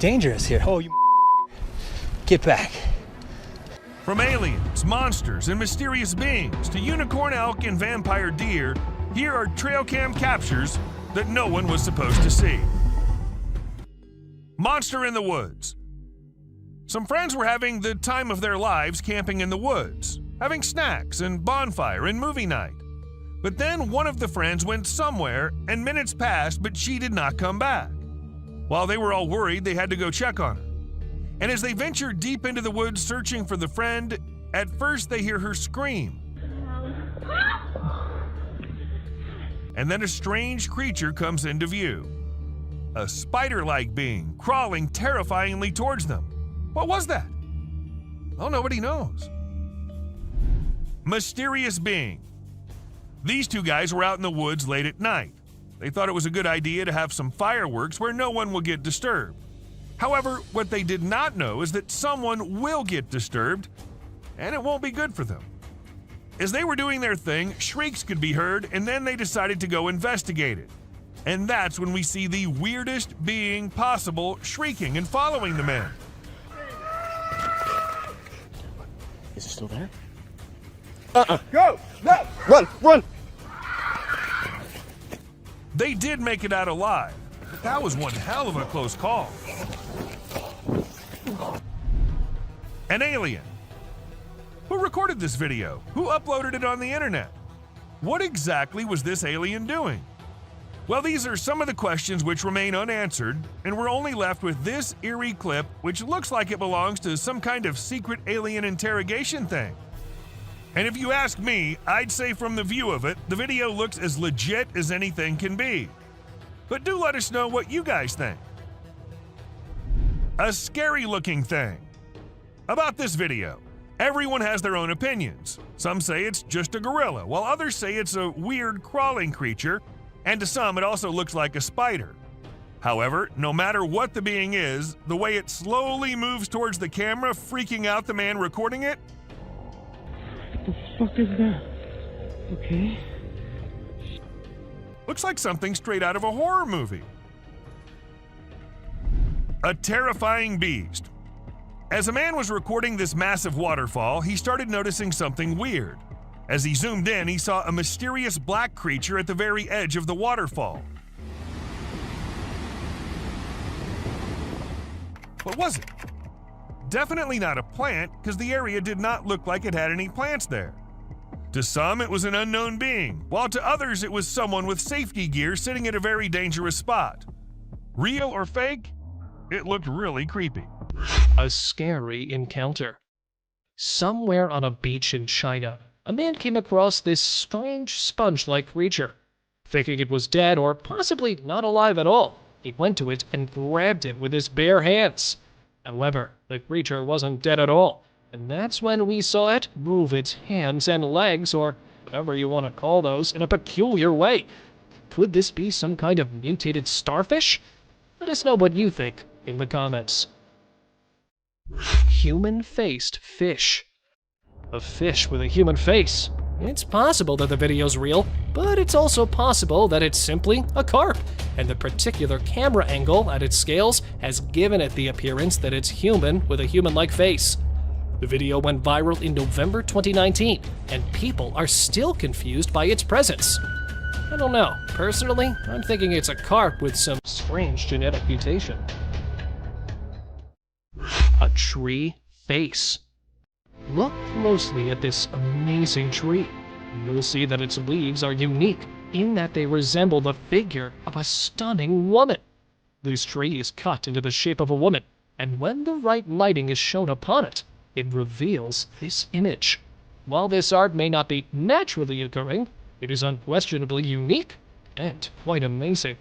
dangerous here. Oh, you get back. From aliens, monsters, and mysterious beings to unicorn elk and vampire deer, here are trail cam captures that no one was supposed to see. Monster in the woods. Some friends were having the time of their lives camping in the woods, having snacks and bonfire and movie night. But then one of the friends went somewhere and minutes passed, but she did not come back. While they were all worried, they had to go check on her. And as they ventured deep into the woods searching for the friend, at first they hear her scream. And then a strange creature comes into view. A spider-like being crawling terrifyingly towards them. What was that? Well, nobody knows. Mysterious being. These two guys were out in the woods late at night. They thought it was a good idea to have some fireworks where no one will get disturbed. However, what they did not know is that someone will get disturbed, and it won't be good for them. As they were doing their thing, shrieks could be heard, and then they decided to go investigate it. And that's when we see the weirdest being possible shrieking and following the men. Is it still there? Go! No! Run! Run! They did make it out alive, but that was one hell of a close call. An alien. Who recorded this video? Who uploaded it on the internet? What exactly was this alien doing? Well, these are some of the questions which remain unanswered, and we're only left with this eerie clip, which looks like it belongs to some kind of secret alien interrogation thing. And if you ask me, I'd say from the view of it, the video looks as legit as anything can be. But do let us know what you guys think. A scary looking thing. About this video, everyone has their own opinions. Some say it's just a gorilla, while others say it's a weird crawling creature, and to some it also looks like a spider. However, no matter what the being is, the way it slowly moves towards the camera, freaking out the man recording it, What the fuck is that? Okay. looks like something straight out of a horror movie. A terrifying beast. As a man was recording this massive waterfall, he started noticing something weird. As he zoomed in, he saw a mysterious black creature at the very edge of the waterfall. What was it? Definitely not a plant, because the area did not look like it had any plants there. To some, it was an unknown being, while to others it was someone with safety gear sitting at a very dangerous spot. Real or fake? It looked really creepy. A scary encounter. Somewhere on a beach in China, a man came across this strange sponge-like creature. Thinking it was dead or possibly not alive at all, he went to it and grabbed it with his bare hands. However, the creature wasn't dead at all, and that's when we saw it move its hands and legs, or whatever you want to call those, in a peculiar way. Could this be some kind of mutated starfish? Let us know what you think in the comments. Human-faced fish. A fish with a human face. It's possible that the video's real, but it's also possible that it's simply a carp, and the particular camera angle at its scales has given it the appearance that it's human with a human-like face. The video went viral in November 2019, and people are still confused by its presence. I don't know. Personally, I'm thinking it's a carp with some strange genetic mutation. A tree face. Look closely at this amazing tree. You'll see that its leaves are unique in that they resemble the figure of a stunning woman. This tree is cut into the shape of a woman, and when the right lighting is shown upon it, it reveals this image. While this art may not be naturally occurring, it is unquestionably unique and quite amazing.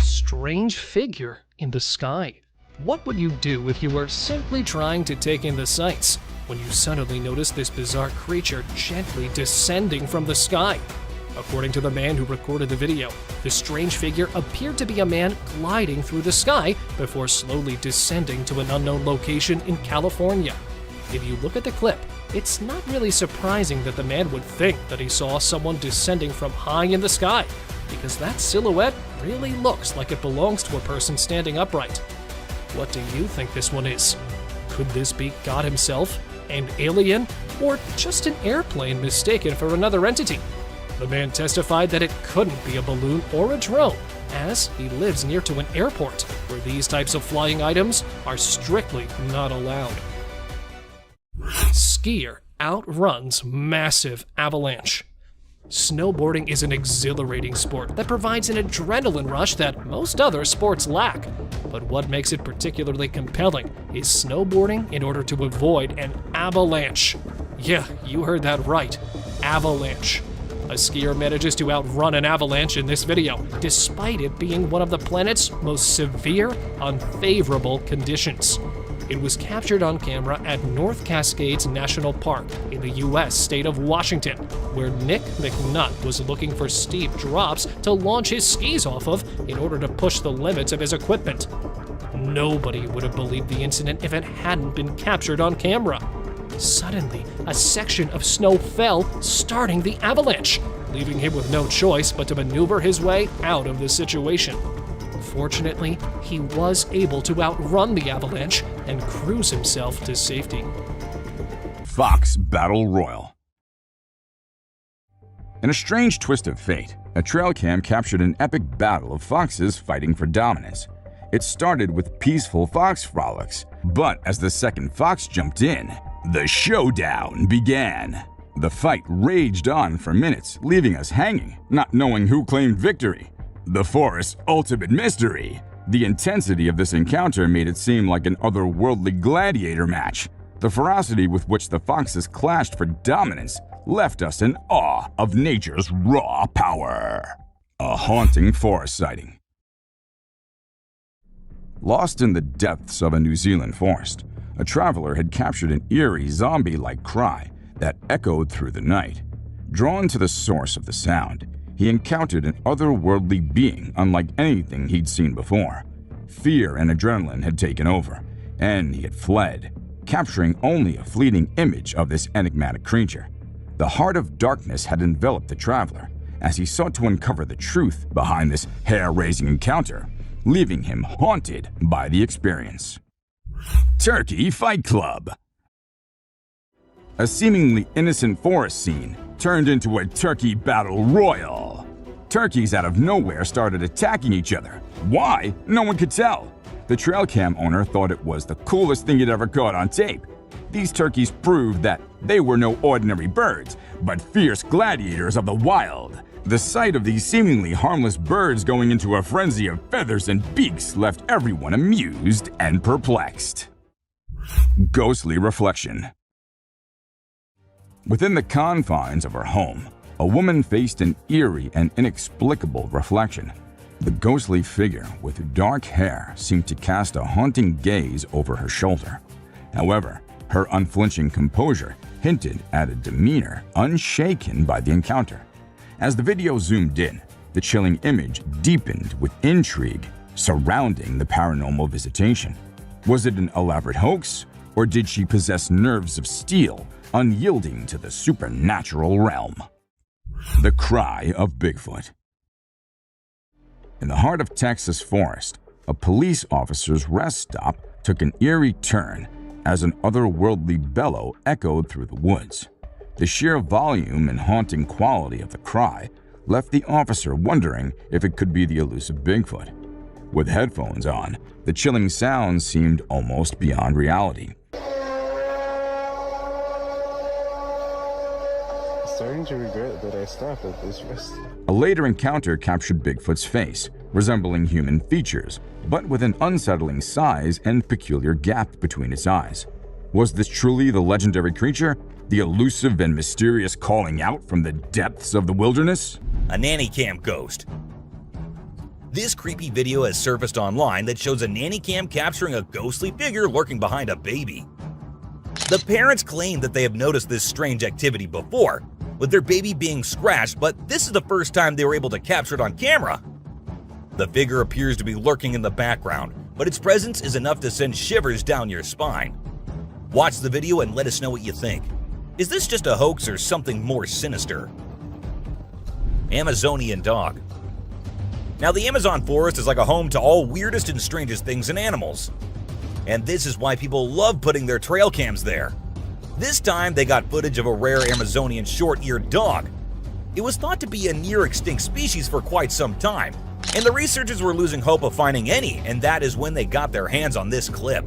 Strange figure in the sky. What would you do if you were simply trying to take in the sights when you suddenly notice this bizarre creature gently descending from the sky? According to the man who recorded the video, the strange figure appeared to be a man gliding through the sky before slowly descending to an unknown location in California. If you look at the clip, it's not really surprising that the man would think that he saw someone descending from high in the sky, because that silhouette really looks like it belongs to a person standing upright. What do you think this one is? Could this be God himself, an alien, or just an airplane mistaken for another entity? The man testified that it couldn't be a balloon or a drone, as he lives near to an airport where these types of flying items are strictly not allowed. Skier outruns massive avalanche. Snowboarding is an exhilarating sport that provides an adrenaline rush that most other sports lack. But what makes it particularly compelling is snowboarding in order to avoid an avalanche. Yeah, you heard that right. Avalanche. A skier manages to outrun an avalanche in this video, despite it being one of the planet's most severe, unfavorable conditions. It was captured on camera at North Cascades National Park in the U.S. state of Washington, where Nick McNutt was looking for steep drops to launch his skis off of in order to push the limits of his equipment. Nobody would have believed the incident if it hadn't been captured on camera. Suddenly, a section of snow fell, starting the avalanche, leaving him with no choice but to maneuver his way out of the situation. Fortunately, he was able to outrun the avalanche and cruise himself to safety. Fox Battle Royal. In a strange twist of fate, a trail cam captured an epic battle of foxes fighting for dominance. It started with peaceful fox frolics, but as the second fox jumped in, the showdown began. The fight raged on for minutes, leaving us hanging, not knowing who claimed victory. The forest's ultimate mystery. The intensity of this encounter made it seem like an otherworldly gladiator match. The ferocity with which the foxes clashed for dominance left us in awe of nature's raw power. A haunting forest sighting. Lost in the depths of a New Zealand forest, a traveler had captured an eerie zombie-like cry that echoed through the night. Drawn to the source of the sound, he encountered an otherworldly being unlike anything he'd seen before. Fear and adrenaline had taken over, and he had fled, capturing only a fleeting image of this enigmatic creature. The heart of darkness had enveloped the traveler as he sought to uncover the truth behind this hair-raising encounter, leaving him haunted by the experience. Turkey Fight Club. A seemingly innocent forest scene turned into a turkey battle royal. Turkeys out of nowhere started attacking each other. Why? No one could tell. The trail cam owner thought it was the coolest thing he'd ever caught on tape. These turkeys proved that they were no ordinary birds, but fierce gladiators of the wild. The sight of these seemingly harmless birds going into a frenzy of feathers and beaks left everyone amused and perplexed. Ghostly reflection. Within the confines of her home, a woman faced an eerie and inexplicable reflection. The ghostly figure with dark hair seemed to cast a haunting gaze over her shoulder. However, her unflinching composure hinted at a demeanor unshaken by the encounter. As the video zoomed in, the chilling image deepened with intrigue surrounding the paranormal visitation. Was it an elaborate hoax, or did she possess nerves of steel, unyielding to the supernatural realm? The Cry of Bigfoot. In the heart of Texas forest, a police officer's rest stop took an eerie turn as an otherworldly bellow echoed through the woods. The sheer volume and haunting quality of the cry left the officer wondering if it could be the elusive Bigfoot. With headphones on, the chilling sound seemed almost beyond reality. Starting to regret that I stopped at this rest. A later encounter captured Bigfoot's face, resembling human features, but with an unsettling size and peculiar gap between its eyes. Was this truly the legendary creature, the elusive and mysterious calling out from the depths of the wilderness? A nanny cam ghost. This creepy video has surfaced online that shows a nanny cam capturing a ghostly figure lurking behind a baby. The parents claim that they have noticed this strange activity before, with their baby being scratched, but this is the first time they were able to capture it on camera. The figure appears to be lurking in the background, but its presence is enough to send shivers down your spine. Watch the video and let us know what you think. Is this just a hoax or something more sinister? Amazonian dog. Now, the Amazon forest is like a home to all weirdest and strangest things and animals. And this is why people love putting their trail cams there. This time, they got footage of a rare Amazonian short-eared dog. It was thought to be a near-extinct species for quite some time, and the researchers were losing hope of finding any, and that is when they got their hands on this clip,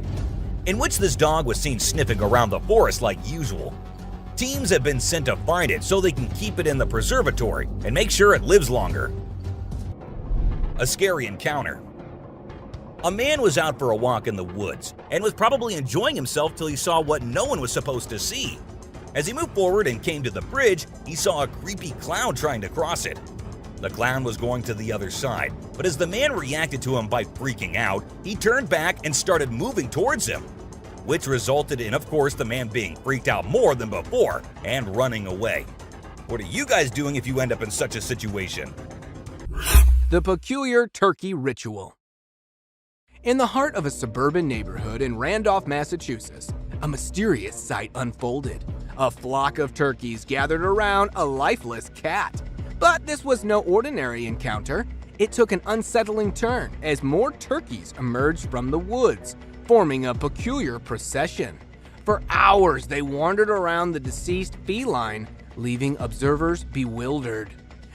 in which this dog was seen sniffing around the forest like usual. Teams have been sent to find it so they can keep it in the preservatory and make sure it lives longer. A scary encounter. A man was out for a walk in the woods and was probably enjoying himself till he saw what no one was supposed to see. As he moved forward and came to the bridge, he saw a creepy clown trying to cross it. The clown was going to the other side, but as the man reacted to him by freaking out, he turned back and started moving towards him, which resulted in, of course, the man being freaked out more than before and running away. What are you guys doing if you end up in such a situation? The peculiar turkey ritual. In the heart of a suburban neighborhood in Randolph, Massachusetts, a mysterious sight unfolded. A flock of turkeys gathered around a lifeless cat. But this was no ordinary encounter. It took an unsettling turn as more turkeys emerged from the woods, forming a peculiar procession. For hours, they wandered around the deceased feline, leaving observers bewildered.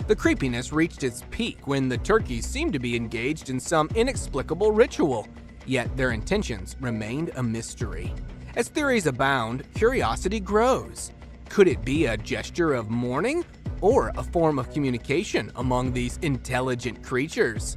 The creepiness reached its peak when the turkeys seemed to be engaged in some inexplicable ritual, yet their intentions remained a mystery. As theories abound, curiosity grows. Could it be a gesture of mourning or a form of communication among these intelligent creatures?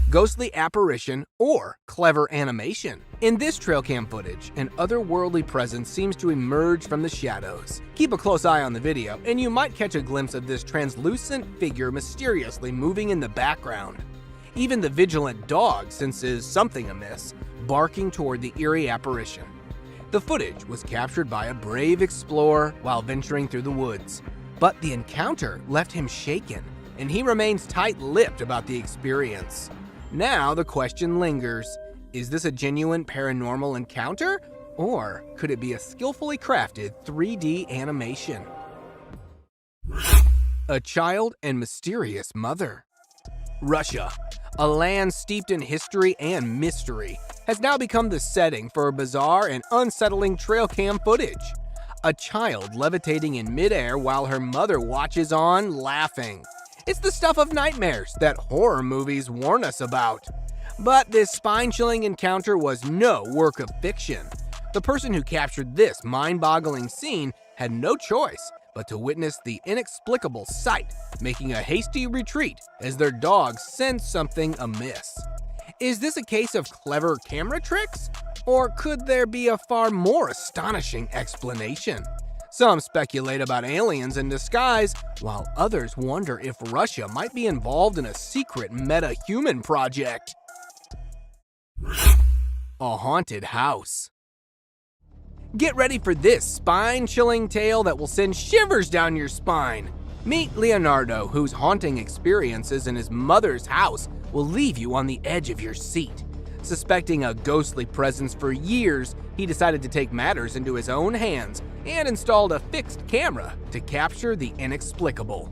Ghostly apparition or clever animation. In this trail cam footage, an otherworldly presence seems to emerge from the shadows. Keep a close eye on the video, and you might catch a glimpse of this translucent figure mysteriously moving in the background. Even the vigilant dog senses something amiss, barking toward the eerie apparition. The footage was captured by a brave explorer while venturing through the woods, but the encounter left him shaken, and he remains tight-lipped about the experience. Now the question lingers, is this a genuine paranormal encounter, or could it be a skillfully crafted 3D animation? A child and mysterious mother. Russia, a land steeped in history and mystery, has now become the setting for bizarre and unsettling trail cam footage. A child levitating in midair while her mother watches on, laughing. It's the stuff of nightmares that horror movies warn us about. But this spine-chilling encounter was no work of fiction. The person who captured this mind-boggling scene had no choice but to witness the inexplicable sight, making a hasty retreat as their dog sensed something amiss. Is this a case of clever camera tricks? Or could there be a far more astonishing explanation? Some speculate about aliens in disguise, while others wonder if Russia might be involved in a secret meta-human project. A haunted house. Get ready for this spine-chilling tale that will send shivers down your spine. Meet Leonardo, whose haunting experiences in his mother's house will leave you on the edge of your seat. Suspecting a ghostly presence for years, he decided to take matters into his own hands and installed a fixed camera to capture the inexplicable.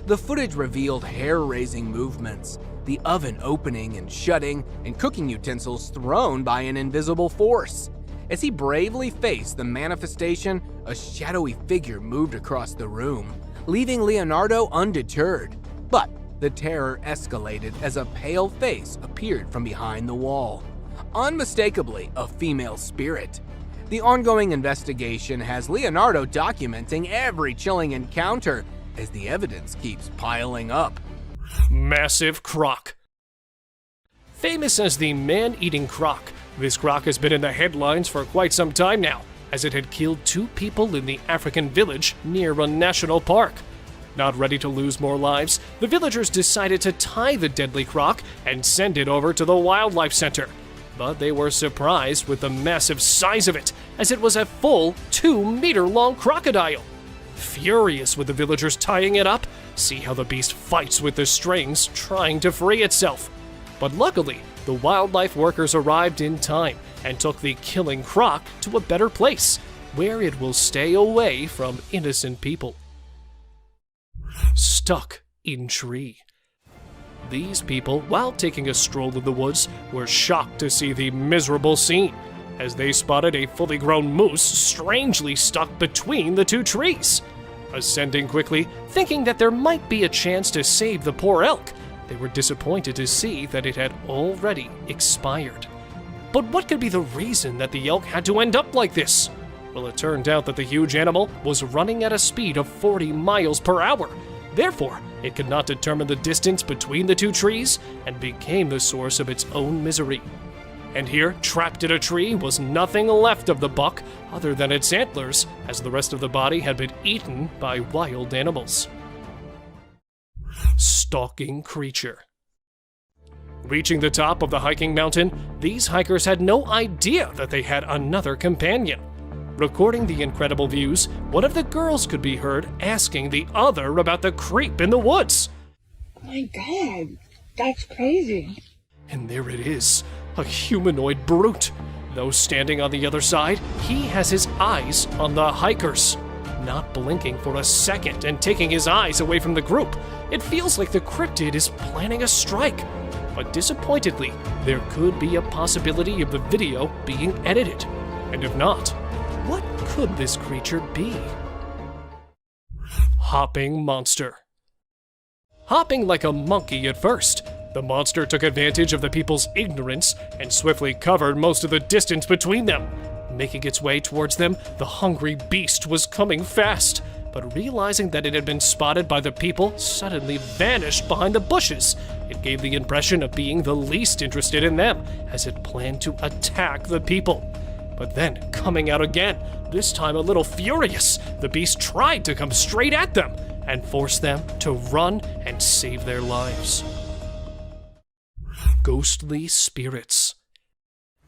The footage revealed hair-raising movements, the oven opening and shutting, and cooking utensils thrown by an invisible force. As he bravely faced the manifestation, a shadowy figure moved across the room, leaving Leonardo undeterred. But the terror escalated as a pale face appeared from behind the wall. Unmistakably a female spirit. The ongoing investigation has Leonardo documenting every chilling encounter as the evidence keeps piling up. Massive croc. Famous as the man-eating croc, this croc has been in the headlines for quite some time now, as it had killed 2 people in the African village near a national park. Not ready to lose more lives, the villagers decided to tie the deadly croc and send it over to the wildlife center. But they were surprised with the massive size of it, as it was a full 2-meter-long crocodile. Furious with the villagers tying it up, see how the beast fights with the strings, trying to free itself. But luckily, the wildlife workers arrived in time and took the killing croc to a better place, where it will stay away from innocent people. Stuck in tree. These people, while taking a stroll in the woods, were shocked to see the miserable scene, as they spotted a fully grown moose strangely stuck between the two trees. Ascending quickly, thinking that there might be a chance to save the poor elk, they were disappointed to see that it had already expired. But what could be the reason that the elk had to end up like this? Well, it turned out that the huge animal was running at a speed of 40 miles per hour. Therefore, it could not determine the distance between the two trees and became the source of its own misery. And here, trapped in a tree, was nothing left of the buck other than its antlers, as the rest of the body had been eaten by wild animals. Stalking creature. Reaching the top of the hiking mountain, these hikers had no idea that they had another companion. Recording the incredible views, one of the girls could be heard asking the other about the creep in the woods. Oh my god, that's crazy. And there it is, a humanoid brute. Though standing on the other side, he has his eyes on the hikers. Not blinking for a second and taking his eyes away from the group, it feels like the cryptid is planning a strike. But disappointedly, there could be a possibility of the video being edited. And if not, what could this creature be? Hopping monster. Hopping like a monkey at first, the monster took advantage of the people's ignorance and swiftly covered most of the distance between them. Making its way towards them, the hungry beast was coming fast, but realizing that it had been spotted by the people, suddenly vanished behind the bushes. It gave the impression of being the least interested in them, as it planned to attack the people. But then, coming out again, this time a little furious, the beast tried to come straight at them and force them to run and save their lives. Ghostly spirits.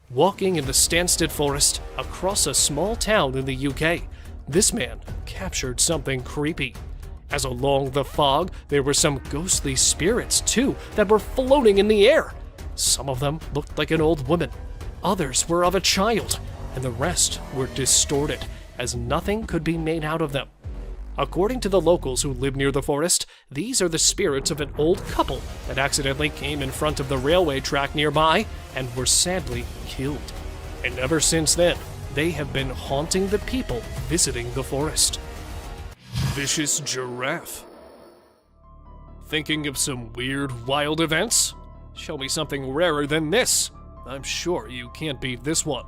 Walking in the Stansted Forest across a small town in the UK, this man captured something creepy. As along the fog, there were some ghostly spirits too that were floating in the air. Some of them looked like an old woman, others were of a child, and the rest were distorted, as nothing could be made out of them. According to the locals who live near the forest, these are the spirits of an old couple that accidentally came in front of the railway track nearby and were sadly killed. And ever since then, they have been haunting the people visiting the forest. Vicious giraffe. Thinking of some weird, wild events? Show me something rarer than this. I'm sure you can't beat this one.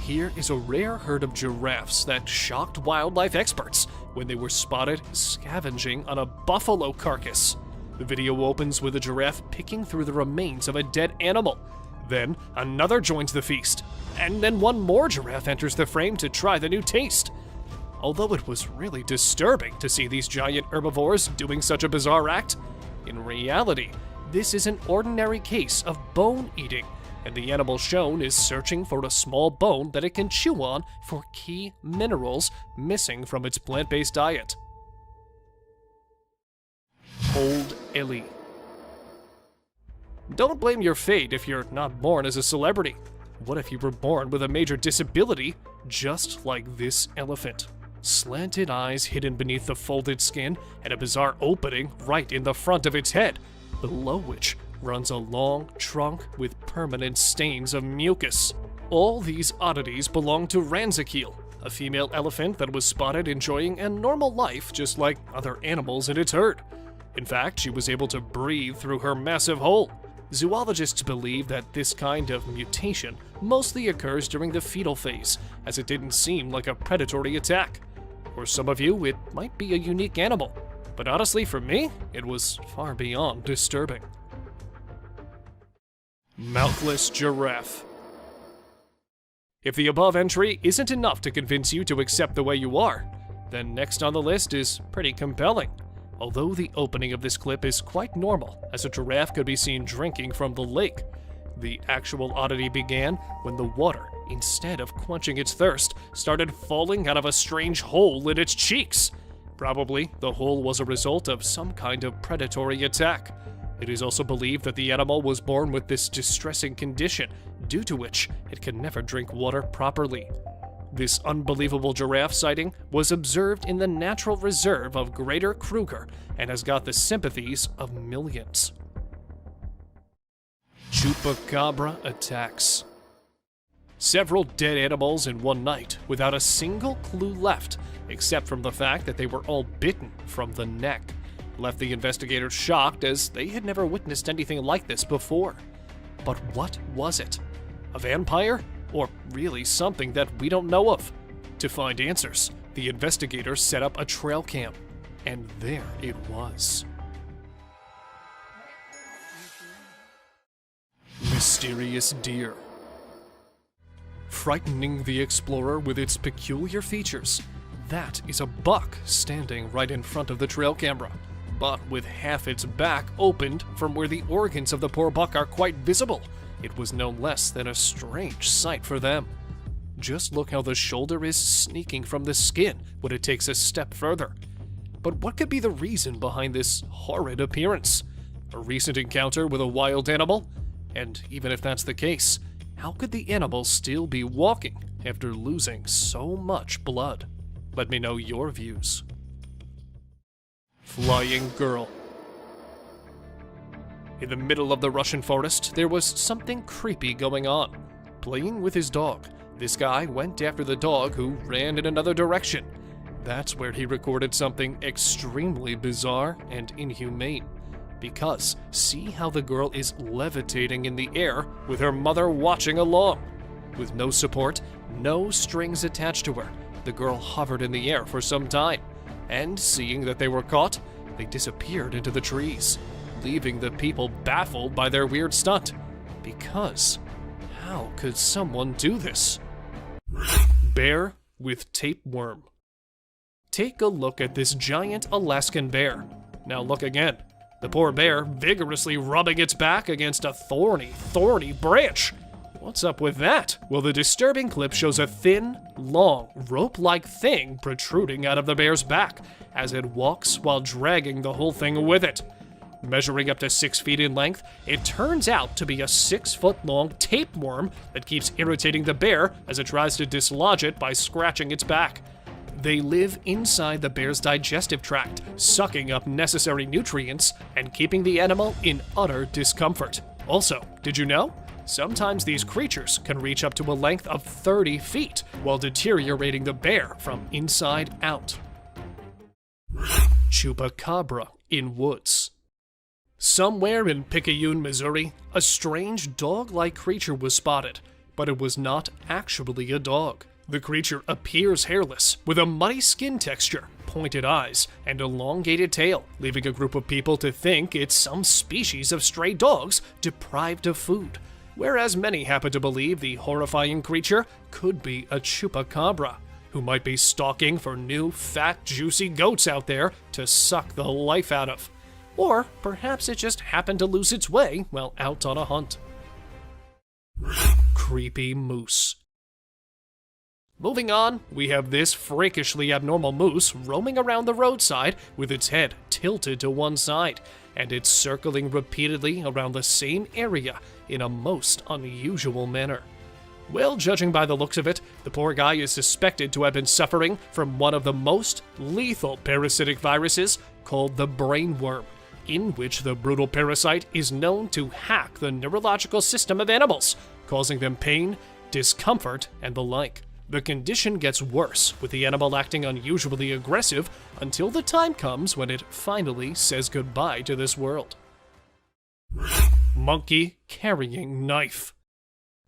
Here is a rare herd of giraffes that shocked wildlife experts when they were spotted scavenging on a buffalo carcass. The video opens with a giraffe picking through the remains of a dead animal. Then another joins the feast, and then one more giraffe enters the frame to try the new taste. Although it was really disturbing to see these giant herbivores doing such a bizarre act, in reality, this is an ordinary case of bone eating, and the animal shown is searching for a small bone that it can chew on for key minerals missing from its plant-based diet. Old Ellie. Don't blame your fate if you're not born as a celebrity. What if you were born with a major disability, just like this elephant? Slanted eyes hidden beneath the folded skin, and a bizarre opening right in the front of its head, below which runs a long trunk with permanent stains of mucus. All these oddities belong to Ranzakeel, a female elephant that was spotted enjoying a normal life just like other animals in its herd. In fact, she was able to breathe through her massive hole. Zoologists believe that this kind of mutation mostly occurs during the fetal phase, as it didn't seem like a predatory attack. For some of you, it might be a unique animal, but honestly, for me, it was far beyond disturbing. Mouthless giraffe. If the above entry isn't enough to convince you to accept the way you are, then next on the list is pretty compelling. Although the opening of this clip is quite normal, as a giraffe could be seen drinking from the lake, the actual oddity began when the water, instead of quenching its thirst, started falling out of a strange hole in its cheeks. Probably, the hole was a result of some kind of predatory attack. It is also believed that the animal was born with this distressing condition, due to which it can never drink water properly. This unbelievable giraffe sighting was observed in the natural reserve of Greater Kruger and has got the sympathies of millions. Chupacabra attacks. Several dead animals in one night without a single clue left, except from the fact that they were all bitten from the neck, left the investigators shocked as they had never witnessed anything like this before. But what was it? A vampire? Or really something that we don't know of? To find answers, the investigators set up a trail cam, and there it was. Mysterious deer. Frightening the explorer with its peculiar features, that is a buck standing right in front of the trail camera, but with half its back opened from where the organs of the poor buck are quite visible. It was no less than a strange sight for them. Just look how the shoulder is sneaking from the skin when it takes a step further. But what could be the reason behind this horrid appearance? A recent encounter with a wild animal? And even if that's the case, how could the animal still be walking after losing so much blood? Let me know your views. Flying girl. In the middle of the Russian forest, there was something creepy going on. Playing with his dog, this guy went after the dog who ran in another direction. That's where he recorded something extremely bizarre and inhumane. Because see how the girl is levitating in the air with her mother watching along. With no support, no strings attached to her, the girl hovered in the air for some time. And seeing that they were caught, they disappeared into the trees, leaving the people baffled by their weird stunt. Because how could someone do this? Bear with tapeworm. Take a look at this giant Alaskan bear. Now look again. The poor bear vigorously rubbing its back against a thorny branch. What's up with that? Well, the disturbing clip shows a thin, long, rope-like thing protruding out of the bear's back as it walks while dragging the whole thing with it. Measuring up to 6 feet in length, it turns out to be a 6-foot-long tapeworm that keeps irritating the bear as it tries to dislodge it by scratching its back. They live inside the bear's digestive tract, sucking up necessary nutrients and keeping the animal in utter discomfort. Also, did you know? Sometimes these creatures can reach up to a length of 30 feet while deteriorating the bear from inside out. Chupacabra in woods. Somewhere in Picayune, Missouri, a strange dog-like creature was spotted, but it was not actually a dog. The creature appears hairless, with a muddy skin texture, pointed eyes, and elongated tail, leaving a group of people to think it's some species of stray dogs deprived of food, whereas many happen to believe the horrifying creature could be a chupacabra, who might be stalking for new, fat, juicy goats out there to suck the life out of. Or perhaps it just happened to lose its way while out on a hunt. Creepy moose. Moving on, we have this freakishly abnormal moose roaming around the roadside with its head tilted to one side, and it's circling repeatedly around the same area in a most unusual manner. Well, judging by the looks of it, the poor guy is suspected to have been suffering from one of the most lethal parasitic viruses called the brainworm, in which the brutal parasite is known to hack the neurological system of animals, causing them pain, discomfort, and the like. The condition gets worse, with the animal acting unusually aggressive until the time comes when it finally says goodbye to this world. Monkey carrying knife.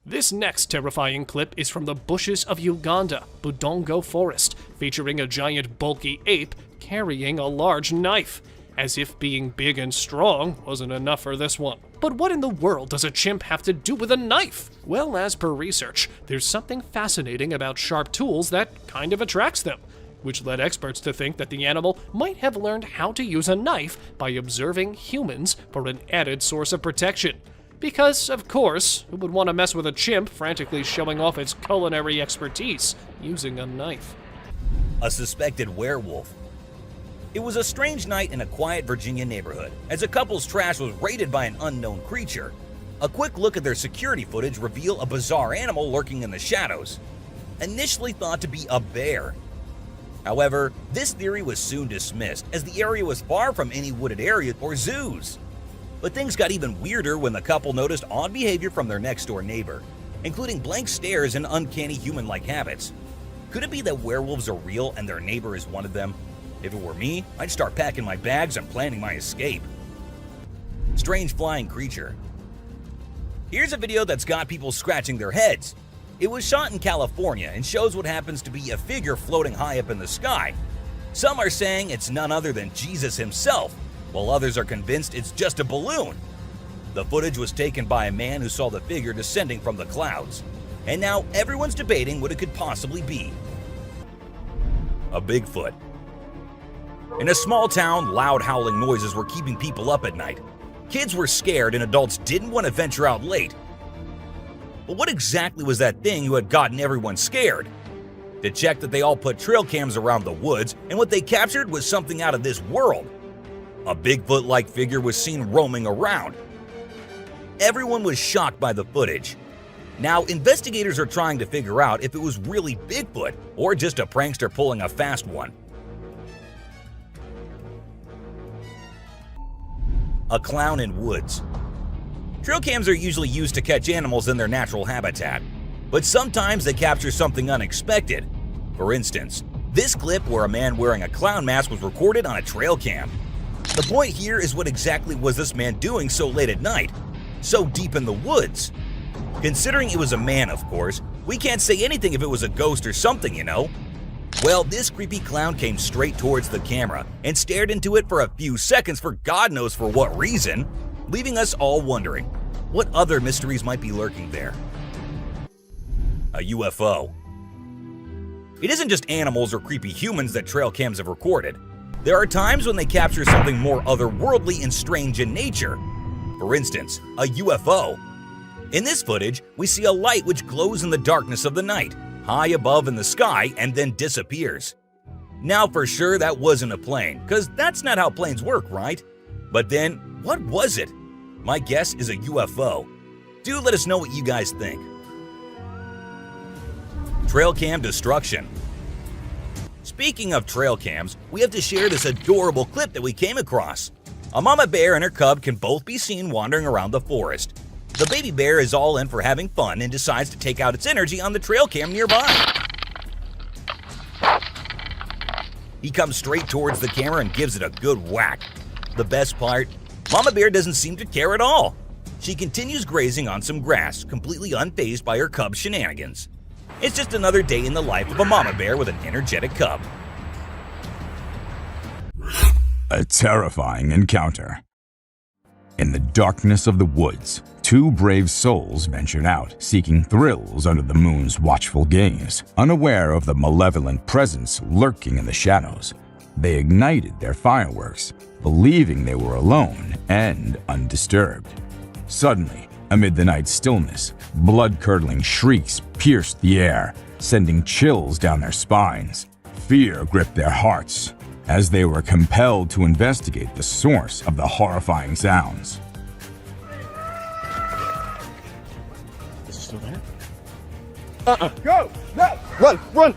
This next terrifying clip is from the bushes of Uganda, Budongo Forest, featuring a giant bulky ape carrying a large knife, as if being big and strong wasn't enough for this one. But what in the world does a chimp have to do with a knife? Well, as per research, there's something fascinating about sharp tools that kind of attracts them, which led experts to think that the animal might have learned how to use a knife by observing humans for an added source of protection. Because, of course, who would want to mess with a chimp frantically showing off its culinary expertise using a knife? A suspected werewolf. It was a strange night in a quiet Virginia neighborhood as a couple's trash was raided by an unknown creature. A quick look at their security footage revealed a bizarre animal lurking in the shadows, initially thought to be a bear. However, this theory was soon dismissed as the area was far from any wooded area or zoos. But things got even weirder when the couple noticed odd behavior from their next-door neighbor, including blank stares and uncanny human-like habits. Could it be that werewolves are real and their neighbor is one of them? If it were me, I'd start packing my bags and planning my escape. Strange flying creature. Here's a video that's got people scratching their heads. It was shot in California and shows what happens to be a figure floating high up in the sky. Some are saying it's none other than Jesus himself, while others are convinced it's just a balloon. The footage was taken by a man who saw the figure descending from the clouds, and now everyone's debating what it could possibly be. A Bigfoot. In a small town, loud howling noises were keeping people up at night. Kids were scared and adults didn't want to venture out late. But what exactly was that thing who had gotten everyone scared? To check that, they all put trail cams around the woods, and what they captured was something out of this world. A Bigfoot-like figure was seen roaming around. Everyone was shocked by the footage. Now, investigators are trying to figure out if it was really Bigfoot or just a prankster pulling a fast one. A clown in woods. Trail cams are usually used to catch animals in their natural habitat, but sometimes they capture something unexpected. For instance, this clip where a man wearing a clown mask was recorded on a trail cam. The point here is, what exactly was this man doing so late at night, so deep in the woods? Considering it was a man, of course, we can't say anything if it was a ghost or something, you know? Well, this creepy clown came straight towards the camera and stared into it for a few seconds for God knows for what reason, leaving us all wondering what other mysteries might be lurking there. A UFO. It isn't just animals or creepy humans that trail cams have recorded. There are times when they capture something more otherworldly and strange in nature. For instance, a UFO. In this footage, we see a light which glows in the darkness of the night, high above in the sky, and then disappears. Now, for sure, that wasn't a plane, because that's not how planes work, right? But then, what was it? My guess is a UFO. Do let us know what you guys think. Trail cam destruction. Speaking of trail cams, we have to share this adorable clip that we came across. A mama bear and her cub can both be seen wandering around the forest. The baby bear is all in for having fun and decides to take out its energy on the trail cam nearby. He comes straight towards the camera and gives it a good whack. The best part, Mama Bear doesn't seem to care at all. She continues grazing on some grass, completely unfazed by her cub's shenanigans. It's just another day in the life of a mama bear with an energetic cub. A terrifying encounter. In the darkness of the woods, two brave souls ventured out, seeking thrills under the moon's watchful gaze. Unaware of the malevolent presence lurking in the shadows, they ignited their fireworks, believing they were alone and undisturbed. Suddenly, amid the night's stillness, blood-curdling shrieks pierced the air, sending chills down their spines. Fear gripped their hearts as they were compelled to investigate the source of the horrifying sounds. Is it still there? Go! No! Run! Run!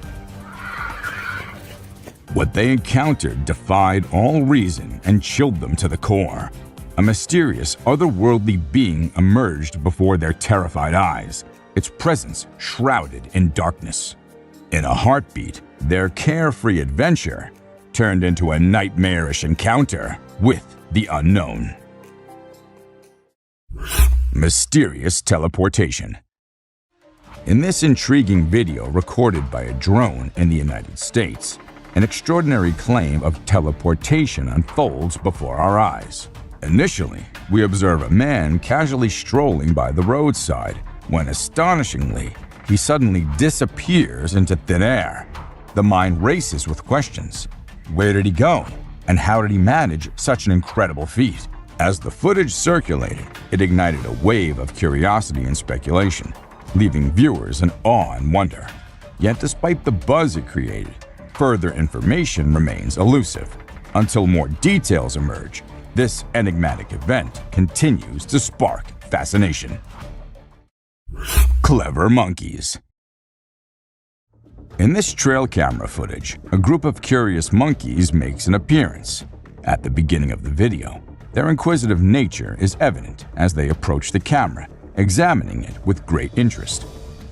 What they encountered defied all reason and chilled them to the core. A mysterious, otherworldly being emerged before their terrified eyes, its presence shrouded in darkness. In a heartbeat, their carefree adventure turned into a nightmarish encounter with the unknown. Mysterious teleportation. In this intriguing video recorded by a drone in the United States, an extraordinary claim of teleportation unfolds before our eyes. Initially, we observe a man casually strolling by the roadside when, astonishingly, he suddenly disappears into thin air. The mind races with questions. Where did he go? And how did he manage such an incredible feat? As the footage circulated, it ignited a wave of curiosity and speculation, leaving viewers in awe and wonder. Yet despite the buzz it created, further information remains elusive. Until more details emerge, this enigmatic event continues to spark fascination. Clever monkeys. In this trail camera footage, a group of curious monkeys makes an appearance. At the beginning of the video, Their inquisitive nature is evident as they approach the camera, examining it with great interest.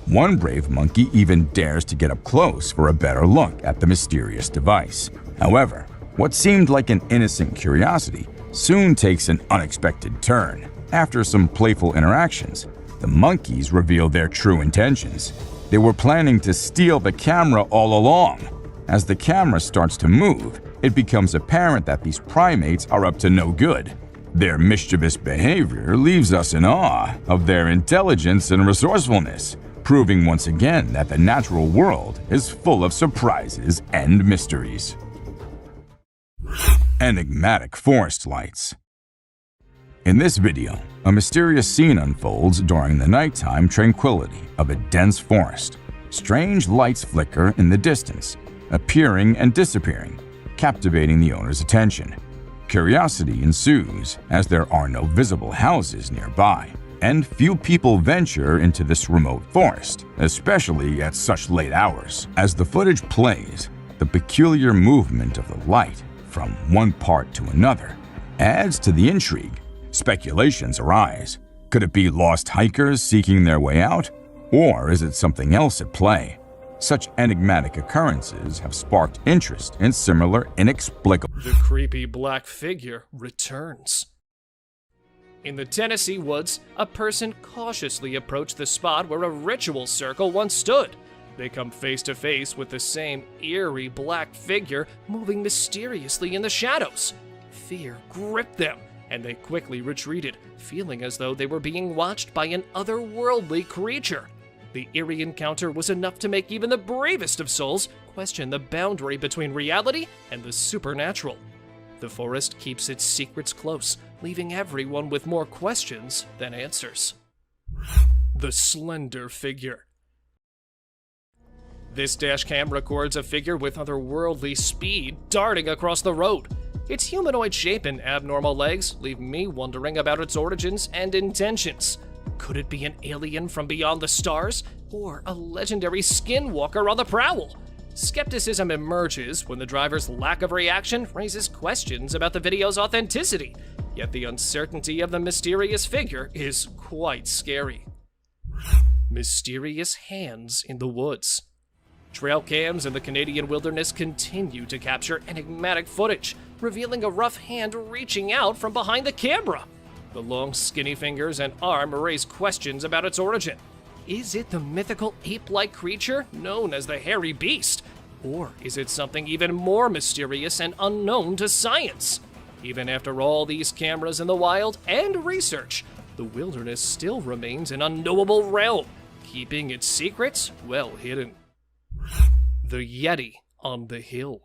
One brave monkey even dares to get up close for a better look at the mysterious device. However, what seemed like an innocent curiosity soon takes an unexpected turn. After some playful interactions, the monkeys reveal their true intentions. They were planning to steal the camera all along. As the camera starts to move, it becomes apparent that these primates are up to no good. Their mischievous behavior leaves us in awe of their intelligence and resourcefulness, proving once again that the natural world is full of surprises and mysteries. Enigmatic forest lights. In this video, a mysterious scene unfolds during the nighttime tranquility of a dense forest. Strange lights flicker in the distance, appearing and disappearing, captivating the owner's attention. Curiosity ensues as there are no visible houses nearby, and few people venture into this remote forest, especially at such late hours. As the footage plays, the peculiar movement of the light from one part to another adds to the intrigue. Speculations arise. Could it be lost hikers seeking their way out? Or is it something else at play? Such enigmatic occurrences have sparked interest in similar inexplicable... The creepy black figure returns. In the Tennessee woods, a person cautiously approached the spot where a ritual circle once stood. They come face to face with the same eerie black figure moving mysteriously in the shadows. Fear gripped them, and they quickly retreated, feeling as though they were being watched by an otherworldly creature. The eerie encounter was enough to make even the bravest of souls question the boundary between reality and the supernatural. The forest keeps its secrets close, leaving everyone with more questions than answers. The slender figure. This dashcam records a figure with otherworldly speed darting across the road. Its humanoid shape and abnormal legs leave me wondering about its origins and intentions. Could it be an alien from beyond the stars, or a legendary skinwalker on the prowl? Skepticism emerges when the driver's lack of reaction raises questions about the video's authenticity, yet the uncertainty of the mysterious figure is quite scary. Mysterious hands in the woods. Trail cams in the Canadian wilderness continue to capture enigmatic footage, revealing a rough hand reaching out from behind the camera. The long, skinny fingers and arm raise questions about its origin. Is it the mythical ape-like creature known as the hairy beast? Or is it something even more mysterious and unknown to science? Even after all these cameras in the wild and research, the wilderness still remains an unknowable realm, keeping its secrets well hidden. The Yeti on the hill.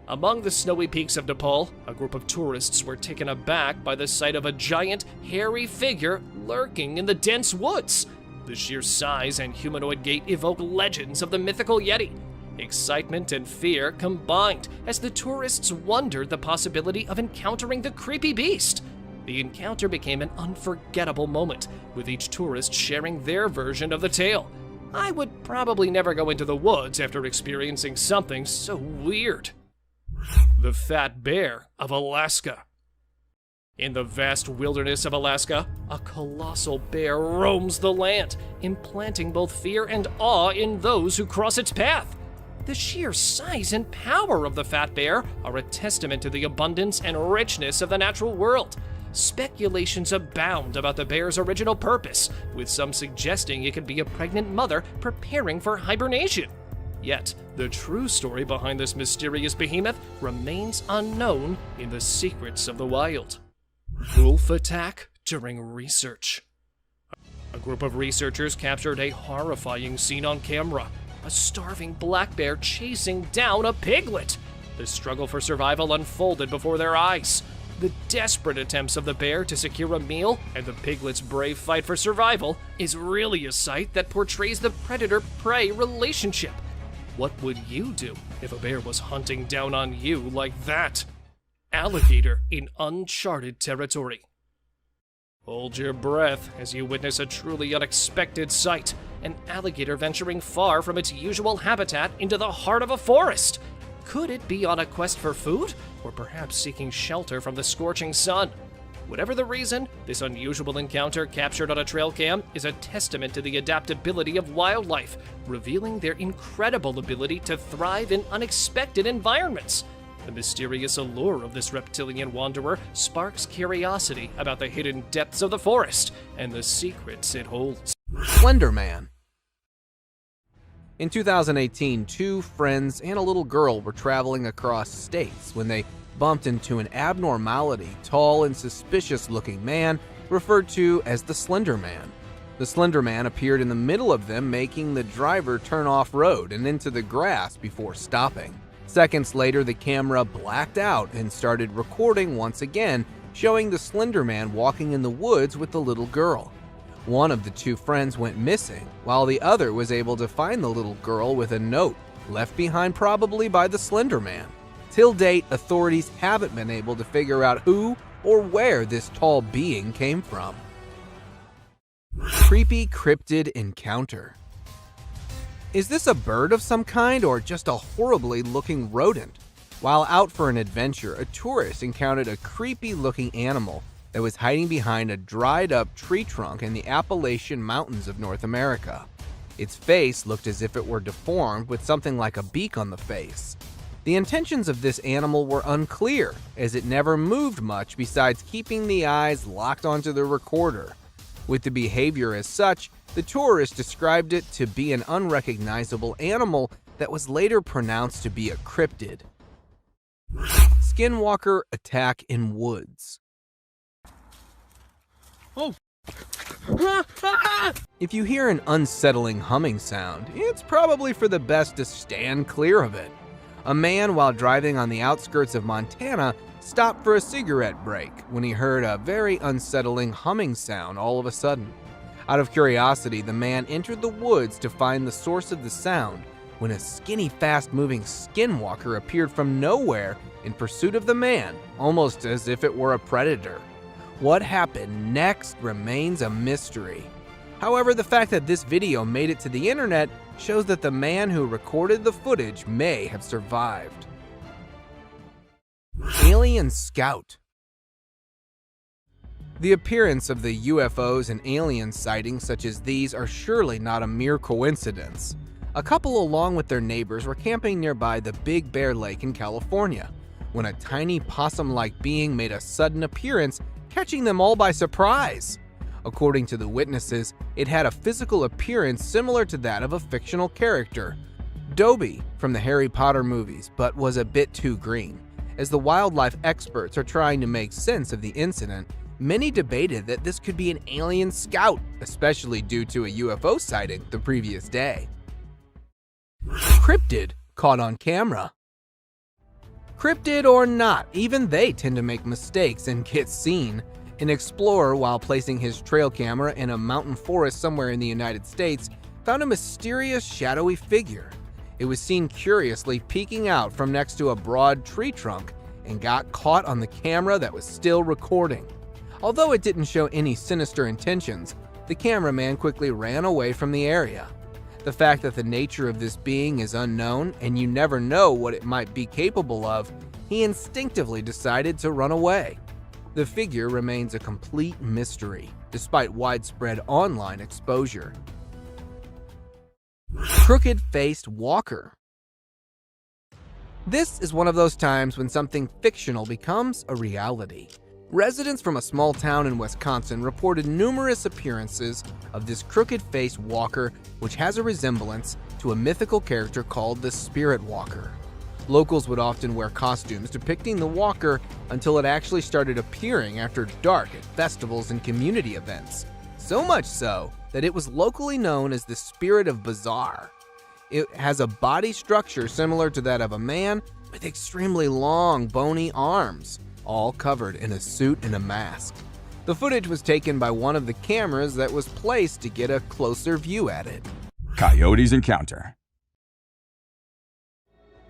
Among the snowy peaks of Nepal, a group of tourists were taken aback by the sight of a giant, hairy figure lurking in the dense woods. The sheer size and humanoid gait evoke legends of the mythical Yeti. Excitement and fear combined as the tourists wondered the possibility of encountering the creepy beast. The encounter became an unforgettable moment, with each tourist sharing their version of the tale. I would probably never go into the woods after experiencing something so weird. The Fat Bear of Alaska. In the vast wilderness of Alaska, a colossal bear roams the land, implanting both fear and awe in those who cross its path. The sheer size and power of the fat bear are a testament to the abundance and richness of the natural world. Speculations abound about the bear's original purpose, with some suggesting it could be a pregnant mother preparing for hibernation. Yet, the true story behind this mysterious behemoth remains unknown in the secrets of the wild. Wolf attack during research. A group of researchers captured a horrifying scene on camera. A starving black bear chasing down a piglet. The struggle for survival unfolded before their eyes. The desperate attempts of the bear to secure a meal and the piglet's brave fight for survival is really a sight that portrays the predator-prey relationship. What would you do if a bear was hunting down on you like that? Alligator in uncharted territory. Hold your breath as you witness a truly unexpected sight. An alligator venturing far from its usual habitat into the heart of a forest. Could it be on a quest for food, or perhaps seeking shelter from the scorching sun. Whatever the reason, this unusual encounter captured on a trail cam is a testament to the adaptability of wildlife, revealing their incredible ability to thrive in unexpected environments. The mysterious allure of this reptilian wanderer sparks curiosity about the hidden depths of the forest and the secrets it holds. Slender Man. In 2018, two friends and a little girl were traveling across states when they bumped into an abnormality, tall and suspicious-looking man referred to as the Slender Man. The Slender Man appeared in the middle of them, making the driver turn off-road and into the grass before stopping. Seconds later, the camera blacked out and started recording once again, showing the Slender Man walking in the woods with the little girl. One of the two friends went missing, while the other was able to find the little girl with a note left behind probably by the Slender Man. Till date, authorities haven't been able to figure out who or where this tall being came from. Creepy cryptid encounter. Is this a bird of some kind or just a horribly looking rodent? While out for an adventure, a tourist encountered a creepy looking animal that was hiding behind a dried up tree trunk in the Appalachian Mountains of North America. Its face looked as if it were deformed with something like a beak on the face. The intentions of this animal were unclear, as it never moved much besides keeping the eyes locked onto the recorder. With the behavior as such, the tourist described it to be an unrecognizable animal that was later pronounced to be a cryptid. Skinwalker attack in woods. Oh. If you hear an unsettling humming sound, it's probably for the best to stand clear of it. A man, while driving on the outskirts of Montana, stopped for a cigarette break when he heard a very unsettling humming sound all of a sudden. Out of curiosity, the man entered the woods to find the source of the sound when a skinny, fast-moving skinwalker appeared from nowhere in pursuit of the man, almost as if it were a predator. What happened next remains a mystery. However, the fact that this video made it to the internet shows that the man who recorded the footage may have survived. Alien Scout. The appearance of the UFOs and alien sightings such as these are surely not a mere coincidence. A couple along with their neighbors were camping nearby the Big Bear Lake in California when a tiny possum-like being made a sudden appearance, catching them all by surprise. According to the witnesses, it had a physical appearance similar to that of a fictional character, Dobby from the Harry Potter movies, but was a bit too green. As the wildlife experts are trying to make sense of the incident, many debated that this could be an alien scout, especially due to a UFO sighting the previous day. Cryptid caught on camera. Cryptid or not, even they tend to make mistakes and get seen. An explorer, while placing his trail camera in a mountain forest somewhere in the United States, found a mysterious shadowy figure. It was seen curiously peeking out from next to a broad tree trunk and got caught on the camera that was still recording. Although it didn't show any sinister intentions, the cameraman quickly ran away from the area. The fact that the nature of this being is unknown and you never know what it might be capable of, he instinctively decided to run away. The figure remains a complete mystery, despite widespread online exposure. Crooked-faced walker. This is one of those times when something fictional becomes a reality. Residents from a small town in Wisconsin reported numerous appearances of this crooked-faced walker, which has a resemblance to a mythical character called the Spirit Walker. Locals would often wear costumes depicting the walker until it actually started appearing after dark at festivals and community events. So much so that it was locally known as the Spirit of Bizarre. It has a body structure similar to that of a man with extremely long, bony arms, all covered in a suit and a mask. The footage was taken by one of the cameras that was placed to get a closer view at it. Coyotes encounter.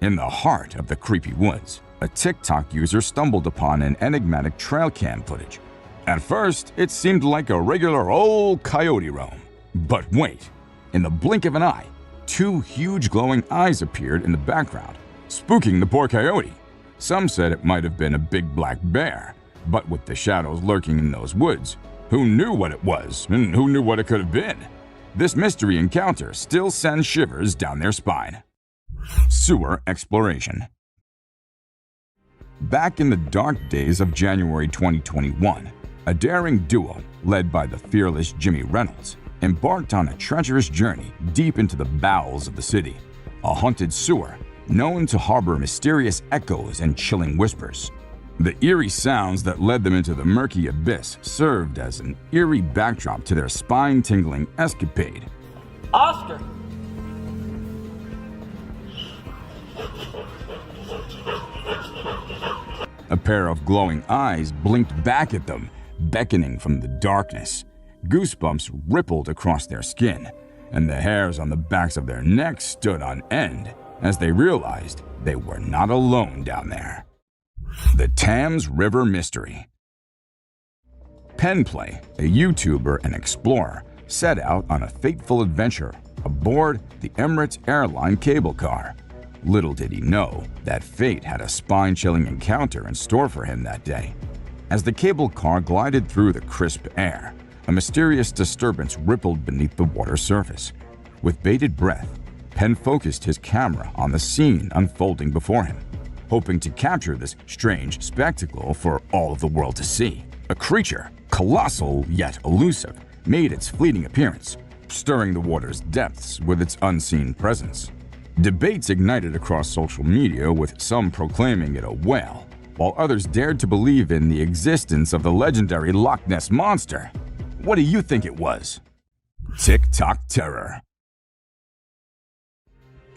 In the heart of the creepy woods, a TikTok user stumbled upon an enigmatic trail cam footage. At first, it seemed like a regular old coyote roam. But wait, in the blink of an eye, two huge glowing eyes appeared in the background, spooking the poor coyote. Some said it might have been a big black bear, but with the shadows lurking in those woods, who knew what it was and who knew what it could have been? This mystery encounter still sends shivers down their spine. Sewer exploration. Back in the dark days of January 2021, a daring duo led by the fearless Jimmy Reynolds embarked on a treacherous journey deep into the bowels of the city, a haunted sewer known to harbor mysterious echoes and chilling whispers. The eerie sounds that led them into the murky abyss served as an eerie backdrop to their spine-tingling escapade. Oscar! A pair of glowing eyes blinked back at them, beckoning from the darkness. Goosebumps rippled across their skin, and the hairs on the backs of their necks stood on end as they realized they were not alone down there. The Thames River Mystery. Penplay, a YouTuber and explorer, set out on a fateful adventure aboard the Emirates airline cable car. Little did he know that fate had a spine-chilling encounter in store for him that day. As the cable car glided through the crisp air, a mysterious disturbance rippled beneath the water's surface. With bated breath, Penn focused his camera on the scene unfolding before him, hoping to capture this strange spectacle for all of the world to see. A creature, colossal yet elusive, made its fleeting appearance, stirring the water's depths with its unseen presence. Debates ignited across social media, with some proclaiming it a whale, while others dared to believe in the existence of the legendary Loch Ness Monster. What do you think it was? TikTok terror.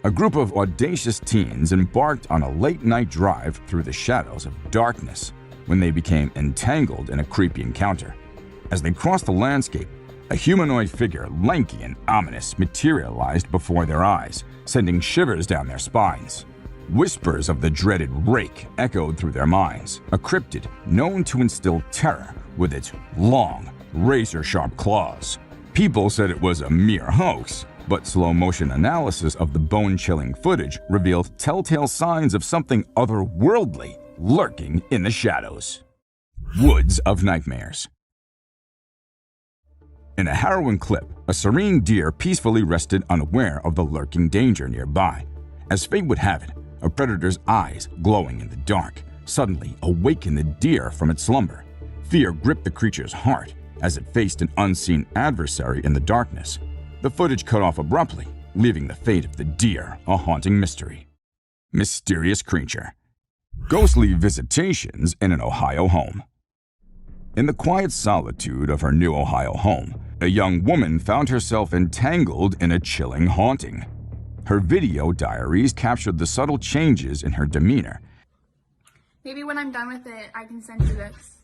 A group of audacious teens embarked on a late-night drive through the shadows of darkness when they became entangled in a creepy encounter. As they crossed the landscape, a humanoid figure, lanky and ominous, materialized before their eyes, sending shivers down their spines. Whispers of the dreaded rake echoed through their minds, a cryptid known to instill terror with its long, razor-sharp claws. People said it was a mere hoax, but slow-motion analysis of the bone-chilling footage revealed telltale signs of something otherworldly lurking in the shadows. Woods of Nightmares. In a harrowing clip, a serene deer peacefully rested unaware of the lurking danger nearby. As fate would have it, a predator's eyes, glowing in the dark, suddenly awakened the deer from its slumber. Fear gripped the creature's heart as it faced an unseen adversary in the darkness. The footage cut off abruptly, leaving the fate of the deer a haunting mystery. Mysterious creature. Ghostly visitations in an Ohio home. In the quiet solitude of her new Ohio home, a young woman found herself entangled in a chilling haunting. Her video diaries captured the subtle changes in her demeanor. Maybe when I'm done with it, I can send you this.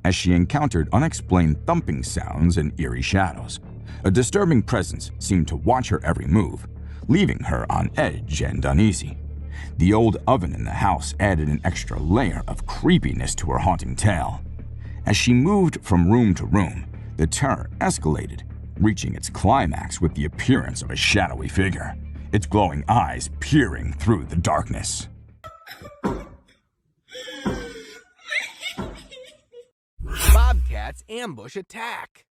As she encountered unexplained thumping sounds and eerie shadows. A disturbing presence seemed to watch her every move, leaving her on edge and uneasy. The old oven in the house added an extra layer of creepiness to her haunting tale. As she moved from room to room, the terror escalated, reaching its climax with the appearance of a shadowy figure, its glowing eyes peering through the darkness. Bobcats ambush attack.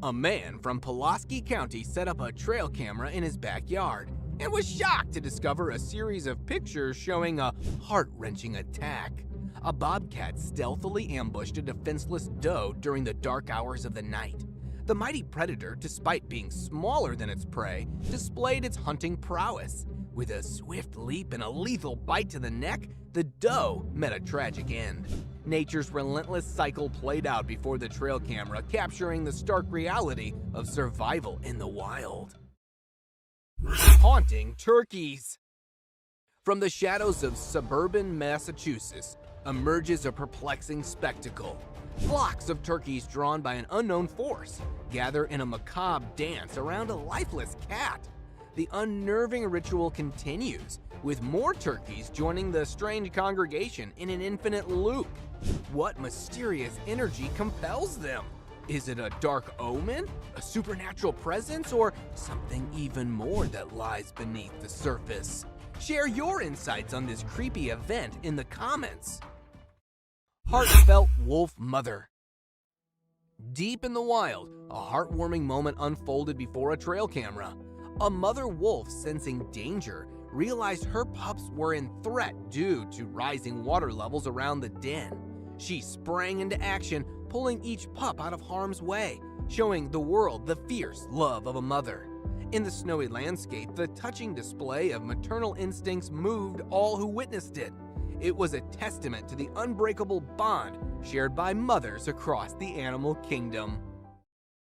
A man from Pulaski County set up a trail camera in his backyard and was shocked to discover a series of pictures showing a heart-wrenching attack. A bobcat stealthily ambushed a defenseless doe during the dark hours of the night. The mighty predator, despite being smaller than its prey, displayed its hunting prowess. With a swift leap and a lethal bite to the neck, the doe met a tragic end. Nature's relentless cycle played out before the trail camera, capturing the stark reality of survival in the wild. Haunting turkeys. From the shadows of suburban Massachusetts emerges a perplexing spectacle. Flocks of turkeys drawn by an unknown force gather in a macabre dance around a lifeless cat. The unnerving ritual continues, with more turkeys joining the strange congregation in an infinite loop. What mysterious energy compels them? Is it a dark omen, a supernatural presence, or something even more that lies beneath the surface? Share your insights on this creepy event in the comments. Heartfelt wolf mother. Deep in the wild, a heartwarming moment unfolded before a trail camera. A mother wolf, sensing danger, realized her pups were in threat due to rising water levels around the den. She sprang into action, pulling each pup out of harm's way, showing the world the fierce love of a mother. In the snowy landscape, the touching display of maternal instincts moved all who witnessed it. It was a testament to the unbreakable bond shared by mothers across the animal kingdom.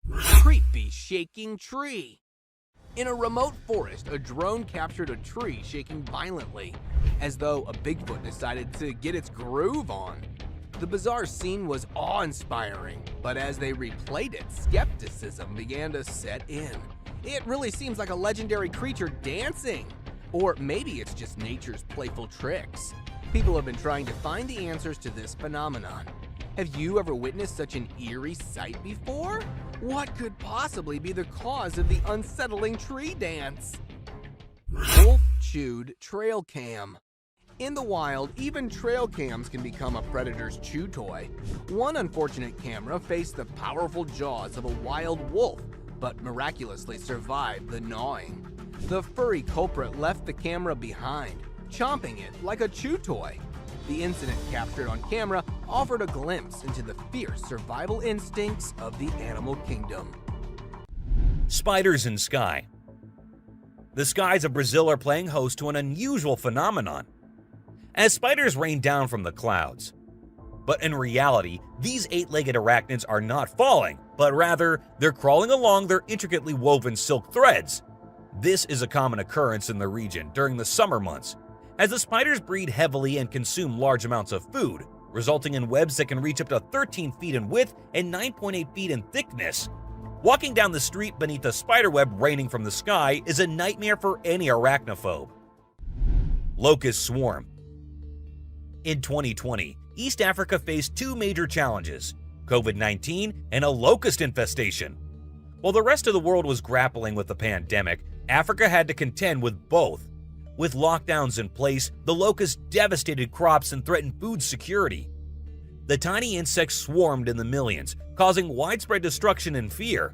Creepy shaking tree. In a remote forest, a drone captured a tree shaking violently, as though a Bigfoot decided to get its groove on. The bizarre scene was awe-inspiring, but as they replayed it, skepticism began to set in. It really seems like a legendary creature dancing. Or maybe it's just nature's playful tricks. People have been trying to find the answers to this phenomenon. Have you ever witnessed such an eerie sight before? What could possibly be the cause of the unsettling tree dance? Wolf-chewed trail cam. In the wild, even trail cams can become a predator's chew toy. One unfortunate camera faced the powerful jaws of a wild wolf, but miraculously survived the gnawing. The furry culprit left the camera behind, chomping it like a chew toy. The incident captured on camera offered a glimpse into the fierce survival instincts of the animal kingdom. Spiders in sky. The skies of Brazil are playing host to an unusual phenomenon, as spiders rain down from the clouds. But in reality, these 8-legged arachnids are not falling, but rather, they're crawling along their intricately woven silk threads. This is a common occurrence in the region during the summer months, as the spiders breed heavily and consume large amounts of food, resulting in webs that can reach up to 13 feet in width and 9.8 feet in thickness. Walking down the street beneath a spider web raining from the sky is a nightmare for any arachnophobe. Locust swarm. In 2020, East Africa faced two major challenges: COVID-19 and a locust infestation. While the rest of the world was grappling with the pandemic, Africa had to contend with both. With lockdowns in place, the locusts devastated crops and threatened food security. The tiny insects swarmed in the millions, causing widespread destruction and fear.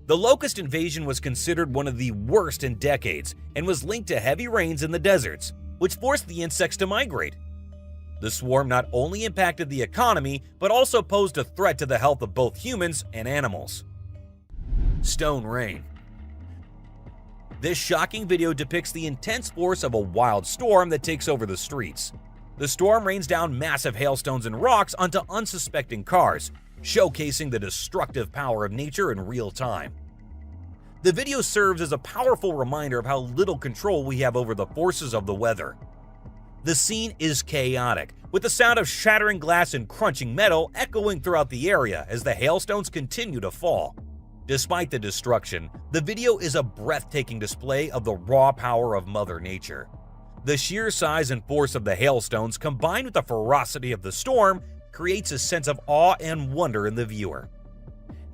The locust invasion was considered one of the worst in decades and was linked to heavy rains in the deserts, which forced the insects to migrate. The swarm not only impacted the economy, but also posed a threat to the health of both humans and animals. Stone rain. This shocking video depicts the intense force of a wild storm that takes over the streets. The storm rains down massive hailstones and rocks onto unsuspecting cars, showcasing the destructive power of nature in real time. The video serves as a powerful reminder of how little control we have over the forces of the weather. The scene is chaotic, with the sound of shattering glass and crunching metal echoing throughout the area as the hailstones continue to fall. Despite the destruction, the video is a breathtaking display of the raw power of Mother Nature. The sheer size and force of the hailstones combined with the ferocity of the storm creates a sense of awe and wonder in the viewer.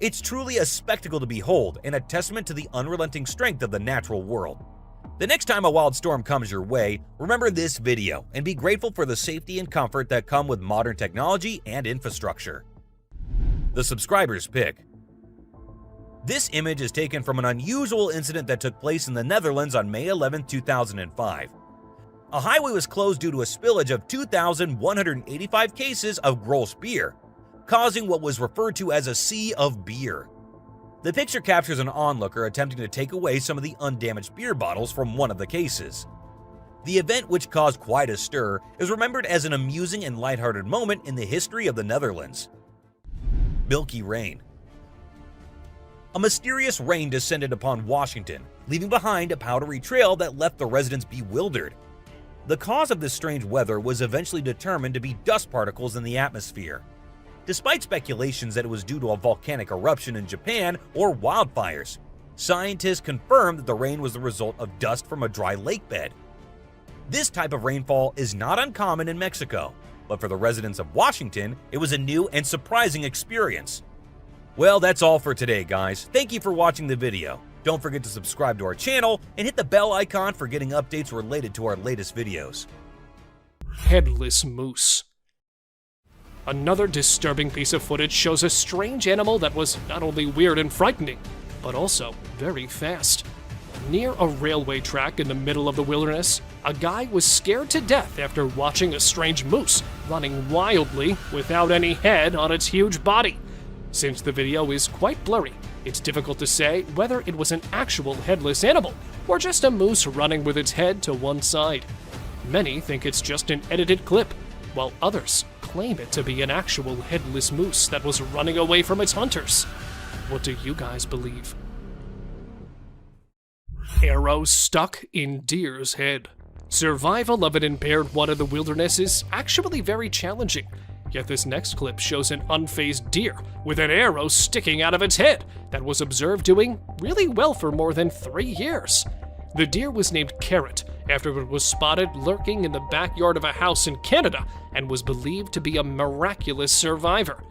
It's truly a spectacle to behold and a testament to the unrelenting strength of the natural world. The next time a wild storm comes your way, remember this video and be grateful for the safety and comfort that come with modern technology and infrastructure. The subscriber's pick. This image is taken from an unusual incident that took place in the Netherlands on May 11, 2005. A highway was closed due to a spillage of 2,185 cases of gross beer, causing what was referred to as a sea of beer. The picture captures an onlooker attempting to take away some of the undamaged beer bottles from one of the cases. The event, which caused quite a stir, is remembered as an amusing and lighthearted moment in the history of the Netherlands. Milky Rain. A mysterious rain descended upon Washington, leaving behind a powdery trail that left the residents bewildered. The cause of this strange weather was eventually determined to be dust particles in the atmosphere. Despite speculations that it was due to a volcanic eruption in Japan or wildfires, scientists confirmed that the rain was the result of dust from a dry lake bed. This type of rainfall is not uncommon in Mexico, but for the residents of Washington, it was a new and surprising experience. Well, that's all for today, guys. Thank you for watching the video. Don't forget to subscribe to our channel and hit the bell icon for getting updates related to our latest videos. Headless moose. Another disturbing piece of footage shows a strange animal that was not only weird and frightening, but also very fast. Near a railway track in the middle of the wilderness, a guy was scared to death after watching a strange moose running wildly without any head on its huge body. Since the video is quite blurry, it's difficult to say whether it was an actual headless animal or just a moose running with its head to one side. Many think it's just an edited clip, while others claim it to be an actual headless moose that was running away from its hunters. What do you guys believe? Arrow stuck in deer's head. Survival of an impaired one in the wilderness is actually very challenging. Yet this next clip shows an unfazed deer with an arrow sticking out of its head that was observed doing really well for more than 3 years. The deer was named Carrot after it was spotted lurking in the backyard of a house in Canada and was believed to be a miraculous survivor.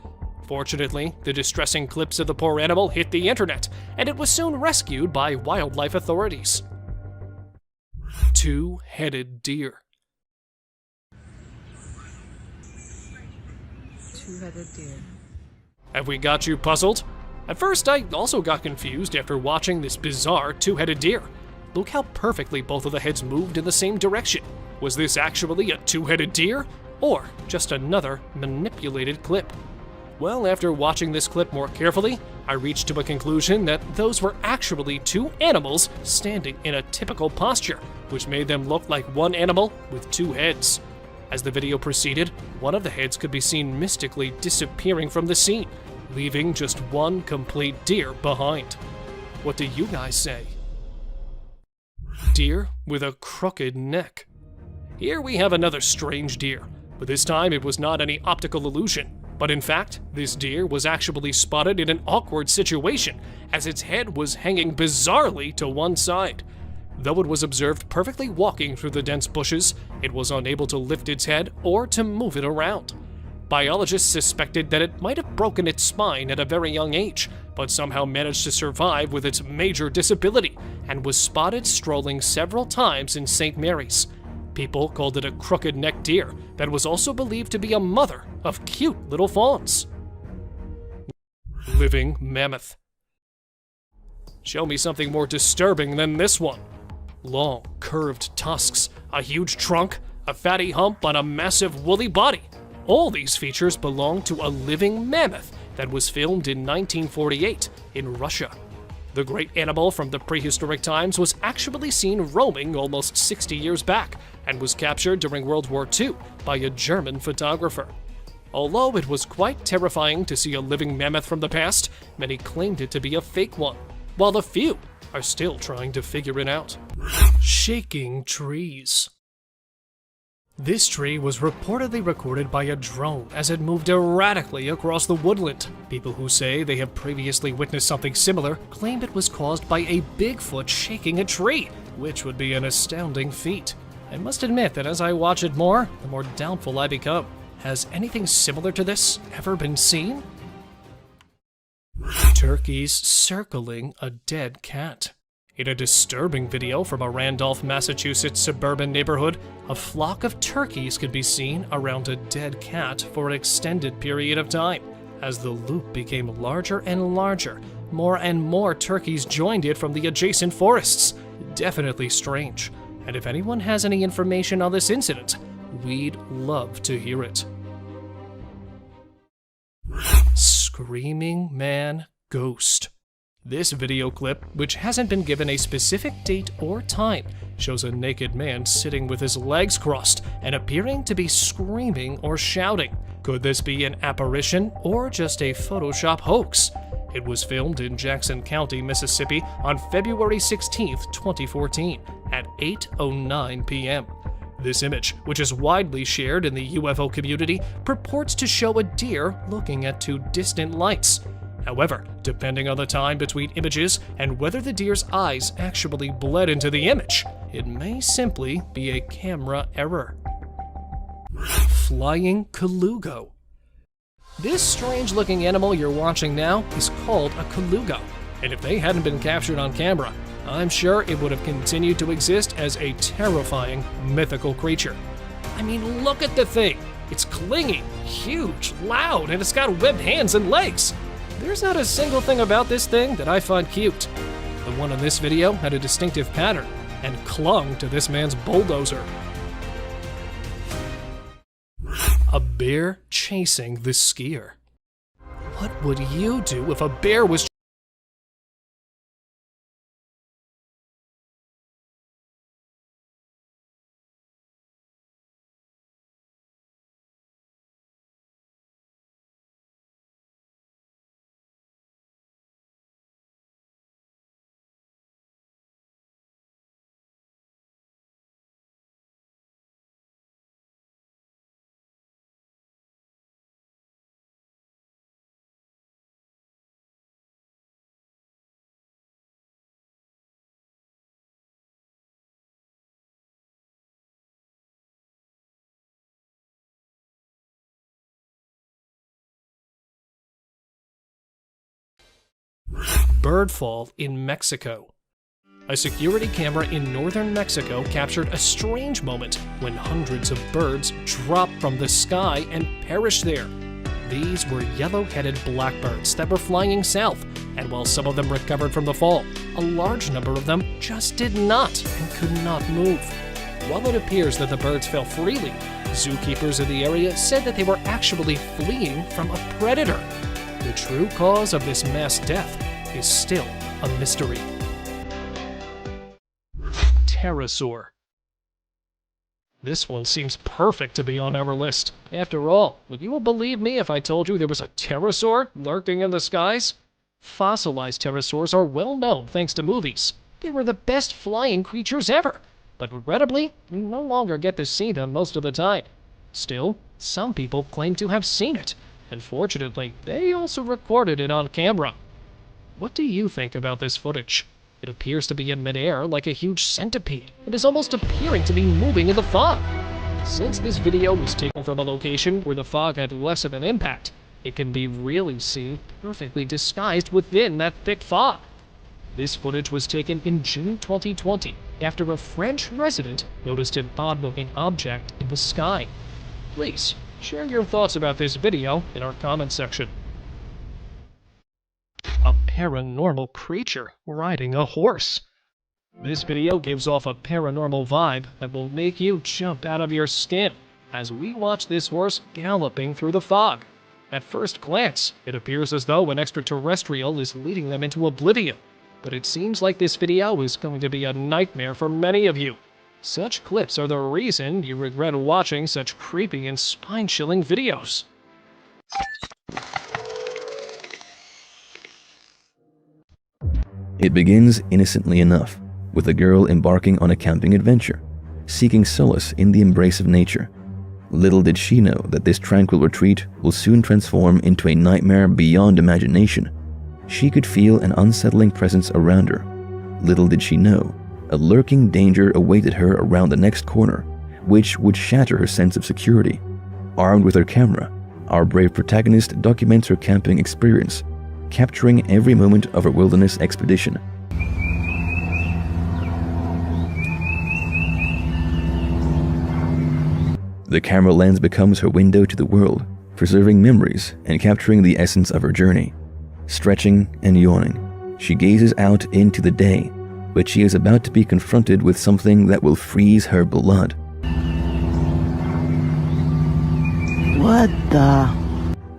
Fortunately, the distressing clips of the poor animal hit the internet, and it was soon rescued by wildlife authorities. Two-headed deer. Two-headed deer. Have we got you puzzled? At first, I also got confused after watching this bizarre two-headed deer. Look how perfectly both of the heads moved in the same direction. Was this actually a two-headed deer, or just another manipulated clip? Well, after watching this clip more carefully, I reached to a conclusion that those were actually two animals standing in a typical posture, which made them look like one animal with two heads. As the video proceeded, one of the heads could be seen mystically disappearing from the scene, leaving just one complete deer behind. What do you guys say? Deer with a crooked neck. Here we have another strange deer, but this time it was not any optical illusion. But in fact, this deer was actually spotted in an awkward situation, as its head was hanging bizarrely to one side. Though it was observed perfectly walking through the dense bushes, it was unable to lift its head or to move it around. Biologists suspected that it might have broken its spine at a very young age, but somehow managed to survive with its major disability, and was spotted strolling several times in St. Mary's. People called it a crooked-necked deer that was also believed to be a mother of cute little fawns. Living mammoth. Show me something more disturbing than this one. Long, curved tusks, a huge trunk, a fatty hump on a massive woolly body. All these features belong to a living mammoth that was filmed in 1948 in Russia. The great animal from the prehistoric times was actually seen roaming almost 60 years back and was captured during World War II by a German photographer. Although it was quite terrifying to see a living mammoth from the past, many claimed it to be a fake one, while a few are still trying to figure it out. Shaking trees. This tree was reportedly recorded by a drone as it moved erratically across the woodland. People who say they have previously witnessed something similar claim it was caused by a Bigfoot shaking a tree, which would be an astounding feat. I must admit that as I watch it more, the more doubtful I become. Has anything similar to this ever been seen? Turkeys circling a dead cat. In a disturbing video from a Randolph, Massachusetts suburban neighborhood, a flock of turkeys could be seen around a dead cat for an extended period of time. As the loop became larger and larger, more and more turkeys joined it from the adjacent forests. Definitely strange. And if anyone has any information on this incident, we'd love to hear it. Screaming Man Ghost. This video clip, which hasn't been given a specific date or time, shows a naked man sitting with his legs crossed and appearing to be screaming or shouting. Could this be an apparition or just a Photoshop hoax? It was filmed in Jackson County, Mississippi on February 16, 2014 at 8:09 p.m. This image, which is widely shared in the UFO community, purports to show a deer looking at two distant lights. However, depending on the time between images and whether the deer's eyes actually bled into the image, it may simply be a camera error. Flying Colugo. This strange-looking animal you're watching now is called a colugo. And if they hadn't been captured on camera, I'm sure it would have continued to exist as a terrifying, mythical creature. I mean, look at the thing. It's clingy, huge, loud, and it's got webbed hands and legs. There's not a single thing about this thing that I find cute. The one in this video had a distinctive pattern and clung to this man's bulldozer. A bear chasing the skier. What would you do if a bear was birdfall in Mexico? A security camera in northern Mexico captured a strange moment when hundreds of birds dropped from the sky and perished there. These were yellow-headed blackbirds that were flying south, and while some of them recovered from the fall, a large number of them just did not and could not move. While it appears that the birds fell freely, zookeepers in the area said that they were actually fleeing from a predator. The true cause of this mass death is still a mystery. Pterosaur. This one seems perfect to be on our list. After all, would you believe me if I told you there was a pterosaur lurking in the skies? Fossilized pterosaurs are well known thanks to movies. They were the best flying creatures ever, but regrettably, we no longer get to see them most of the time. Still, some people claim to have seen it, and fortunately, they also recorded it on camera. What do you think about this footage? It appears to be in midair like a huge centipede. It is almost appearing to be moving in the fog. Since this video was taken from a location where the fog had less of an impact, it can be really seen perfectly disguised within that thick fog. This footage was taken in June 2020 after a French resident noticed an odd-looking object in the sky. Please, share your thoughts about this video in our comment section. A paranormal creature riding a horse. This video gives off a paranormal vibe that will make you jump out of your skin as we watch this horse galloping through the fog. At first glance, it appears as though an extraterrestrial is leading them into oblivion, but it seems like this video is going to be a nightmare for many of you. Such clips are the reason you regret watching such creepy and spine-chilling videos. It begins innocently enough, with a girl embarking on a camping adventure, seeking solace in the embrace of nature. Little did she know that this tranquil retreat will soon transform into a nightmare beyond imagination. She could feel an unsettling presence around her. Little did she know, a lurking danger awaited her around the next corner, which would shatter her sense of security. Armed with her camera, our brave protagonist documents her camping experience, capturing every moment of her wilderness expedition. The camera lens becomes her window to the world, preserving memories and capturing the essence of her journey. Stretching and yawning, she gazes out into the day, but she is about to be confronted with something that will freeze her blood. What the?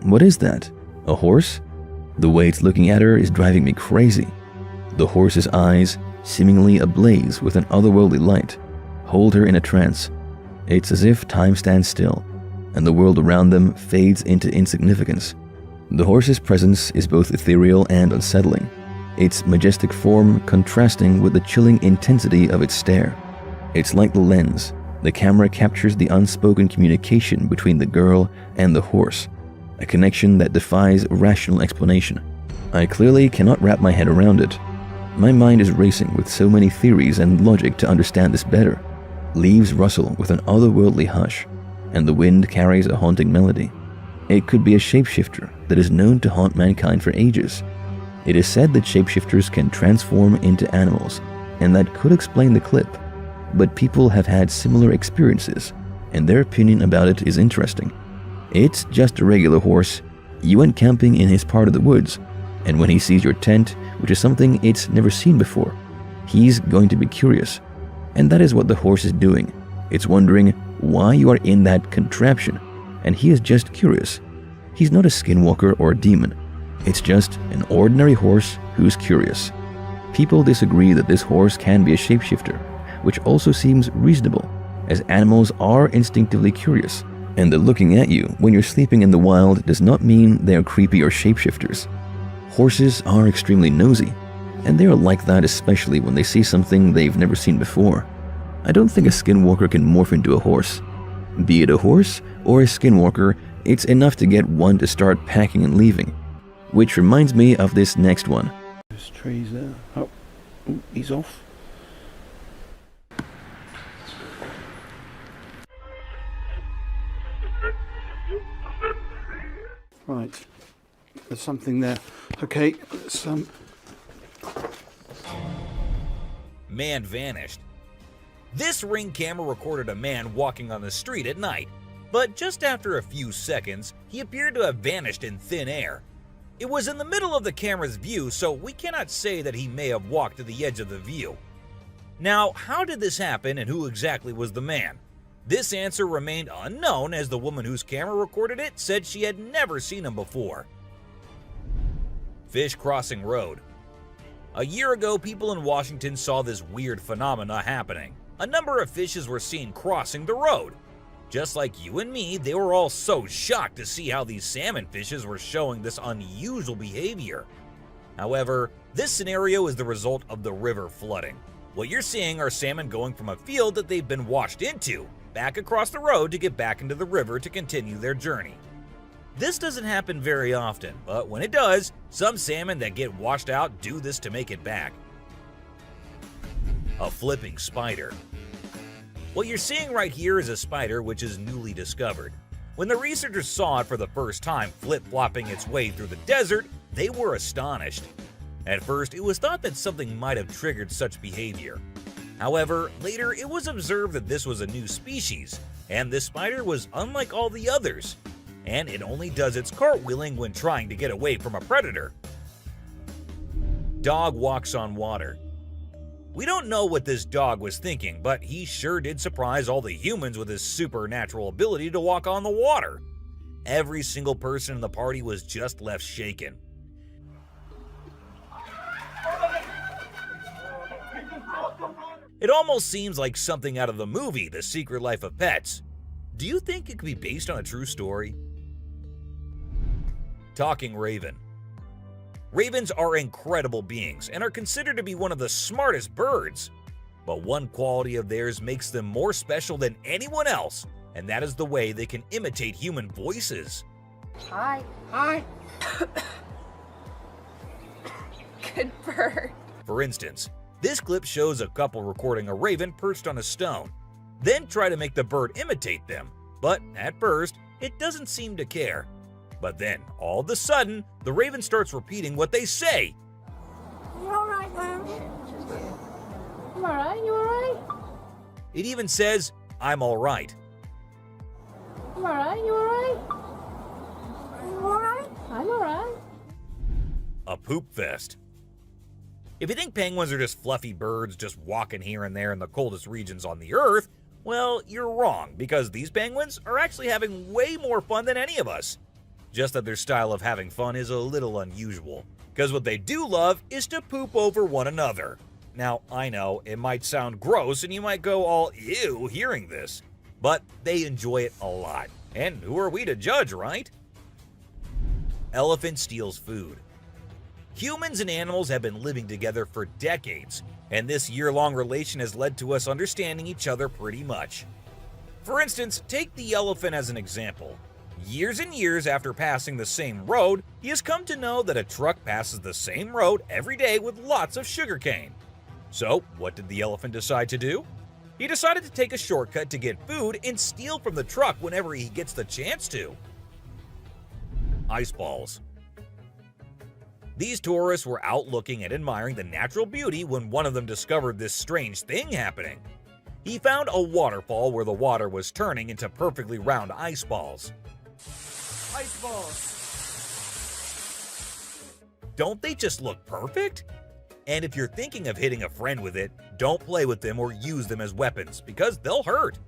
What is that? A horse? The way it's looking at her is driving me crazy. The horse's eyes, seemingly ablaze with an otherworldly light, hold her in a trance. It's as if time stands still, and the world around them fades into insignificance. The horse's presence is both ethereal and unsettling, its majestic form contrasting with the chilling intensity of its stare. It's like the lens. The camera captures the unspoken communication between the girl and the horse, a connection that defies rational explanation. I clearly cannot wrap my head around it. My mind is racing with so many theories and logic to understand this better. Leaves rustle with an otherworldly hush, and the wind carries a haunting melody. It could be a shapeshifter that is known to haunt mankind for ages. It is said that shapeshifters can transform into animals, and that could explain the clip. But people have had similar experiences, and their opinion about it is interesting. It's just a regular horse. You went camping in his part of the woods, and when he sees your tent, which is something it's never seen before, he's going to be curious. And that is what the horse is doing. It's wondering why you are in that contraption, and he is just curious. He's not a skinwalker or a demon. It's just an ordinary horse who's curious. People disagree that this horse can be a shapeshifter, which also seems reasonable, as animals are instinctively curious, and that looking at you when you're sleeping in the wild does not mean they are creepy or shapeshifters. Horses are extremely nosy, and they are like that especially when they see something they've never seen before. I don't think a skinwalker can morph into a horse. Be it a horse or a skinwalker, it's enough to get one to start packing and leaving. Which reminds me of this next one. There's trees there. Oh, he's off. Right, there's something there. Okay, let's Man vanished. This Ring camera recorded a man walking on the street at night, but just after a few seconds, he appeared to have vanished in thin air. It was in the middle of the camera's view, so we cannot say that he may have walked to the edge of the view. Now, how did this happen and who exactly was the man? This answer remained unknown, as the woman whose camera recorded it said she had never seen him before. Fish crossing road. A year ago, people in Washington saw this weird phenomena happening. A number of fishes were seen crossing the road. Just like you and me, they were all so shocked to see how these salmon fishes were showing this unusual behavior. However, this scenario is the result of the river flooding. What you're seeing are salmon going from a field that they've been washed into, back across the road to get back into the river to continue their journey. This doesn't happen very often, but when it does, some salmon that get washed out do this to make it back. A flipping spider. What you're seeing right here is a spider which is newly discovered. When the researchers saw it for the first time flip-flopping its way through the desert, they were astonished. At first, it was thought that something might have triggered such behavior. However, later it was observed that this was a new species, and this spider was unlike all the others, and it only does its cartwheeling when trying to get away from a predator. Dog walks on water. We don't know what this dog was thinking, but he sure did surprise all the humans with his supernatural ability to walk on the water. Every single person in the party was just left shaken. It almost seems like something out of the movie The Secret Life of Pets. Do you think it could be based on a true story? Talking raven. Ravens are incredible beings and are considered to be one of the smartest birds. But one quality of theirs makes them more special than anyone else, and that is the way they can imitate human voices. Hi. Hi. Good bird. For instance, this clip shows a couple recording a raven perched on a stone, then try to make the bird imitate them, but at first, it doesn't seem to care. But then, all of a sudden, the raven starts repeating what they say. You alright, man? You alright? You alright? It even says, "I'm alright." You alright? You alright? You alright? I'm alright. A poop fest. If you think penguins are just fluffy birds just walking here and there in the coldest regions on the Earth, well, you're wrong, because these penguins are actually having way more fun than any of us. Just that their style of having fun is a little unusual, because what they do love is to poop over one another. Now, I know, it might sound gross and you might go all ew hearing this, but they enjoy it a lot. And who are we to judge, right? Elephant steals food. Humans and animals have been living together for decades, and this year-long relation has led to us understanding each other pretty much. For instance, take the elephant as an example. Years and years after passing the same road, he has come to know that a truck passes the same road every day with lots of sugarcane. So, what did the elephant decide to do? He decided to take a shortcut to get food and steal from the truck whenever he gets the chance to. Ice balls. These tourists were out looking and admiring the natural beauty when one of them discovered this strange thing happening. He found a waterfall where the water was turning into perfectly round ice balls. Ice balls. Don't they just look perfect? And if you're thinking of hitting a friend with it, don't play with them or use them as weapons because they'll hurt.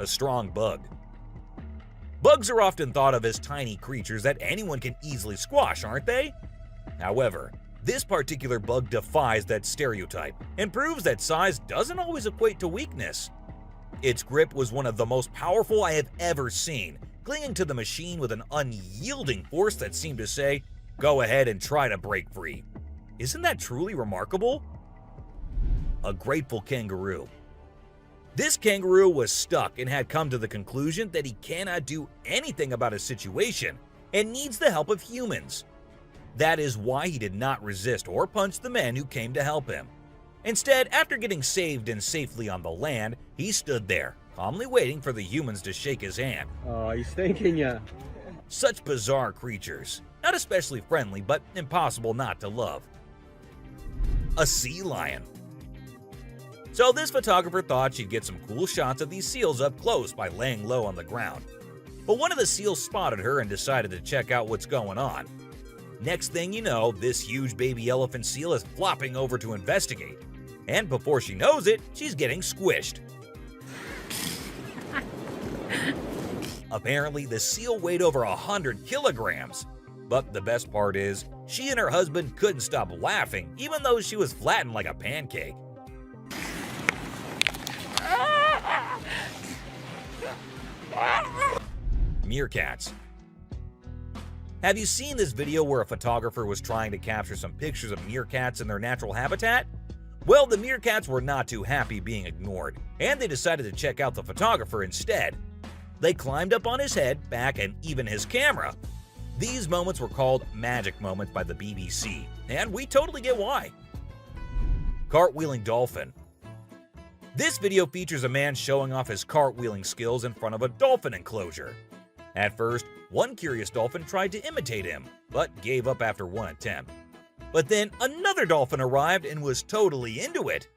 A strong bug. Bugs are often thought of as tiny creatures that anyone can easily squash, aren't they? However, this particular bug defies that stereotype and proves that size doesn't always equate to weakness. Its grip was one of the most powerful I have ever seen, clinging to the machine with an unyielding force that seemed to say, "Go ahead and try to break free." Isn't that truly remarkable? A grateful kangaroo. This kangaroo was stuck and had come to the conclusion that he cannot do anything about his situation and needs the help of humans. That is why he did not resist or punch the men who came to help him. Instead, after getting saved and safely on the land, he stood there, calmly waiting for the humans to shake his hand. Oh, he's thanking ya. Such bizarre creatures, not especially friendly, but impossible not to love. A sea lion. So this photographer thought she'd get some cool shots of these seals up close by laying low on the ground. But one of the seals spotted her and decided to check out what's going on. Next thing you know, this huge baby elephant seal is flopping over to investigate. And before she knows it, she's getting squished. Apparently, the seal weighed over 100 kilograms. But the best part is, she and her husband couldn't stop laughing even though she was flattened like a pancake. Meerkats. Have you seen this video where a photographer was trying to capture some pictures of meerkats in their natural habitat? Well, the meerkats were not too happy being ignored, and they decided to check out the photographer instead. They climbed up on his head, back, and even his camera. These moments were called magic moments by the BBC, and we totally get why. Cartwheeling dolphin. This video features a man showing off his cartwheeling skills in front of a dolphin enclosure. At first, one curious dolphin tried to imitate him, but gave up after one attempt. But then another dolphin arrived and was totally into it.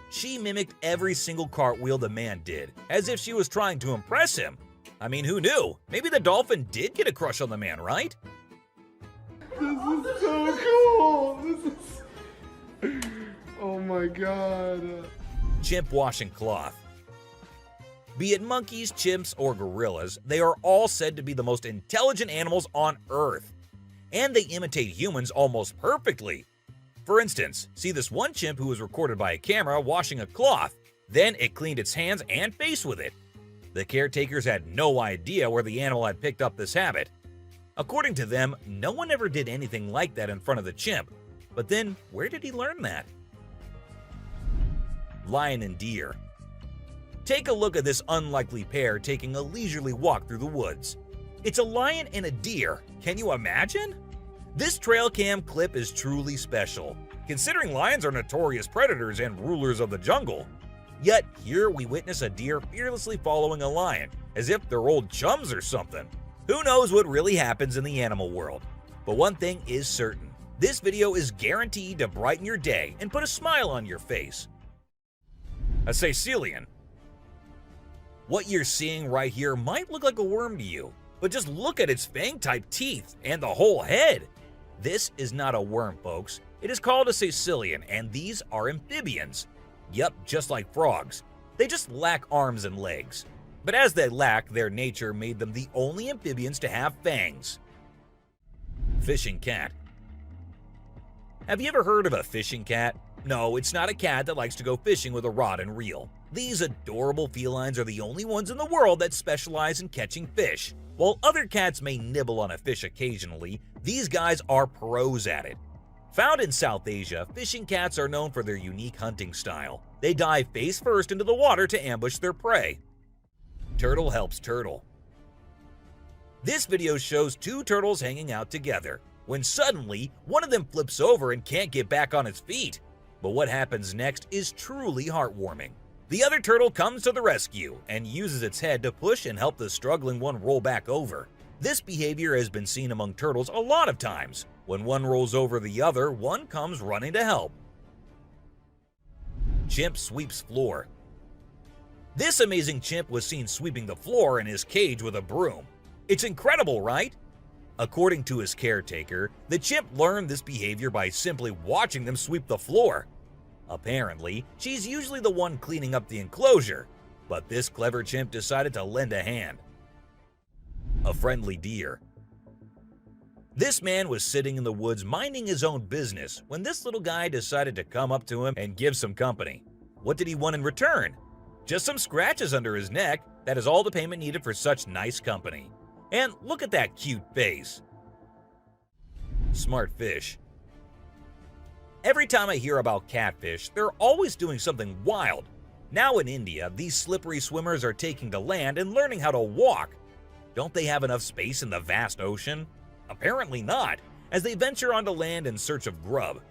She mimicked every single cartwheel the man did, as if she was trying to impress him. I mean, who knew? Maybe the dolphin did get a crush on the man, right? This is so cool. This is... Oh my god. Chimp washing cloth. Be it monkeys, chimps, or gorillas, they are all said to be the most intelligent animals on Earth. And they imitate humans almost perfectly. For instance, see this one chimp who was recorded by a camera washing a cloth. Then it cleaned its hands and face with it. The caretakers had no idea where the animal had picked up this habit. According to them, no one ever did anything like that in front of the chimp. But then, where did he learn that? Lion and deer. Take a look at this unlikely pair taking a leisurely walk through the woods. It's a lion and a deer. Can you imagine? This trail cam clip is truly special, considering lions are notorious predators and rulers of the jungle. Yet here we witness a deer fearlessly following a lion, as if they're old chums or something. Who knows what really happens in the animal world? But one thing is certain, this video is guaranteed to brighten your day and put a smile on your face. A caecilian. What you're seeing right here might look like a worm to you, but just look at its fang-type teeth and the whole head. This is not a worm, folks. It is called a caecilian, and these are amphibians. Yup, just like frogs. They just lack arms and legs. But as they lack, their nature made them the only amphibians to have fangs. Fishing cat. Have you ever heard of a fishing cat? No, it's not a cat that likes to go fishing with a rod and reel. These adorable felines are the only ones in the world that specialize in catching fish. While other cats may nibble on a fish occasionally, these guys are pros at it. Found in South Asia, fishing cats are known for their unique hunting style. They dive face first into the water to ambush their prey. Turtle helps turtle. This video shows two turtles hanging out together, when suddenly one of them flips over and can't get back on its feet. But what happens next is truly heartwarming. The other turtle comes to the rescue and uses its head to push and help the struggling one roll back over. This behavior has been seen among turtles a lot of times. When one rolls over the other, one comes running to help. Chimp sweeps floor. This amazing chimp was seen sweeping the floor in his cage with a broom. It's incredible, right? According to his caretaker, the chimp learned this behavior by simply watching them sweep the floor. Apparently, she's usually the one cleaning up the enclosure, but this clever chimp decided to lend a hand. A friendly deer. This man was sitting in the woods minding his own business when this little guy decided to come up to him and give some company. What did he want in return? Just some scratches under his neck. That is all the payment needed for such nice company. And look at that cute face. Smart fish. Every time I hear about catfish, they're always doing something wild. Now in India, these slippery swimmers are taking to land and learning how to walk. Don't they have enough space in the vast ocean? Apparently not, as they venture onto land in search of grub.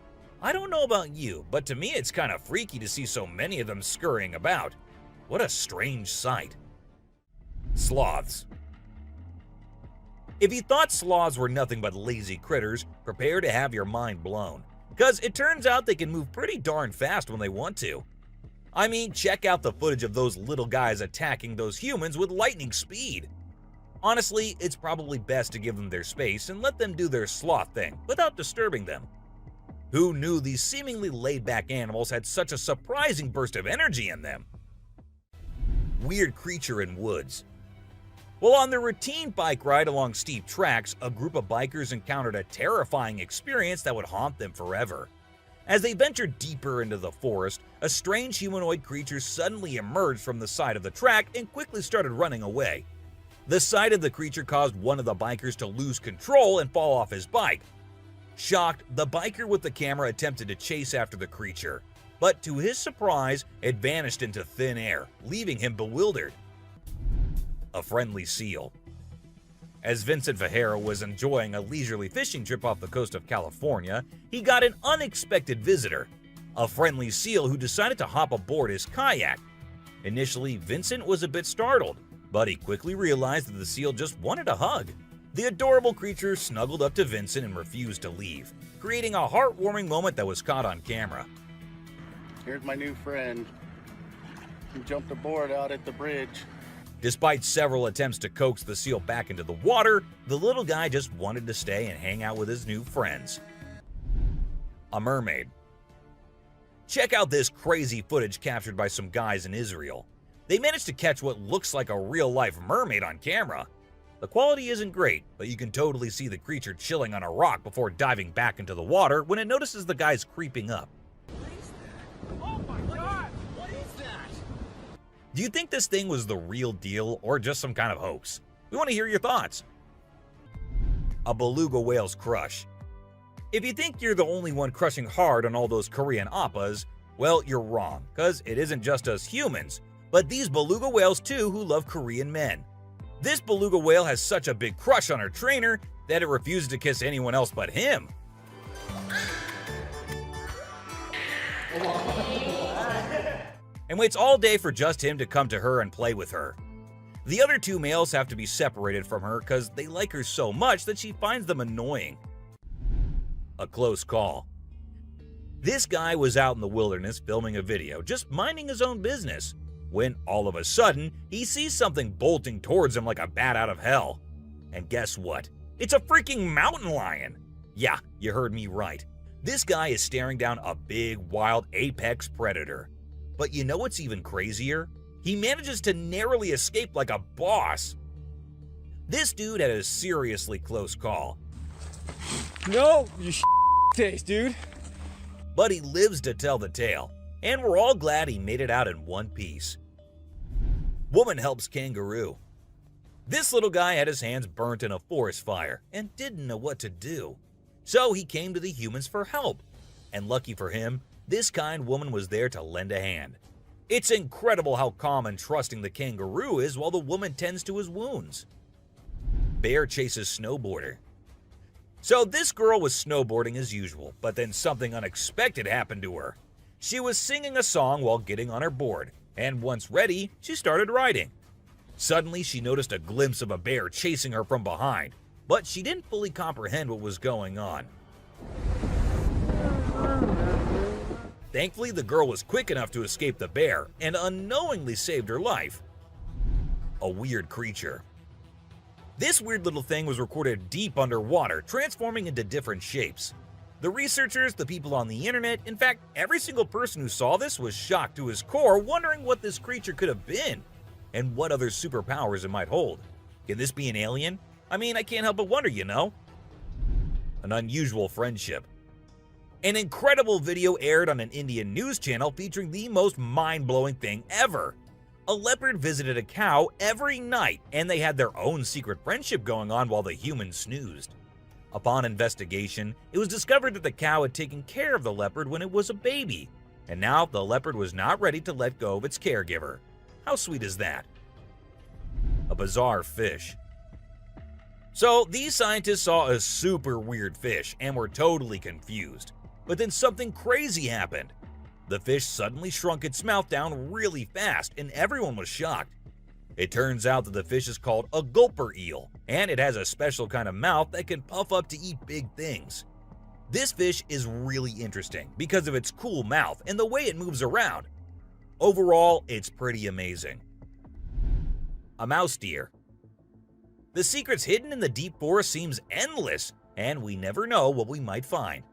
I don't know about you, but to me it's kind of freaky to see so many of them scurrying about. What a strange sight. Sloths. If you thought sloths were nothing but lazy critters, prepare to have your mind blown. Because it turns out they can move pretty darn fast when they want to. I mean, check out the footage of those little guys attacking those humans with lightning speed. Honestly, it's probably best to give them their space and let them do their sloth thing without disturbing them. Who knew these seemingly laid-back animals had such a surprising burst of energy in them? Weird creature in woods. While on their routine bike ride along steep tracks, a group of bikers encountered a terrifying experience that would haunt them forever. As they ventured deeper into the forest, a strange humanoid creature suddenly emerged from the side of the track and quickly started running away. The sight of the creature caused one of the bikers to lose control and fall off his bike. Shocked, the biker with the camera attempted to chase after the creature, but to his surprise, it vanished into thin air, leaving him bewildered. A friendly seal. As Vincent Vajera was enjoying a leisurely fishing trip off the coast of California, he got an unexpected visitor, a friendly seal who decided to hop aboard his kayak. Initially, Vincent was a bit startled, but he quickly realized that the seal just wanted a hug. The adorable creature snuggled up to Vincent and refused to leave, creating a heartwarming moment that was caught on camera. Here's my new friend. He jumped aboard out at the bridge. Despite several attempts to coax the seal back into the water, the little guy just wanted to stay and hang out with his new friends. A mermaid. Check out this crazy footage captured by some guys in Israel. They managed to catch what looks like a real-life mermaid on camera. The quality isn't great, but you can totally see the creature chilling on a rock before diving back into the water when it notices the guys creeping up. Oh my god! What is that? Do you think this thing was the real deal or just some kind of hoax? We want to hear your thoughts. A beluga whale's crush. If you think you're the only one crushing hard on all those Korean oppas, well, you're wrong, because it isn't just us humans, but these beluga whales too who love Korean men. This beluga whale has such a big crush on her trainer that it refuses to kiss anyone else but him. And waits all day for just him to come to her and play with her. The other two males have to be separated from her because they like her so much that she finds them annoying. A close call. This guy was out in the wilderness filming a video, just minding his own business, when all of a sudden, he sees something bolting towards him like a bat out of hell. And guess what? It's a freaking mountain lion! Yeah, you heard me right. This guy is staring down a big, wild apex predator. But you know what's even crazier? He manages to narrowly escape like a boss. This dude had a seriously close call. No, you taste, dude. But he lives to tell the tale, and we're all glad he made it out in one piece. Woman helps kangaroo. This little guy had his hands burnt in a forest fire and didn't know what to do. So he came to the humans for help. And lucky for him, this kind woman was there to lend a hand. It's incredible how calm and trusting the kangaroo is while the woman tends to his wounds. Bear chases snowboarder. So this girl was snowboarding as usual, but then something unexpected happened to her. She was singing a song while getting on her board, and once ready, she started riding. Suddenly, she noticed a glimpse of a bear chasing her from behind, but she didn't fully comprehend what was going on. Thankfully, the girl was quick enough to escape the bear and unknowingly saved her life. A weird creature. This weird little thing was recorded deep underwater, transforming into different shapes. The researchers, the people on the internet, in fact, every single person who saw this was shocked to his core, wondering what this creature could have been and what other superpowers it might hold. Can this be an alien? I mean, I can't help but wonder, you know? An unusual friendship. An incredible video aired on an Indian news channel featuring the most mind-blowing thing ever. A leopard visited a cow every night, and they had their own secret friendship going on while the humans snoozed. Upon investigation, it was discovered that the cow had taken care of the leopard when it was a baby, and now the leopard was not ready to let go of its caregiver. How sweet is that? A bizarre fish. So, these scientists saw a super weird fish and were totally confused. But then something crazy happened. The fish suddenly shrunk its mouth down really fast, and everyone was shocked. It turns out that the fish is called a gulper eel, and it has a special kind of mouth that can puff up to eat big things. This fish is really interesting because of its cool mouth and the way it moves around. Overall, it's pretty amazing. A mouse deer. The secrets hidden in the deep forest seems endless, and we never know what we might find.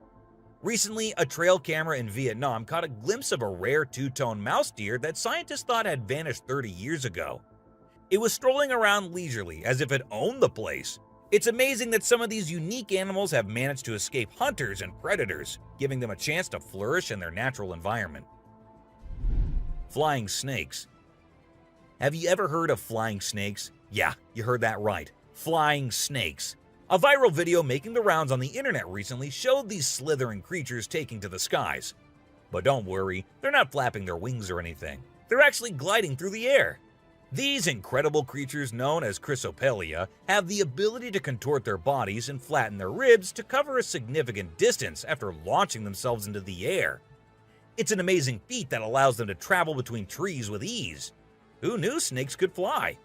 Recently, a trail camera in Vietnam caught a glimpse of a rare two-tone mouse deer that scientists thought had vanished 30 years ago. It was strolling around leisurely as if it owned the place. It's amazing that some of these unique animals have managed to escape hunters and predators, giving them a chance to flourish in their natural environment. Flying snakes. Have you ever heard of flying snakes? Yeah, you heard that right. Flying snakes. A viral video making the rounds on the internet recently showed these slithering creatures taking to the skies. But don't worry, they're not flapping their wings or anything. They're actually gliding through the air. These incredible creatures, known as Chrysopelia, have the ability to contort their bodies and flatten their ribs to cover a significant distance after launching themselves into the air. It's an amazing feat that allows them to travel between trees with ease. Who knew snakes could fly?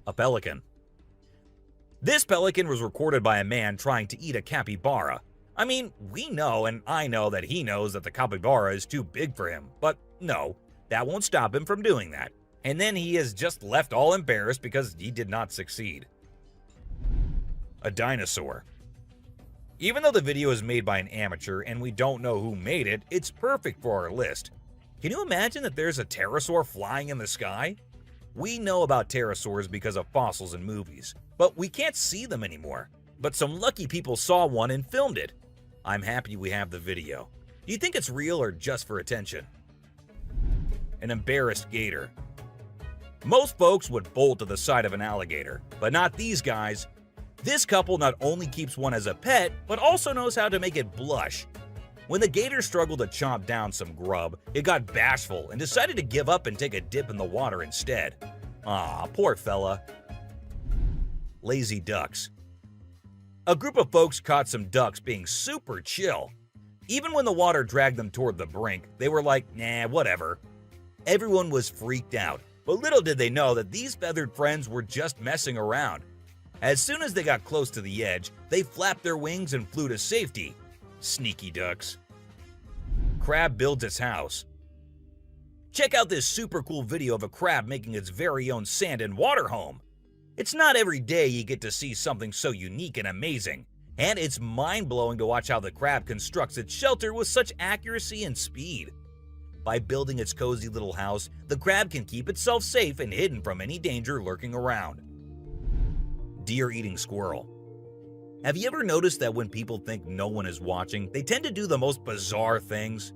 A pelican. This pelican was recorded by a man trying to eat a capybara. I mean, we know and I know that he knows that the capybara is too big for him, but no, that won't stop him from doing that. And then he is just left all embarrassed because he did not succeed. A dinosaur. Even though the video is made by an amateur and we don't know who made it, it's perfect for our list. Can you imagine that there's a pterosaur flying in the sky? We know about pterosaurs because of fossils in movies, but we can't see them anymore. But some lucky people saw one and filmed it. I'm happy we have the video. Do you think it's real or just for attention? An embarrassed gator. Most folks would bolt to the side of an alligator, but not these guys. This couple not only keeps one as a pet, but also knows how to make it blush. When the gator struggled to chomp down some grub, it got bashful and decided to give up and take a dip in the water instead. Aw, poor fella. Lazy ducks. A group of folks caught some ducks being super chill. Even when the water dragged them toward the brink, they were like, nah, whatever. Everyone was freaked out, but little did they know that these feathered friends were just messing around. As soon as they got close to the edge, they flapped their wings and flew to safety. Sneaky ducks. Crab builds its house. Check out this super cool video of a crab making its very own sand and water home. It's not every day you get to see something so unique and amazing, and it's mind-blowing to watch how the crab constructs its shelter with such accuracy and speed. By building its cozy little house, the crab can keep itself safe and hidden from any danger lurking around. Deer eating squirrel. Have you ever noticed that when people think no one is watching, they tend to do the most bizarre things?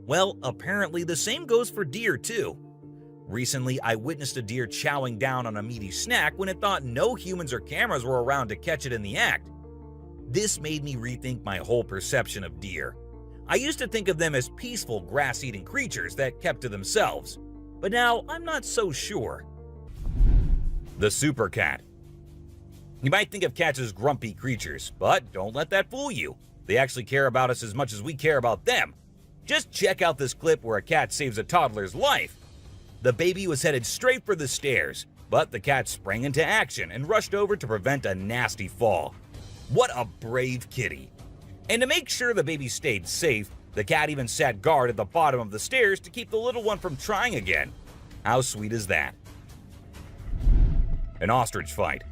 Well, apparently the same goes for deer too. Recently, I witnessed a deer chowing down on a meaty snack when it thought no humans or cameras were around to catch it in the act. This made me rethink my whole perception of deer. I used to think of them as peaceful grass-eating creatures that kept to themselves, but now I'm not so sure. The super cat. You might think of cats as grumpy creatures, but don't let that fool you. They actually care about us as much as we care about them. Just check out this clip where a cat saves a toddler's life. The baby was headed straight for the stairs, but the cat sprang into action and rushed over to prevent a nasty fall. What a brave kitty. And to make sure the baby stayed safe, the cat even sat guard at the bottom of the stairs to keep the little one from trying again. How sweet is that? An ostrich fight.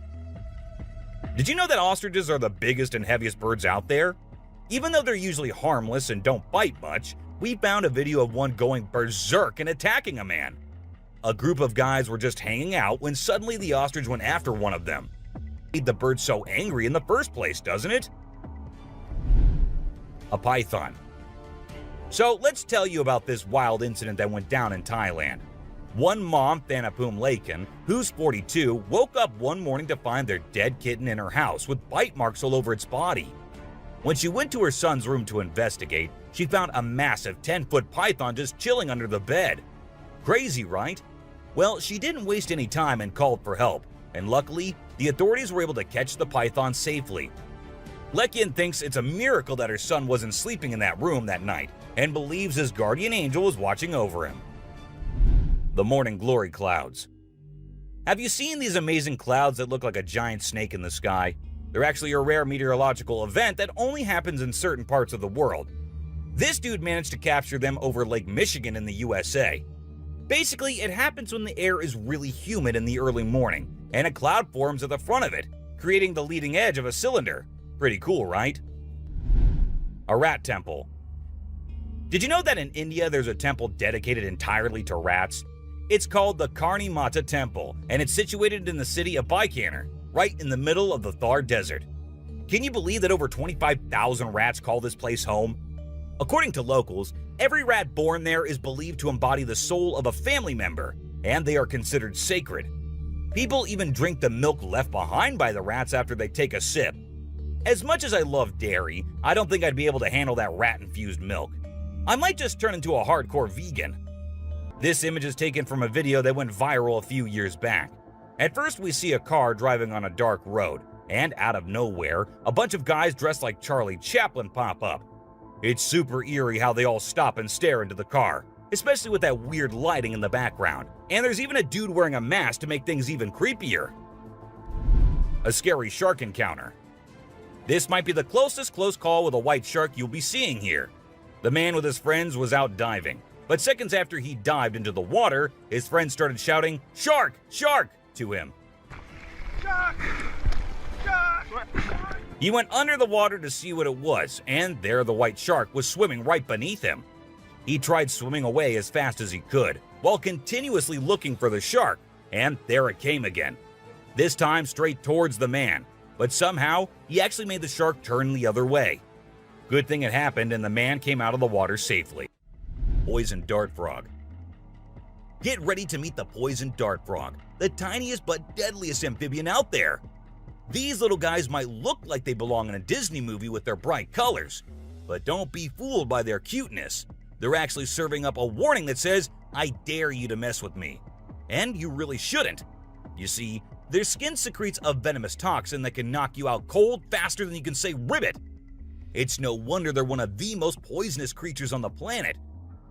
Did you know that ostriches are the biggest and heaviest birds out there? Even though they're usually harmless and don't bite much, we found a video of one going berserk and attacking a man. A group of guys were just hanging out when suddenly the ostrich went after one of them. Made the bird so angry in the first place, doesn't it? A python. So let's tell you about this wild incident that went down in Thailand. One mom, Thanapum Laken, who's 42, woke up one morning to find their dead kitten in her house with bite marks all over its body. When she went to her son's room to investigate, she found a massive 10-foot python just chilling under the bed. Crazy, right? Well, she didn't waste any time and called for help, and luckily, the authorities were able to catch the python safely. Lekian thinks it's a miracle that her son wasn't sleeping in that room that night, and believes his guardian angel was watching over him. The morning glory clouds. Have you seen these amazing clouds that look like a giant snake in the sky? They're actually a rare meteorological event that only happens in certain parts of the world. This dude managed to capture them over Lake Michigan in the USA. Basically, it happens when the air is really humid in the early morning, and a cloud forms at the front of it, creating the leading edge of a cylinder. Pretty cool, right? A rat temple. Did you know that in India there's a temple dedicated entirely to rats? It's called the Karni Mata Temple, and it's situated in the city of Bikaner, right in the middle of the Thar Desert. Can you believe that over 25,000 rats call this place home? According to locals, every rat born there is believed to embody the soul of a family member, and they are considered sacred. People even drink the milk left behind by the rats after they take a sip. As much as I love dairy, I don't think I'd be able to handle that rat-infused milk. I might just turn into a hardcore vegan. This image is taken from a video that went viral a few years back. At first, we see a car driving on a dark road, and out of nowhere, a bunch of guys dressed like Charlie Chaplin pop up. It's super eerie how they all stop and stare into the car, especially with that weird lighting in the background. And there's even a dude wearing a mask to make things even creepier. A scary shark encounter. This might be the closest close call with a white shark you'll be seeing here. The man with his friends was out diving, but seconds after he dived into the water, his friends started shouting, "Shark! Shark!" to him. Shark! Shark! He went under the water to see what it was, and there the white shark was swimming right beneath him. He tried swimming away as fast as he could, while continuously looking for the shark, and there it came again. This time straight towards the man, but somehow he actually made the shark turn the other way. Good thing it happened and the man came out of the water safely. Poison dart frog. Get ready to meet the poison dart frog, the tiniest but deadliest amphibian out there. These little guys might look like they belong in a Disney movie with their bright colors, but don't be fooled by their cuteness. They're actually serving up a warning that says, "I dare you to mess with me." And you really shouldn't. You see, their skin secretes a venomous toxin that can knock you out cold faster than you can say ribbit. It's no wonder they're one of the most poisonous creatures on the planet.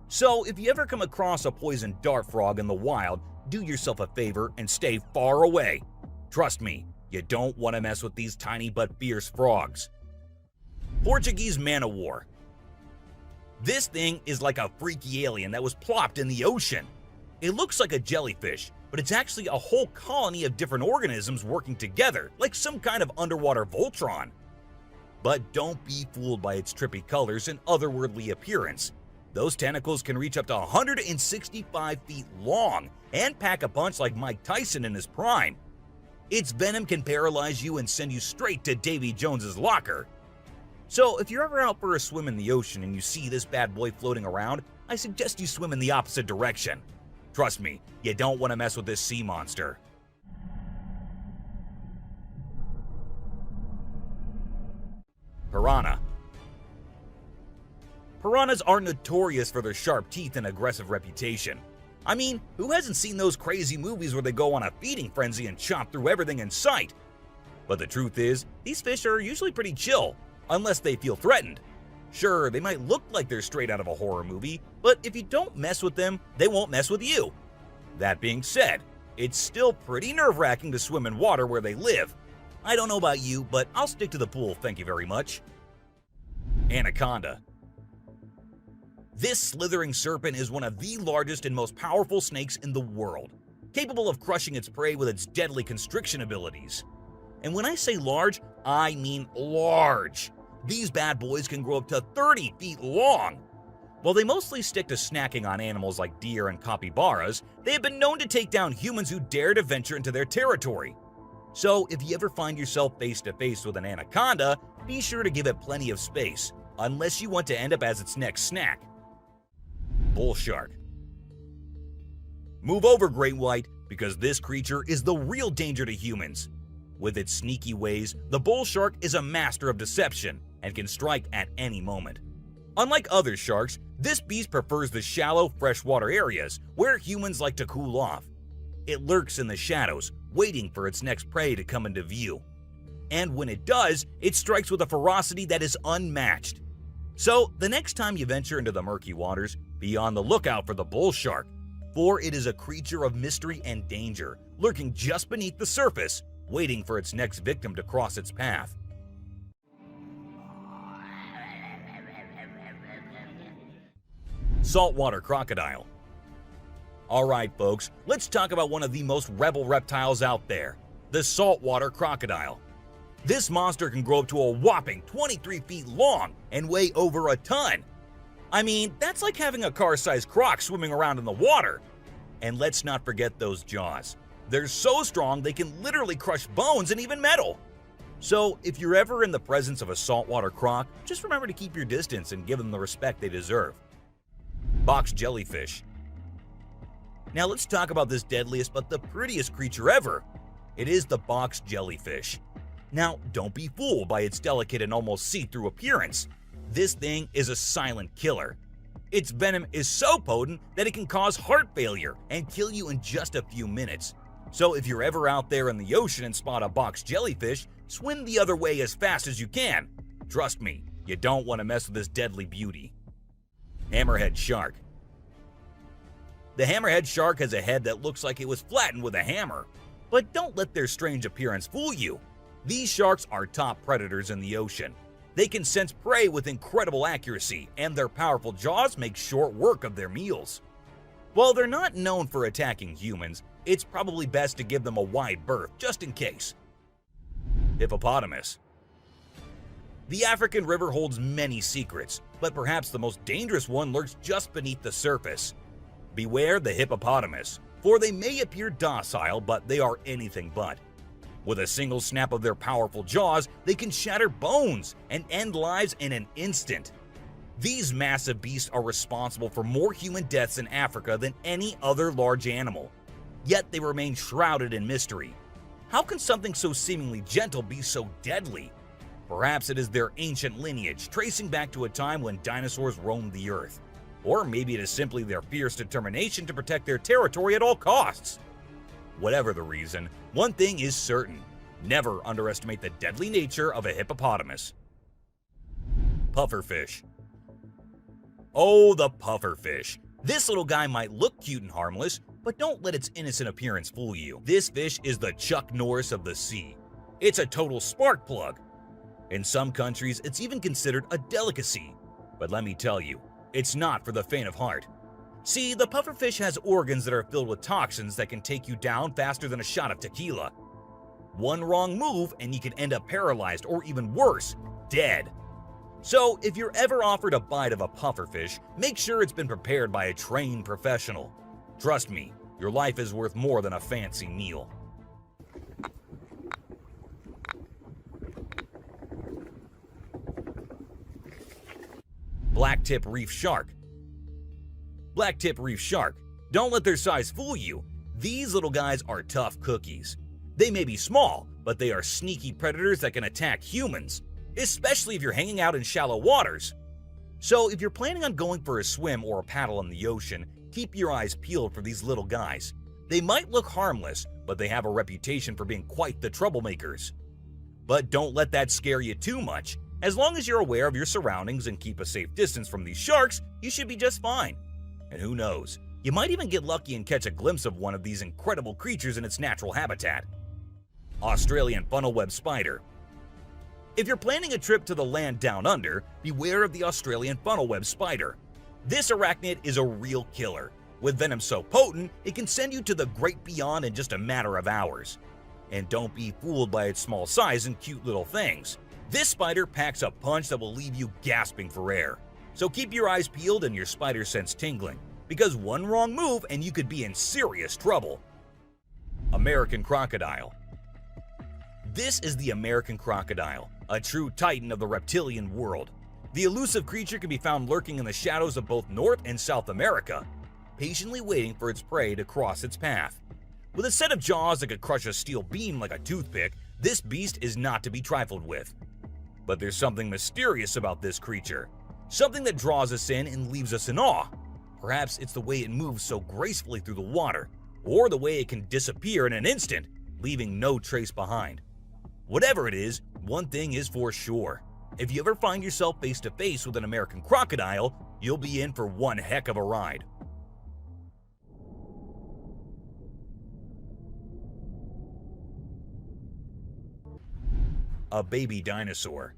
So if you ever come across a poison dart frog in the wild, do yourself a favor and stay far away. Trust me, you don't want to mess with these tiny but fierce frogs. Portuguese man-o-war. This thing is like a freaky alien that was plopped in the ocean. It looks like a jellyfish, but it's actually a whole colony of different organisms working together, like some kind of underwater Voltron. But don't be fooled by its trippy colors and otherworldly appearance. Those tentacles can reach up to 165 feet long and pack a punch like Mike Tyson in his prime. Its venom can paralyze you and send you straight to Davy Jones's locker. So if you're ever out for a swim in the ocean and you see this bad boy floating around, I suggest you swim in the opposite direction. Trust me, you don't want to mess with this sea monster. Piranha. Piranhas are notorious for their sharp teeth and aggressive reputation. I mean, who hasn't seen those crazy movies where they go on a feeding frenzy and chomp through everything in sight? But the truth is, these fish are usually pretty chill, unless they feel threatened. Sure, they might look like they're straight out of a horror movie, but if you don't mess with them, they won't mess with you. That being said, it's still pretty nerve-wracking to swim in water where they live. I don't know about you, but I'll stick to the pool, thank you very much. Anaconda. This slithering serpent is one of the largest and most powerful snakes in the world, capable of crushing its prey with its deadly constriction abilities. And when I say large, I mean large. These bad boys can grow up to 30 feet long. While they mostly stick to snacking on animals like deer and capybaras, they have been known to take down humans who dare to venture into their territory. So if you ever find yourself face to face with an anaconda, be sure to give it plenty of space, unless you want to end up as its next snack. Bull shark. Move over, great white, because this creature is the real danger to humans. With its sneaky ways, the bull shark is a master of deception and can strike at any moment. Unlike other sharks, this beast prefers the shallow, freshwater areas where humans like to cool off. It lurks in the shadows, waiting for its next prey to come into view. And when it does, it strikes with a ferocity that is unmatched. So, the next time you venture into the murky waters, be on the lookout for the bull shark, for it is a creature of mystery and danger, lurking just beneath the surface, waiting for its next victim to cross its path. Saltwater crocodile. Alright folks, let's talk about one of the most rebel reptiles out there, the saltwater crocodile. This monster can grow up to a whopping 23 feet long and weigh over a ton. I mean, that's like having a car-sized croc swimming around in the water. And let's not forget those jaws. They're so strong they can literally crush bones and even metal. So if you're ever in the presence of a saltwater croc, just remember to keep your distance and give them the respect they deserve. Box jellyfish. Now let's talk about this deadliest but the prettiest creature ever. It is the box jellyfish. Now don't be fooled by its delicate and almost see-through appearance. This thing is a silent killer. Its venom is so potent that it can cause heart failure and kill you in just a few minutes. So if you're ever out there in the ocean and spot a box jellyfish, swim the other way as fast as you can. Trust me, you don't want to mess with this deadly beauty. Hammerhead shark. The hammerhead shark has a head that looks like it was flattened with a hammer. But don't let their strange appearance fool you. These sharks are top predators in the ocean. They can sense prey with incredible accuracy, and their powerful jaws make short work of their meals. While they're not known for attacking humans, it's probably best to give them a wide berth just in case. Hippopotamus. The African river holds many secrets, but perhaps the most dangerous one lurks just beneath the surface. Beware the hippopotamus, for they may appear docile, but they are anything but. With a single snap of their powerful jaws, they can shatter bones and end lives in an instant. These massive beasts are responsible for more human deaths in Africa than any other large animal. Yet they remain shrouded in mystery. How can something so seemingly gentle be so deadly? Perhaps it is their ancient lineage, tracing back to a time when dinosaurs roamed the earth. Or maybe it is simply their fierce determination to protect their territory at all costs. Whatever the reason, one thing is certain: never underestimate the deadly nature of a hippopotamus. Pufferfish. Oh, the pufferfish. This little guy might look cute and harmless, but don't let its innocent appearance fool you. This fish is the Chuck Norris of the sea. It's a total spark plug. In some countries, it's even considered a delicacy. But let me tell you, it's not for the faint of heart. See, the pufferfish has organs that are filled with toxins that can take you down faster than a shot of tequila. One wrong move and you can end up paralyzed, or even worse, dead. So if you're ever offered a bite of a pufferfish, make sure it's been prepared by a trained professional. Trust me, your life is worth more than a fancy meal. Blacktip reef shark. Blacktip reef shark. Don't let their size fool you. These little guys are tough cookies. They may be small, but they are sneaky predators that can attack humans, especially if you're hanging out in shallow waters. So if you're planning on going for a swim or a paddle in the ocean, keep your eyes peeled for these little guys. They might look harmless, but they have a reputation for being quite the troublemakers. But don't let that scare you too much. As long as you're aware of your surroundings and keep a safe distance from these sharks, you should be just fine. And who knows, You might even get lucky and catch a glimpse of one of these incredible creatures in its natural habitat. Australian funnel-web spider. If you're planning a trip to the land down under, beware of the Australian funnel-web spider. This arachnid is a real killer. With venom so potent, it can send you to the great beyond in just a matter of hours. And don't be fooled by its small size and cute little things. This spider packs a punch that will leave you gasping for air. So keep your eyes peeled and your spider sense tingling, because one wrong move and you could be in serious trouble. American crocodile. This is the American crocodile, a true titan of the reptilian world. The elusive creature can be found lurking in the shadows of both North and South America, patiently waiting for its prey to cross its path. With a set of jaws that could crush a steel beam like a toothpick, this beast is not to be trifled with. But there's something mysterious about this creature, something that draws us in and leaves us in awe. Perhaps it's the way it moves so gracefully through the water, or the way it can disappear in an instant, leaving no trace behind. Whatever it is, one thing is for sure. If you ever find yourself face to face with an American crocodile, you'll be in for one heck of a ride. A baby dinosaur.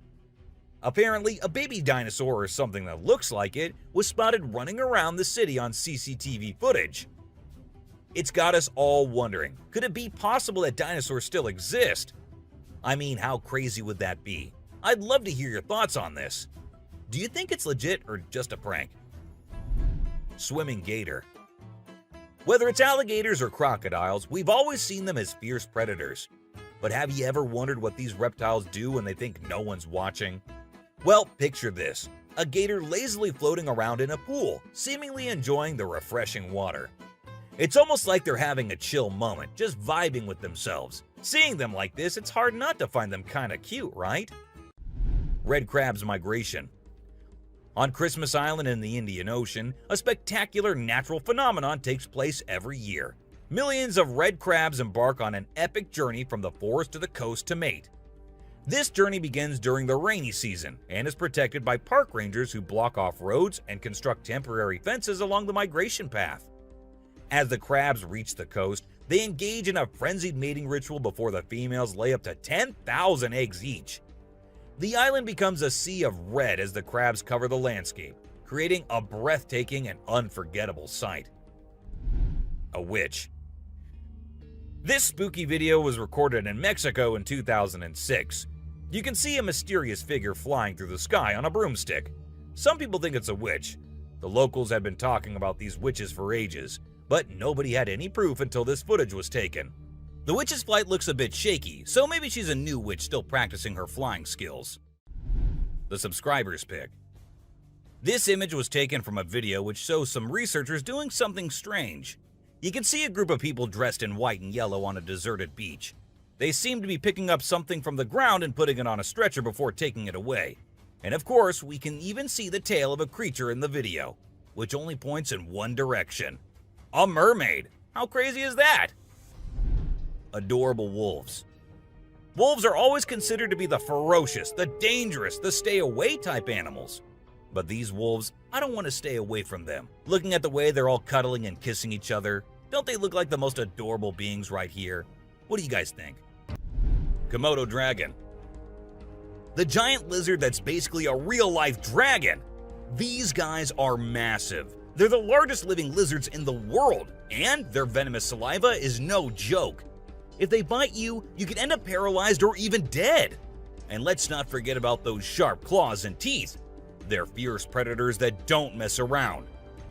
Apparently, a baby dinosaur or something that looks like it was spotted running around the city on CCTV footage. It's got us all wondering, could it be possible that dinosaurs still exist? I mean, how crazy would that be? I'd love to hear your thoughts on this. Do you think it's legit or just a prank? Swimming gator. Whether it's alligators or crocodiles, we've always seen them as fierce predators. But have you ever wondered what these reptiles do when they think no one's watching? Well, picture this. A gator lazily floating around in a pool, seemingly enjoying the refreshing water. It's almost like they're having a chill moment, just vibing with themselves. Seeing them like this, it's hard not to find them kinda cute, right? Red crab's migration. On Christmas Island in the Indian Ocean, a spectacular natural phenomenon takes place every year. Millions of red crabs embark on an epic journey from the forest to the coast to mate. This journey begins during the rainy season and is protected by park rangers who block off roads and construct temporary fences along the migration path. As the crabs reach the coast, they engage in a frenzied mating ritual before the females lay up to 10,000 eggs each. The island becomes a sea of red as the crabs cover the landscape, creating a breathtaking and unforgettable sight. A witch. This spooky video was recorded in Mexico in 2006. You can see a mysterious figure flying through the sky on a broomstick. Some people think it's a witch. The locals had been talking about these witches for ages, but nobody had any proof until this footage was taken. The witch's flight looks a bit shaky, so maybe she's a new witch still practicing her flying skills. The subscriber's pick. This image was taken from a video which shows some researchers doing something strange. You can see a group of people dressed in white and yellow on a deserted beach. They seem to be picking up something from the ground and putting it on a stretcher before taking it away. And of course, we can even see the tail of a creature in the video, which only points in one direction. A mermaid! How crazy is that? Adorable wolves. Wolves are always considered to be the ferocious, the dangerous, the stay-away type animals. But these wolves, I don't want to stay away from them. Looking at the way they're all cuddling and kissing each other, don't they look like the most adorable beings right here? What do you guys think? Komodo dragon. The giant lizard that's basically a real-life dragon. These guys are massive. They're the largest living lizards in the world, and their venomous saliva is no joke. If they bite you, you could end up paralyzed or even dead. And let's not forget about those sharp claws and teeth. They're fierce predators that don't mess around.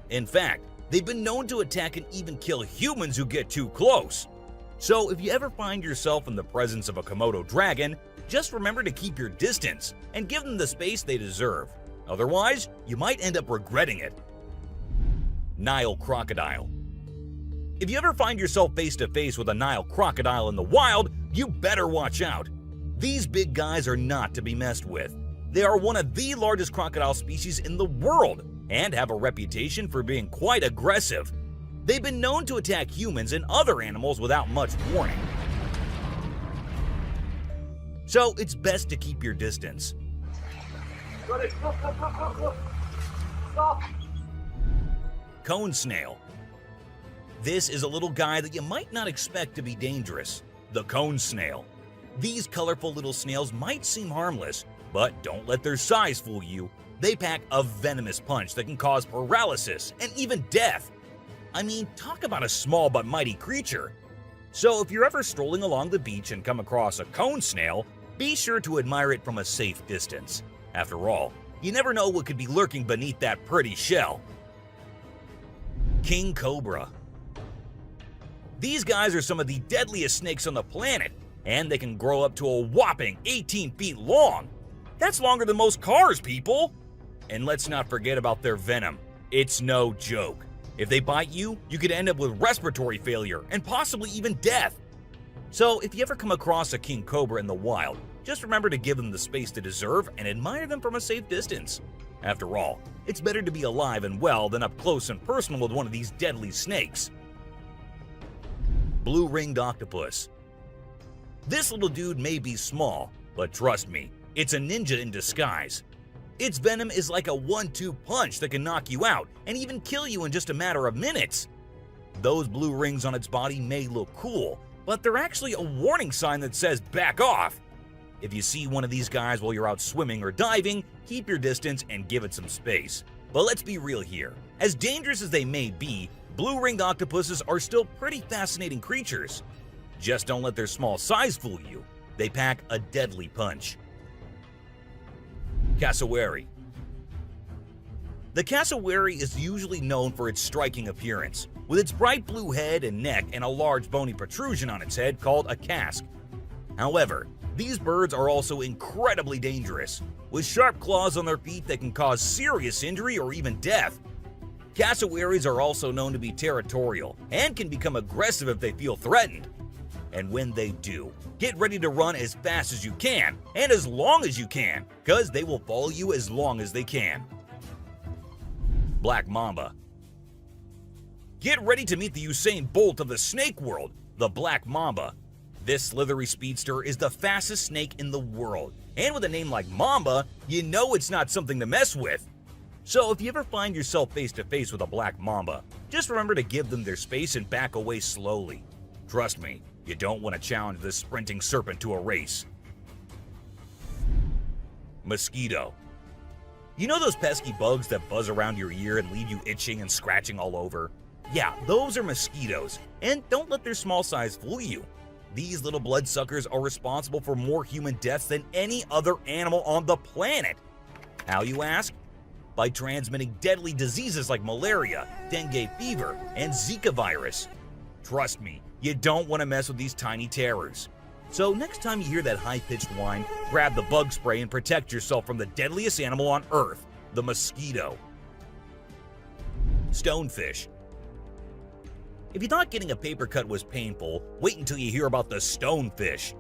In fact, they've been known to attack and even kill humans who get too close. So if you ever find yourself in the presence of a Komodo dragon, just remember to keep your distance and give them the space they deserve. Otherwise, you might end up regretting it. Nile crocodile. If you ever find yourself face to face with a Nile crocodile in the wild, you better watch out. These big guys are not to be messed with. They are one of the largest crocodile species in the world and have a reputation for being quite aggressive. They've been known to attack humans and other animals without much warning. So it's best to keep your distance. Cone snail. This is a little guy that you might not expect to be dangerous, the cone snail. These colorful little snails might seem harmless, but don't let their size fool you. They pack a venomous punch that can cause paralysis and even death. I mean, talk about a small but mighty creature. So if you're ever strolling along the beach and come across a cone snail, be sure to admire it from a safe distance. After all, you never know what could be lurking beneath that pretty shell. King Cobra. These guys are some of the deadliest snakes on the planet, and they can grow up to a whopping 18 feet long. That's longer than most cars, people! And let's not forget about their venom. It's no joke. If they bite you, you could end up with respiratory failure and possibly even death. So if you ever come across a king cobra in the wild, just remember to give them the space they deserve and admire them from a safe distance. After all, it's better to be alive and well than up close and personal with one of these deadly snakes. Blue-ringed octopus. This little dude may be small, but trust me, it's a ninja in disguise. Its venom is like a 1-2 punch that can knock you out and even kill you in just a matter of minutes. Those blue rings on its body may look cool, but they're actually a warning sign that says back off. If you see one of these guys while you're out swimming or diving, keep your distance and give it some space. But let's be real here. As dangerous as they may be, blue-ringed octopuses are still pretty fascinating creatures. Just don't let their small size fool you. They pack a deadly punch. Cassowary. The cassowary is usually known for its striking appearance, with its bright blue head and neck and a large bony protrusion on its head called a casque. However, these birds are also incredibly dangerous, with sharp claws on their feet that can cause serious injury or even death. Cassowaries are also known to be territorial and can become aggressive if they feel threatened. And when they do, get ready to run as fast as you can and as long as you can, because they will follow you as long as they can. Black mamba. Get ready to meet the Usain Bolt of the snake world, the black mamba. This slithery speedster is the fastest snake in the world, and with a name like Mamba, you know it's not something to mess with. So if you ever find yourself face to face with a black mamba, just remember to give them their space and back away slowly. Trust me, you don't want to challenge this sprinting serpent to a race. Mosquito. You know those pesky bugs that buzz around your ear and leave you itching and scratching all over? Yeah, those are mosquitoes, and don't let their small size fool you. These little bloodsuckers are responsible for more human deaths than any other animal on the planet. How, you ask? By transmitting deadly diseases like malaria, dengue fever, and Zika virus. Trust me, you don't want to mess with these tiny terrors. So next time you hear that high-pitched whine, grab the bug spray and protect yourself from the deadliest animal on Earth, the mosquito. Stonefish. If you thought getting a paper cut was painful, wait until you hear about the stonefish.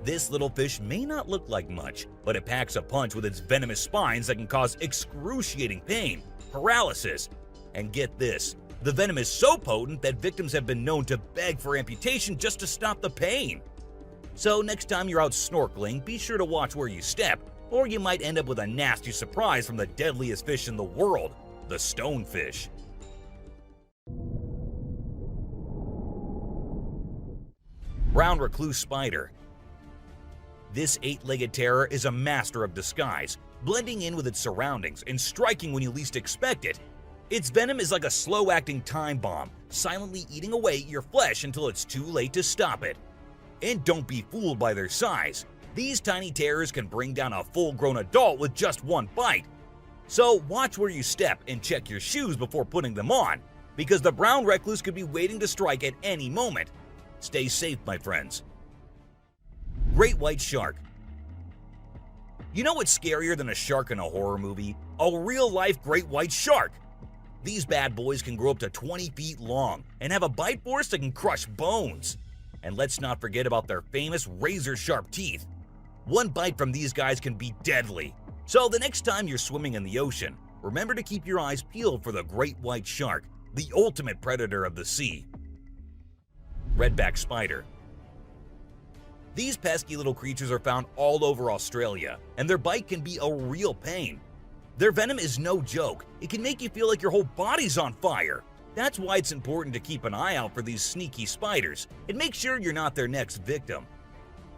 This little fish may not look like much, but it packs a punch with its venomous spines that can cause excruciating pain, paralysis, and get this, the venom is so potent that victims have been known to beg for amputation just to stop the pain. So next time you're out snorkeling, be sure to watch where you step, or you might end up with a nasty surprise from the deadliest fish in the world, the stonefish. Brown recluse spider. This 8-legged terror is a master of disguise, blending in with its surroundings and striking when you least expect it. Its venom is like a slow-acting time bomb, silently eating away at your flesh until it's too late to stop it. And don't be fooled by their size. These tiny terrors can bring down a full-grown adult with just one bite. So watch where you step and check your shoes before putting them on, because the brown recluse could be waiting to strike at any moment. Stay safe, my friends. Great white shark. You know what's scarier than a shark in a horror movie? A real-life great white shark. These bad boys can grow up to 20 feet long and have a bite force that can crush bones. And let's not forget about their famous razor-sharp teeth. One bite from these guys can be deadly. So the next time you're swimming in the ocean, remember to keep your eyes peeled for the great white shark, the ultimate predator of the sea. Redback spider. These pesky little creatures are found all over Australia, and their bite can be a real pain. Their venom is no joke. It can make you feel like your whole body's on fire. That's why it's important to keep an eye out for these sneaky spiders and make sure you're not their next victim.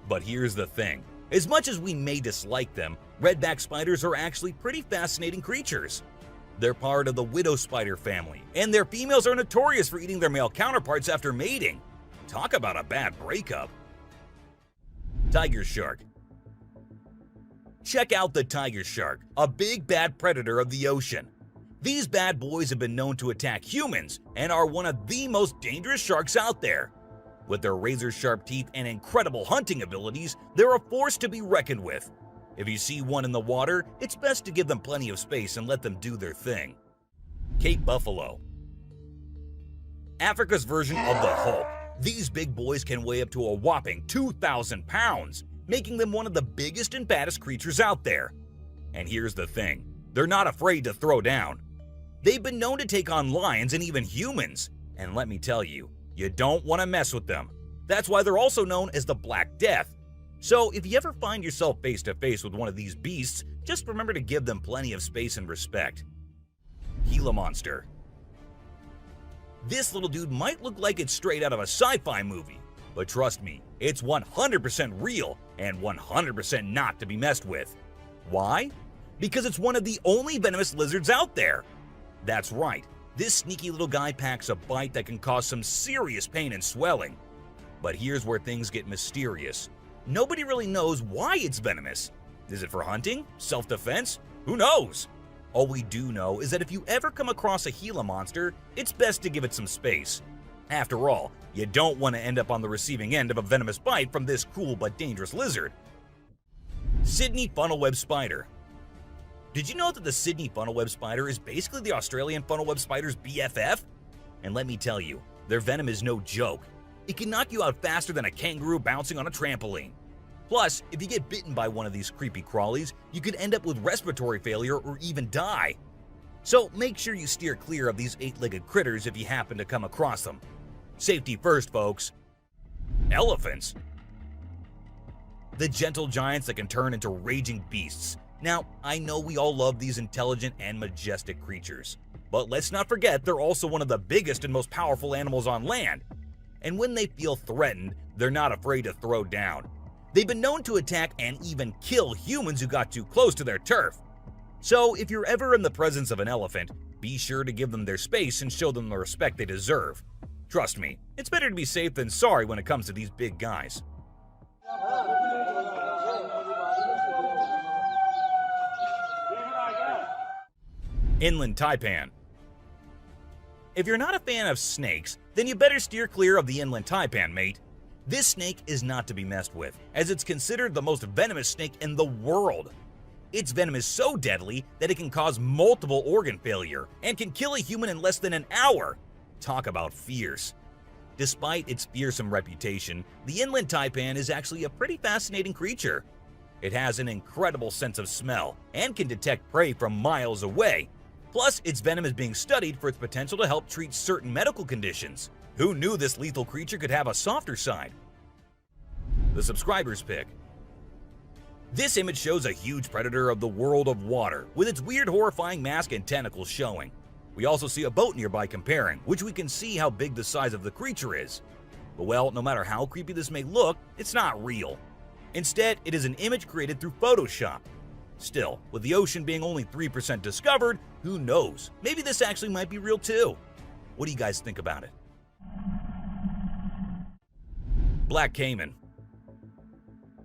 But here's the thing. As much as we may dislike them, redback spiders are actually pretty fascinating creatures. They're part of the widow spider family, and their females are notorious for eating their male counterparts after mating. Talk about a bad breakup. Tiger shark. Check out the tiger shark, a big bad predator of the ocean. These bad boys have been known to attack humans and are one of the most dangerous sharks out there. With their razor-sharp teeth and incredible hunting abilities, they're a force to be reckoned with. If you see one in the water, it's best to give them plenty of space and let them do their thing. Cape buffalo. Africa's version of the Hulk. These big boys can weigh up to a whopping 2,000 pounds, making them one of the biggest and baddest creatures out there. And here's the thing, they're not afraid to throw down. They've been known to take on lions and even humans, and let me tell you, you don't want to mess with them. That's why they're also known as the Black Death. So if you ever find yourself face to face with one of these beasts, just remember to give them plenty of space and respect. Gila monster. This little dude might look like it's straight out of a sci-fi movie, but trust me, it's 100% real and 100% not to be messed with. Why? Because it's one of the only venomous lizards out there. That's right, this sneaky little guy packs a bite that can cause some serious pain and swelling. But here's where things get mysterious. Nobody really knows why it's venomous. Is it for hunting? Self-defense? Who knows? All we do know is that if you ever come across a Gila monster, it's best to give it some space. After all, you don't want to end up on the receiving end of a venomous bite from this cool but dangerous lizard. Sydney funnel-web spider. Did you know that the Sydney funnel-web spider is basically the Australian funnel-web spider's BFF? And let me tell you, their venom is no joke. It can knock you out faster than a kangaroo bouncing on a trampoline. Plus, if you get bitten by one of these creepy crawlies, you could end up with respiratory failure or even die. So make sure you steer clear of these 8-legged critters if you happen to come across them. Safety first, folks. Elephants. The gentle giants that can turn into raging beasts. Now, I know we all love these intelligent and majestic creatures, but let's not forget they're also one of the biggest and most powerful animals on land. And when they feel threatened, they're not afraid to throw down. They've been known to attack and even kill humans who got too close to their turf. So if you're ever in the presence of an elephant, be sure to give them their space and show them the respect they deserve. Trust me, it's better to be safe than sorry when it comes to these big guys. Inland taipan. If you're not a fan of snakes, then you better steer clear of the inland taipan, mate. This snake is not to be messed with, as it's considered the most venomous snake in the world. Its venom is so deadly that it can cause multiple organ failure and can kill a human in less than an hour. Talk about fierce. Despite its fearsome reputation, the inland taipan is actually a pretty fascinating creature. It has an incredible sense of smell and can detect prey from miles away. Plus, its venom is being studied for its potential to help treat certain medical conditions. Who knew this lethal creature could have a softer side? The subscriber's pick. This image shows a huge predator of the world of water, with its weird horrifying mask and tentacles showing. We also see a boat nearby comparing, which we can see how big the size of the creature is. But well, no matter how creepy this may look, it's not real. Instead, it is an image created through Photoshop. Still, with the ocean being only 3% discovered, who knows? Maybe this actually might be real too. What do you guys think about it? Black caiman.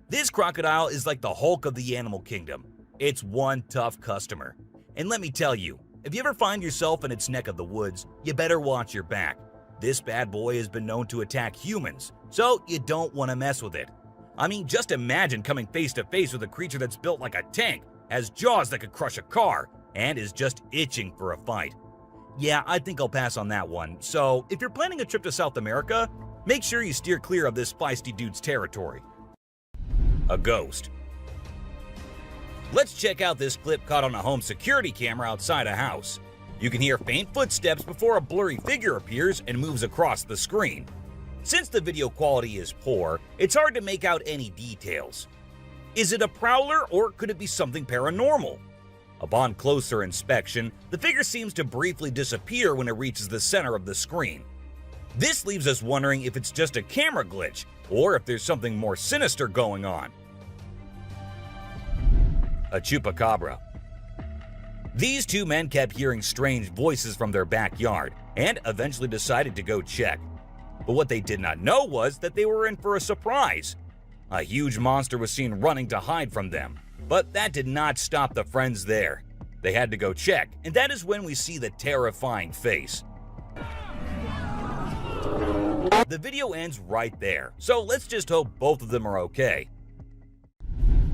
This crocodile is like the Hulk of the animal kingdom. It's one tough customer. And let me tell you, if you ever find yourself in its neck of the woods, you better watch your back. This bad boy has been known to attack humans, so you don't want to mess with it. I mean, just imagine coming face to face with a creature that's built like a tank, has jaws that could crush a car, and is just itching for a fight. Yeah, I think I'll pass on that one. So, if you're planning a trip to South America, make sure you steer clear of this feisty dude's territory. A ghost. Let's check out this clip caught on a home security camera outside a house. You can hear faint footsteps before a blurry figure appears and moves across the screen. Since the video quality is poor, it's hard to make out any details. Is it a prowler or could it be something paranormal? Upon closer inspection, the figure seems to briefly disappear when it reaches the center of the screen. This leaves us wondering if it's just a camera glitch, or if there's something more sinister going on. A chupacabra. These two men kept hearing strange voices from their backyard, and eventually decided to go check. But what they did not know was that they were in for a surprise. A huge monster was seen running to hide from them, but that did not stop the friends there. They had to go check, and that is when we see the terrifying face. The video ends right there, so let's just hope both of them are okay.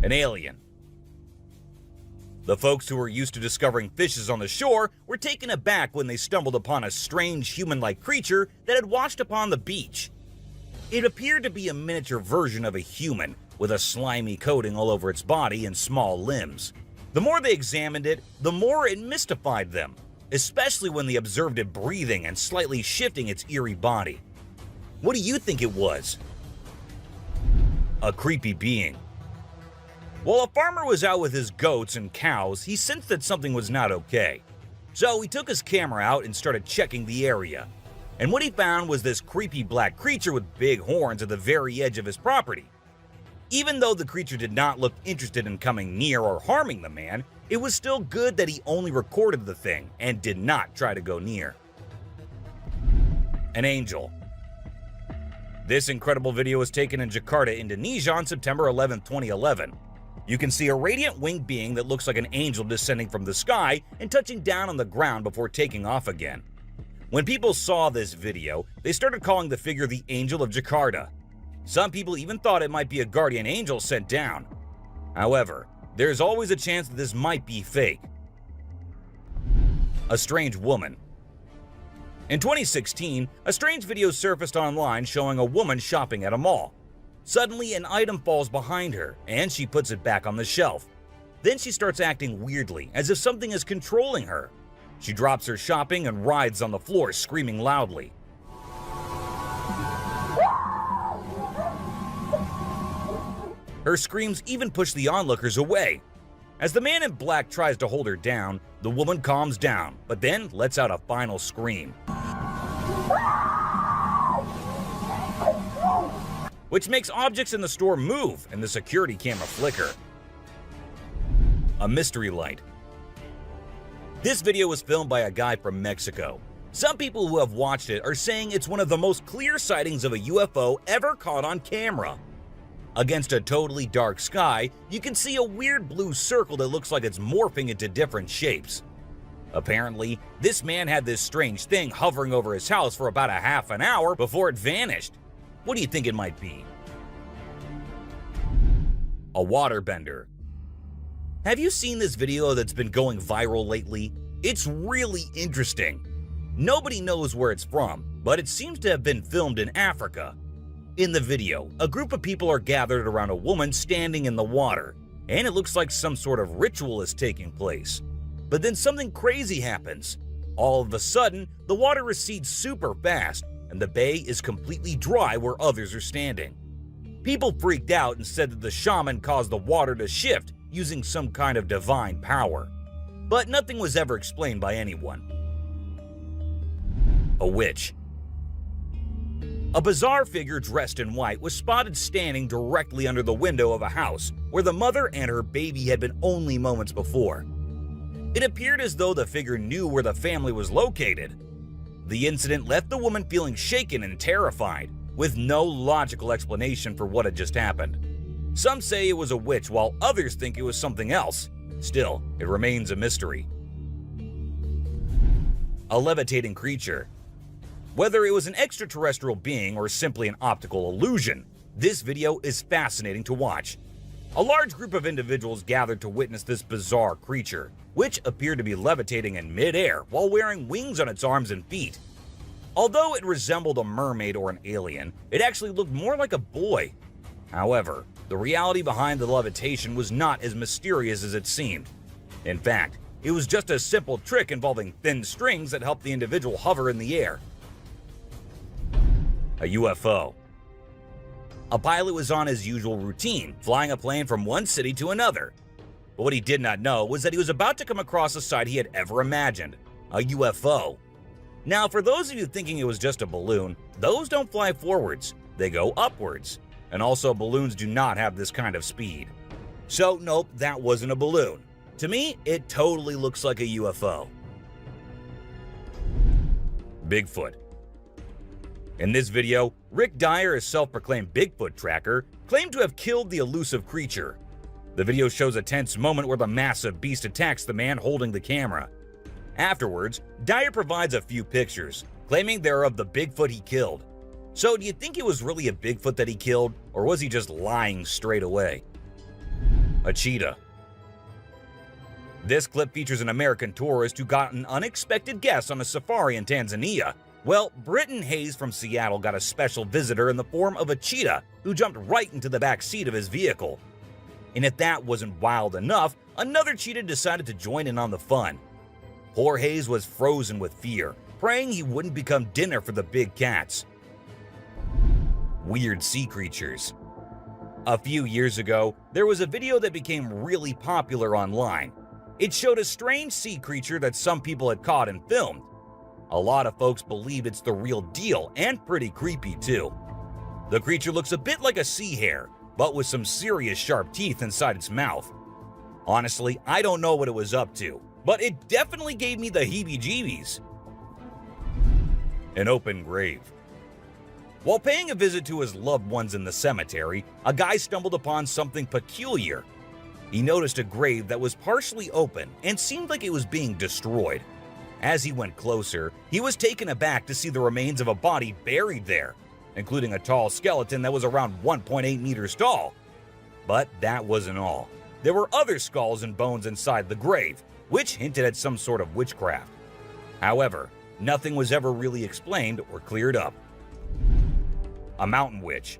An alien. The folks who were used to discovering fishes on the shore were taken aback when they stumbled upon a strange human-like creature that had washed upon the beach. It appeared to be a miniature version of a human, with a slimy coating all over its body and small limbs. The more they examined it, the more it mystified them, especially when they observed it breathing and slightly shifting its eerie body. What do you think it was? A creepy being. While a farmer was out with his goats and cows, he sensed that something was not okay. So he took his camera out and started checking the area. And what he found was this creepy black creature with big horns at the very edge of his property. Even though the creature did not look interested in coming near or harming the man, it was still good that he only recorded the thing and did not try to go near. An angel. This incredible video was taken in Jakarta, Indonesia on September 11, 2011. You can see a radiant winged being that looks like an angel descending from the sky and touching down on the ground before taking off again. When people saw this video, they started calling the figure the Angel of Jakarta. Some people even thought it might be a guardian angel sent down. However, there's always a chance that this might be fake. A strange woman. In 2016, a strange video surfaced online showing a woman shopping at a mall. Suddenly, an item falls behind her, and she puts it back on the shelf. Then she starts acting weirdly, as if something is controlling her. She drops her shopping and writhes on the floor, screaming loudly. Her screams even push the onlookers away. As the man in black tries to hold her down, the woman calms down, but then lets out a final scream, which makes objects in the store move and the security camera flicker. A mystery light. This video was filmed by a guy from Mexico. Some people who have watched it are saying it's one of the most clear sightings of a UFO ever caught on camera. Against a totally dark sky, you can see a weird blue circle that looks like it's morphing into different shapes. Apparently, this man had this strange thing hovering over his house for about a half an hour before it vanished. What do you think it might be? A waterbender. Have you seen this video that's been going viral lately? It's really interesting. Nobody knows where it's from, but it seems to have been filmed in Africa. In the video, a group of people are gathered around a woman standing in the water, and it looks like some sort of ritual is taking place. But then something crazy happens. All of a sudden, the water recedes super fast, and the bay is completely dry where others are standing. People freaked out and said that the shaman caused the water to shift using some kind of divine power. But nothing was ever explained by anyone. A witch. A bizarre figure dressed in white was spotted standing directly under the window of a house where the mother and her baby had been only moments before. It appeared as though the figure knew where the family was located. The incident left the woman feeling shaken and terrified, with no logical explanation for what had just happened. Some say it was a witch, while others think it was something else. Still, it remains a mystery. A levitating creature. Whether it was an extraterrestrial being or simply an optical illusion, this video is fascinating to watch. A large group of individuals gathered to witness this bizarre creature, which appeared to be levitating in mid-air while wearing wings on its arms and feet. Although it resembled a mermaid or an alien, it actually looked more like a boy. However, the reality behind the levitation was not as mysterious as it seemed. In fact, it was just a simple trick involving thin strings that helped the individual hover in the air. A UFO. A pilot was on his usual routine, flying a plane from one city to another. But what he did not know was that he was about to come across a sight he had ever imagined, a UFO. Now, for those of you thinking it was just a balloon, those don't fly forwards, they go upwards. And also, balloons do not have this kind of speed. So, nope, that wasn't a balloon. To me, it totally looks like a UFO. Bigfoot. In this video, Rick Dyer, a self-proclaimed Bigfoot tracker, claimed to have killed the elusive creature. The video shows a tense moment where the massive beast attacks the man holding the camera. Afterwards, Dyer provides a few pictures, claiming they're of the Bigfoot he killed. So do you think it was really a Bigfoot that he killed, or was he just lying straight away? A cheetah. This clip features an American tourist who got an unexpected guest on a safari in Tanzania. Well, Britton Hayes from Seattle got a special visitor in the form of a cheetah who jumped right into the back seat of his vehicle. And if that wasn't wild enough, another cheetah decided to join in on the fun. Poor Hayes was frozen with fear, praying he wouldn't become dinner for the big cats. Weird sea creatures. A few years ago, there was a video that became really popular online. It showed a strange sea creature that some people had caught and filmed. A lot of folks believe it's the real deal and pretty creepy too. The creature looks a bit like a sea hare, but with some serious sharp teeth inside its mouth. Honestly, I don't know what it was up to, but it definitely gave me the heebie-jeebies. An open grave. While paying a visit to his loved ones in the cemetery, a guy stumbled upon something peculiar. He noticed a grave that was partially open and seemed like it was being destroyed. As he went closer, he was taken aback to see the remains of a body buried there, including a tall skeleton that was around 1.8 meters tall. But that wasn't all. There were other skulls and bones inside the grave, which hinted at some sort of witchcraft. However, nothing was ever really explained or cleared up. A mountain witch.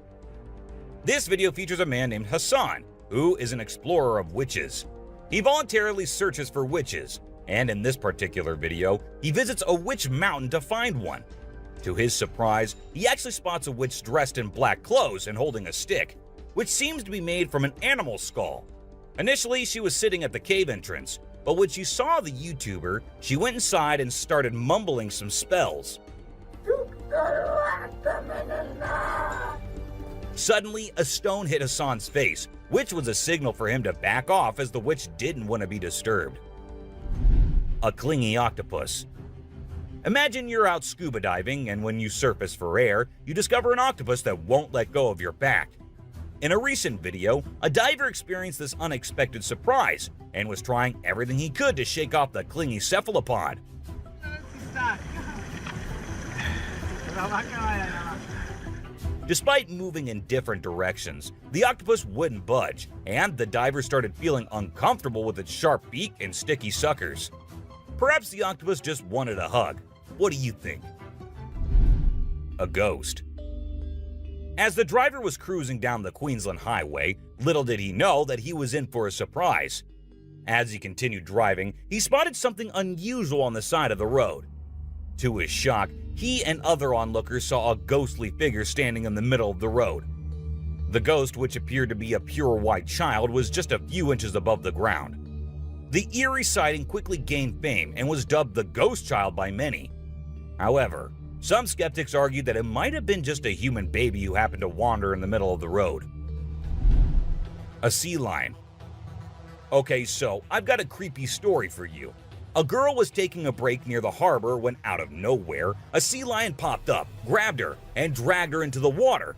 This video features a man named Hassan, who is an explorer of witches. He voluntarily searches for witches, and in this particular video, he visits a witch mountain to find one. To his surprise, he actually spots a witch dressed in black clothes and holding a stick, which seems to be made from an animal skull. Initially, she was sitting at the cave entrance, but when she saw the YouTuber, she went inside and started mumbling some spells. Suddenly, a stone hit Hassan's face, which was a signal for him to back off as the witch didn't want to be disturbed. A clingy octopus. Imagine you're out scuba diving, and when you surface for air, you discover an octopus that won't let go of your back. In a recent video, a diver experienced this unexpected surprise and was trying everything he could to shake off the clingy cephalopod. Despite moving in different directions, the octopus wouldn't budge, and the diver started feeling uncomfortable with its sharp beak and sticky suckers. Perhaps the octopus just wanted a hug. What do you think? A ghost. As the driver was cruising down the Queensland Highway, little did he know that he was in for a surprise. As he continued driving, he spotted something unusual on the side of the road. To his shock, he and other onlookers saw a ghostly figure standing in the middle of the road. The ghost, which appeared to be a pure white child, was just a few inches above the ground. The eerie sighting quickly gained fame and was dubbed the Ghost Child by many. However, some skeptics argued that it might have been just a human baby who happened to wander in the middle of the road. A sea lion. Okay, so I've got a creepy story for you. A girl was taking a break near the harbor when, out of nowhere, a sea lion popped up, grabbed her, and dragged her into the water.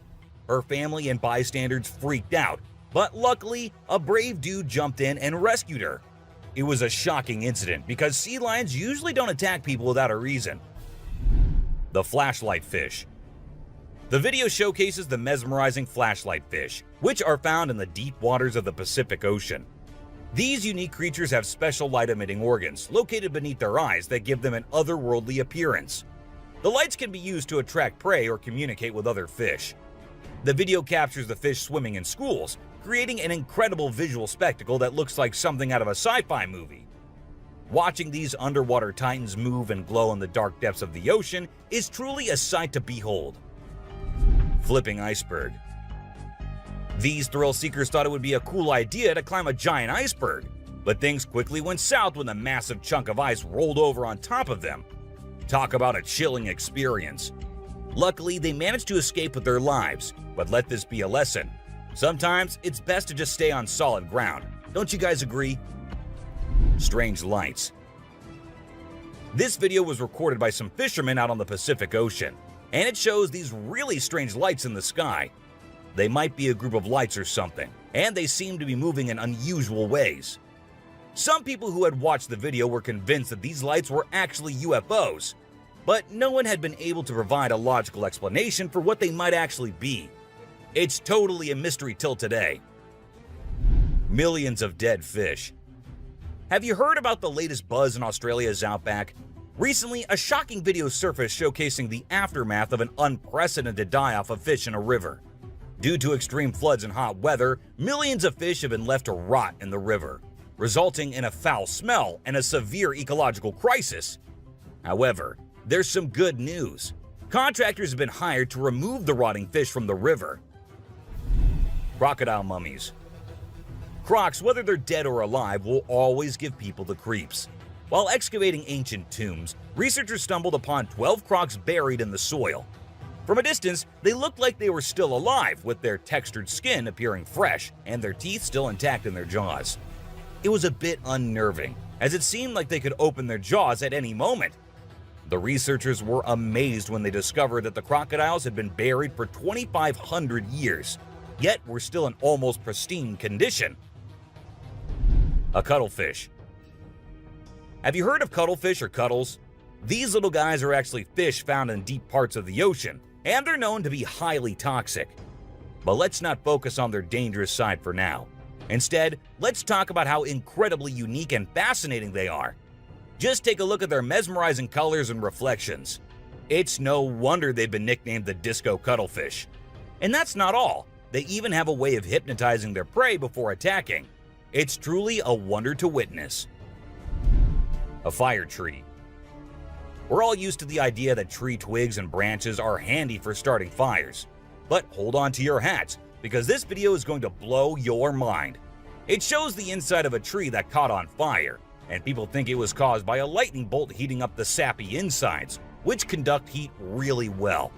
Her family and bystanders freaked out, but luckily, a brave dude jumped in and rescued her. It was a shocking incident because sea lions usually don't attack people without a reason. The flashlight fish. The video showcases the mesmerizing flashlight fish, which are found in the deep waters of the Pacific Ocean. These unique creatures have special light-emitting organs located beneath their eyes that give them an otherworldly appearance. The lights can be used to attract prey or communicate with other fish. The video captures the fish swimming in schools, creating an incredible visual spectacle that looks like something out of a sci-fi movie. Watching these underwater titans move and glow in the dark depths of the ocean is truly a sight to behold. Flipping iceberg. These thrill seekers thought it would be a cool idea to climb a giant iceberg. But things quickly went south when a massive chunk of ice rolled over on top of them. Talk about a chilling experience. Luckily, they managed to escape with their lives, but let this be a lesson. Sometimes it's best to just stay on solid ground. Don't you guys agree? Strange lights. This video was recorded by some fishermen out on the Pacific Ocean, and it shows these really strange lights in the sky. They might be a group of lights or something, and they seem to be moving in unusual ways. Some people who had watched the video were convinced that these lights were actually UFOs, but no one had been able to provide a logical explanation for what they might actually be. It's totally a mystery till today. Millions of dead fish. Have you heard about the latest buzz in Australia's outback? Recently, a shocking video surfaced showcasing the aftermath of an unprecedented die-off of fish in a river. Due to extreme floods and hot weather, millions of fish have been left to rot in the river, resulting in a foul smell and a severe ecological crisis. However, there's some good news. Contractors have been hired to remove the rotting fish from the river. Crocodile mummies. Crocs, whether they're dead or alive, will always give people the creeps. While excavating ancient tombs, researchers stumbled upon 12 crocs buried in the soil. From a distance, they looked like they were still alive, with their textured skin appearing fresh and their teeth still intact in their jaws. It was a bit unnerving, as it seemed like they could open their jaws at any moment. The researchers were amazed when they discovered that the crocodiles had been buried for 2,500 years, yet were still in almost pristine condition. A cuttlefish. Have you heard of cuttlefish or cuttles? These little guys are actually fish found in deep parts of the ocean, and they're known to be highly toxic. But let's not focus on their dangerous side for now. Instead, let's talk about how incredibly unique and fascinating they are. Just take a look at their mesmerizing colors and reflections. It's no wonder they've been nicknamed the disco cuttlefish. And that's not all. They even have a way of hypnotizing their prey before attacking. It's truly a wonder to witness. A fire tree. We're all used to the idea that tree twigs and branches are handy for starting fires. But hold on to your hats, because this video is going to blow your mind. It shows the inside of a tree that caught on fire, and people think it was caused by a lightning bolt heating up the sappy insides, which conduct heat really well.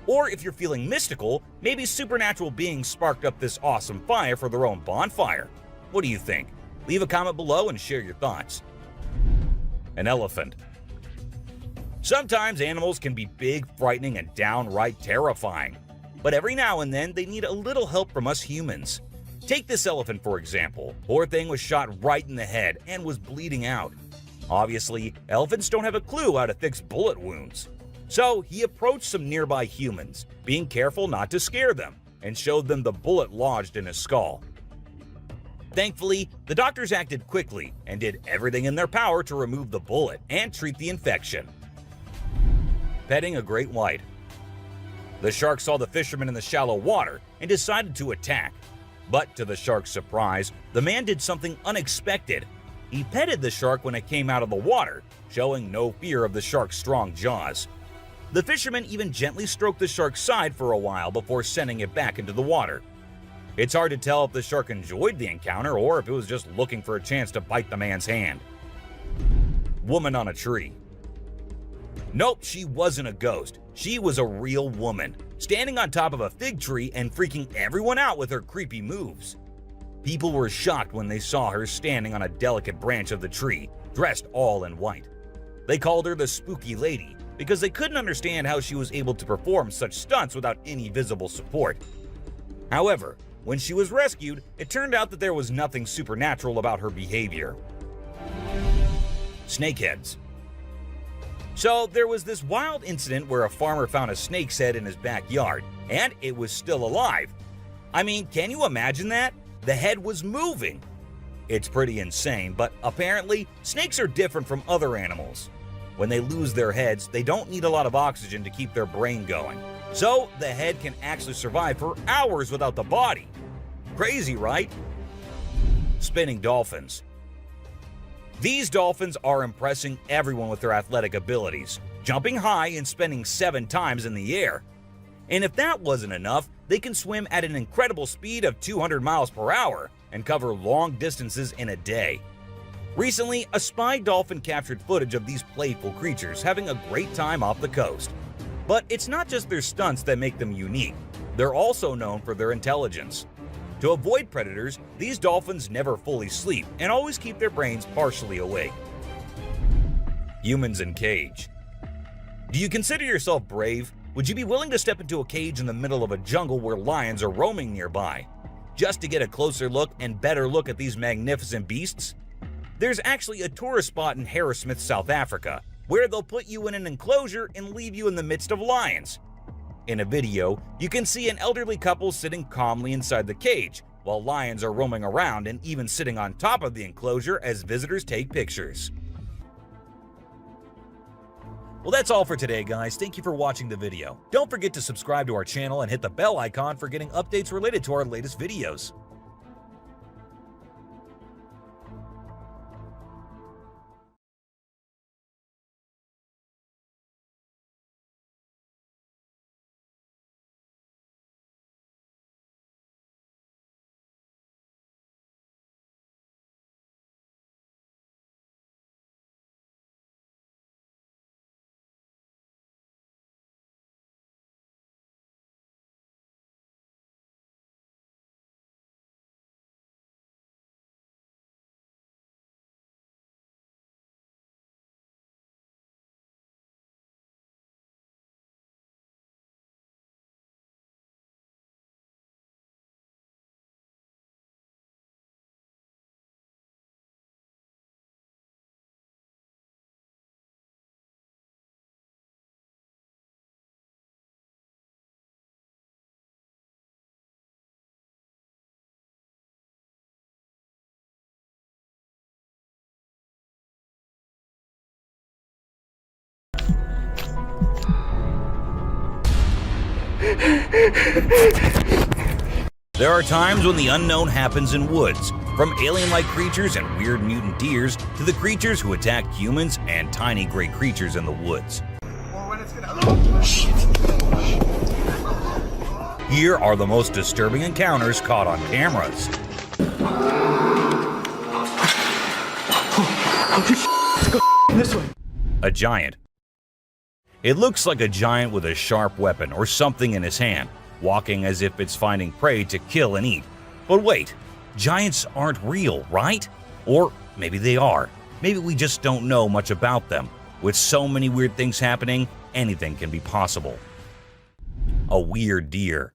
Or if you're feeling mystical, maybe supernatural beings sparked up this awesome fire for their own bonfire. What do you think? Leave a comment below and share your thoughts. An elephant. Sometimes animals can be big, frightening, and downright terrifying. But every now and then, they need a little help from us humans. Take this elephant for example. Poor thing was shot right in the head and was bleeding out. Obviously, elephants don't have a clue how to fix bullet wounds. So he approached some nearby humans, being careful not to scare them, and showed them the bullet lodged in his skull. Thankfully, the doctors acted quickly and did everything in their power to remove the bullet and treat the infection. Petting a great white. The shark saw the fisherman in the shallow water and decided to attack. But to the shark's surprise, the man did something unexpected. He petted the shark when it came out of the water, showing no fear of the shark's strong jaws. The fisherman even gently stroked the shark's side for a while before sending it back into the water. It's hard to tell if the shark enjoyed the encounter or if it was just looking for a chance to bite the man's hand. Woman on a tree. Nope, she wasn't a ghost. She was a real woman, standing on top of a fig tree and freaking everyone out with her creepy moves. People were shocked when they saw her standing on a delicate branch of the tree, dressed all in white. They called her the Spooky Lady because they couldn't understand how she was able to perform such stunts without any visible support. However, when she was rescued, it turned out that there was nothing supernatural about her behavior. Snakeheads. So there was this wild incident where a farmer found a snake's head in his backyard, and it was still alive. I mean, can you imagine that? The head was moving. It's pretty insane, but apparently, snakes are different from other animals. When they lose their heads, they don't need a lot of oxygen to keep their brain going. So the head can actually survive for hours without the body. Crazy, right? Spinning dolphins. These dolphins are impressing everyone with their athletic abilities, jumping high and spinning 7 times in the air. And if that wasn't enough, they can swim at an incredible speed of 200 miles per hour and cover long distances in a day. Recently, a spy dolphin captured footage of these playful creatures having a great time off the coast. But it's not just their stunts that make them unique, they're also known for their intelligence. To avoid predators, these dolphins never fully sleep and always keep their brains partially awake. Humans in cage. Do you consider yourself brave? Would you be willing to step into a cage in the middle of a jungle where lions are roaming nearby, just to get a closer look and better look at these magnificent beasts? There's actually a tourist spot in Harrismith, South Africa, where they'll put you in an enclosure and leave you in the midst of lions. In a video, you can see an elderly couple sitting calmly inside the cage, while lions are roaming around and even sitting on top of the enclosure as visitors take pictures. Well, that's all for today, guys. Thank you for watching the video. Don't forget to subscribe to our channel and hit the bell icon for getting updates related to our latest videos. There are times when the unknown happens in woods, from alien-like creatures and weird mutant deers to the creatures who attack humans and tiny gray creatures in the woods. Here are the most disturbing encounters caught on cameras. This way. A giant. It looks like a giant with a sharp weapon or something in his hand, walking as if it's finding prey to kill and eat. But wait, giants aren't real, right? Or maybe they are. Maybe we just don't know much about them. With so many weird things happening, anything can be possible. A weird deer.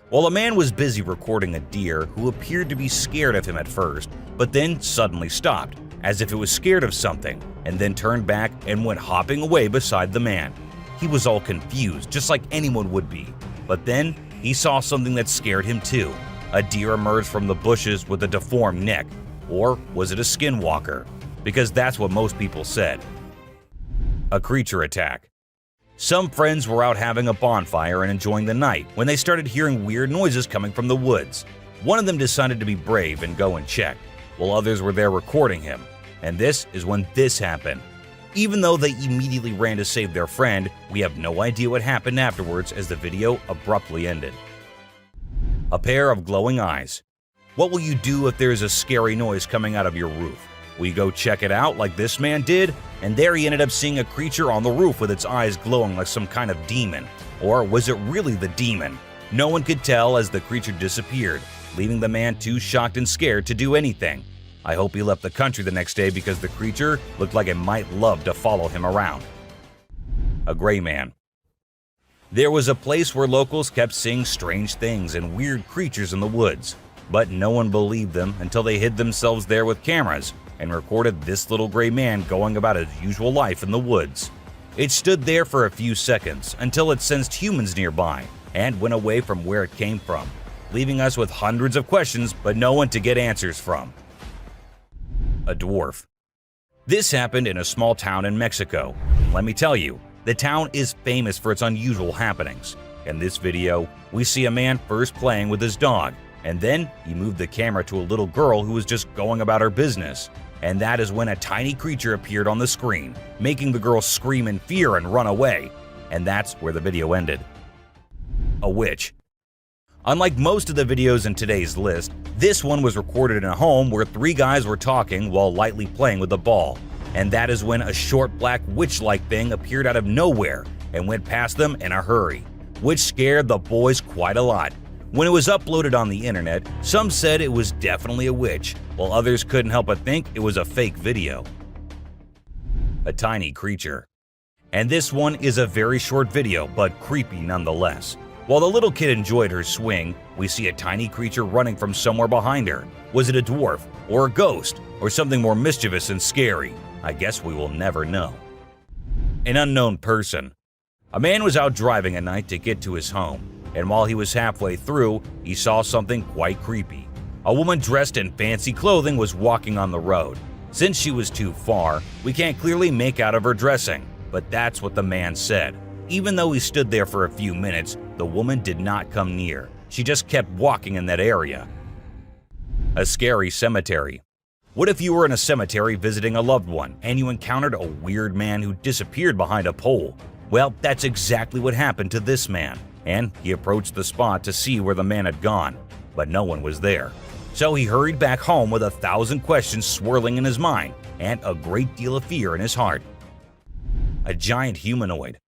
While a man was busy recording a deer who appeared to be scared of him at first, but then suddenly stopped, as if it was scared of something, and then turned back and went hopping away beside the man. He was all confused, just like anyone would be. But then he saw something that scared him too. A deer emerged from the bushes with a deformed neck. Or was it a skinwalker? Because that's what most people said. A creature attack. Some friends were out having a bonfire and enjoying the night when they started hearing weird noises coming from the woods. One of them decided to be brave and go and check, while others were there recording him. And this is when this happened. Even though they immediately ran to save their friend, we have no idea what happened afterwards as the video abruptly ended. A pair of glowing eyes. What will you do if there is a scary noise coming out of your roof? Will you go check it out like this man did? And there he ended up seeing a creature on the roof with its eyes glowing like some kind of demon. Or was it really the demon? No one could tell as the creature disappeared, leaving the man too shocked and scared to do anything. I hope he left the country the next day because the creature looked like it might love to follow him around. A gray man. There was a place where locals kept seeing strange things and weird creatures in the woods, but no one believed them until they hid themselves there with cameras and recorded this little gray man going about his usual life in the woods. It stood there for a few seconds until it sensed humans nearby and went away from where it came from, leaving us with hundreds of questions but no one to get answers from. A dwarf. This happened in a small town in Mexico. Let me tell you, the town is famous for its unusual happenings. In this video, we see a man first playing with his dog, and then he moved the camera to a little girl who was just going about her business. And that is when a tiny creature appeared on the screen, making the girl scream in fear and run away. And that's where the video ended. A witch. Unlike most of the videos in today's list, This one was recorded in a home where 3 guys were talking while lightly playing with the ball, and that is when a short black witch-like thing appeared out of nowhere and went past them in a hurry, which scared the boys quite a lot. When it was uploaded on the internet, some said it was definitely a witch, while others couldn't help but think it was a fake video. A tiny creature. And this one is a very short video, but creepy nonetheless. While the little kid enjoyed her swing, we see a tiny creature running from somewhere behind her. Was it a dwarf, or a ghost, or something more mischievous and scary? I guess we will never know. An unknown person. A man was out driving at night to get to his home, and while he was halfway through, he saw something quite creepy. A woman dressed in fancy clothing was walking on the road. Since she was too far, we can't clearly make out of her dressing, but that's what the man said. Even though he stood there for a few minutes, the woman did not come near. She just kept walking in that area. A scary cemetery. What if you were in a cemetery visiting a loved one and you encountered a weird man who disappeared behind a pole? Well, that's exactly what happened to this man, and he approached the spot to see where the man had gone, but no one was there. So he hurried back home with 1,000 questions swirling in his mind and a great deal of fear in his heart. A giant humanoid.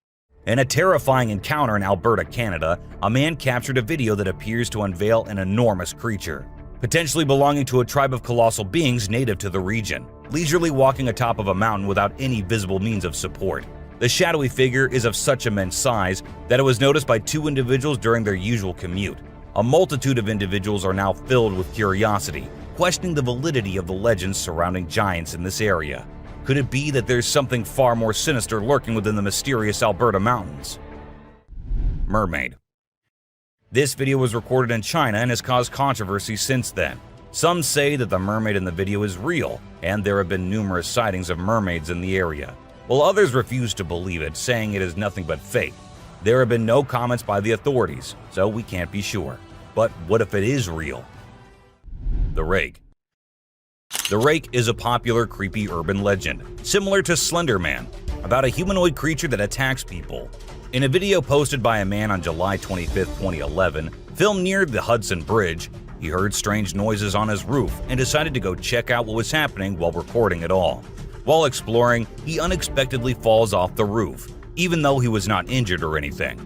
In a terrifying encounter in Alberta, Canada, a man captured a video that appears to unveil an enormous creature, potentially belonging to a tribe of colossal beings native to the region, leisurely walking atop of a mountain without any visible means of support. The shadowy figure is of such immense size that it was noticed by 2 individuals during their usual commute. A multitude of individuals are now filled with curiosity, questioning the validity of the legends surrounding giants in this area. Could it be that there's something far more sinister lurking within the mysterious Alberta mountains? Mermaid. This video was recorded in China and has caused controversy since then. Some say that the mermaid in the video is real, and there have been numerous sightings of mermaids in the area, while others refuse to believe it, saying it is nothing but fake. There have been no comments by the authorities, so we can't be sure. But what if it is real? The Rake. The Rake is a popular creepy urban legend, similar to Slender Man, about a humanoid creature that attacks people. In a video posted by a man on July 25, 2011, filmed near the Hudson Bridge, he heard strange noises on his roof and decided to go check out what was happening while recording it all. While exploring, he unexpectedly falls off the roof, even though he was not injured or anything.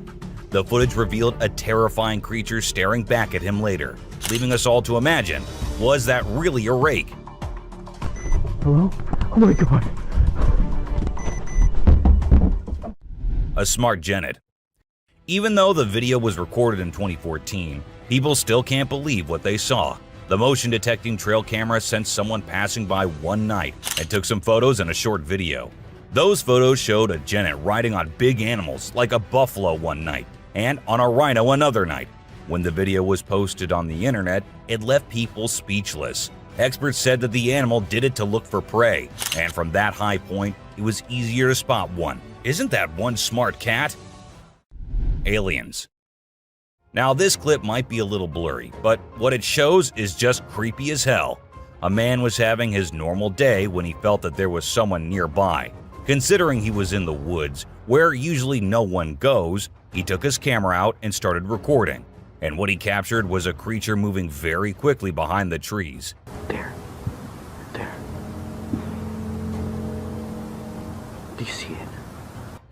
The footage revealed a terrifying creature staring back at him later, leaving us all to imagine, was that really a rake? Hello? Oh my god. A smart genet. Even though the video was recorded in 2014, people still can't believe what they saw. The motion detecting trail camera sensed someone passing by one night and took some photos and a short video. Those photos showed a genet riding on big animals like a buffalo one night and on a rhino another night. When the video was posted on the internet, it left people speechless. Experts said that the animal did it to look for prey, and from that high point, it was easier to spot one. Isn't that one smart cat? Aliens. Now this clip might be a little blurry, but what it shows is just creepy as hell. A man was having his normal day when he felt that there was someone nearby. Considering he was in the woods, where usually no one goes, he took his camera out and started recording. And what he captured was a creature moving very quickly behind the trees. There. Do you see it?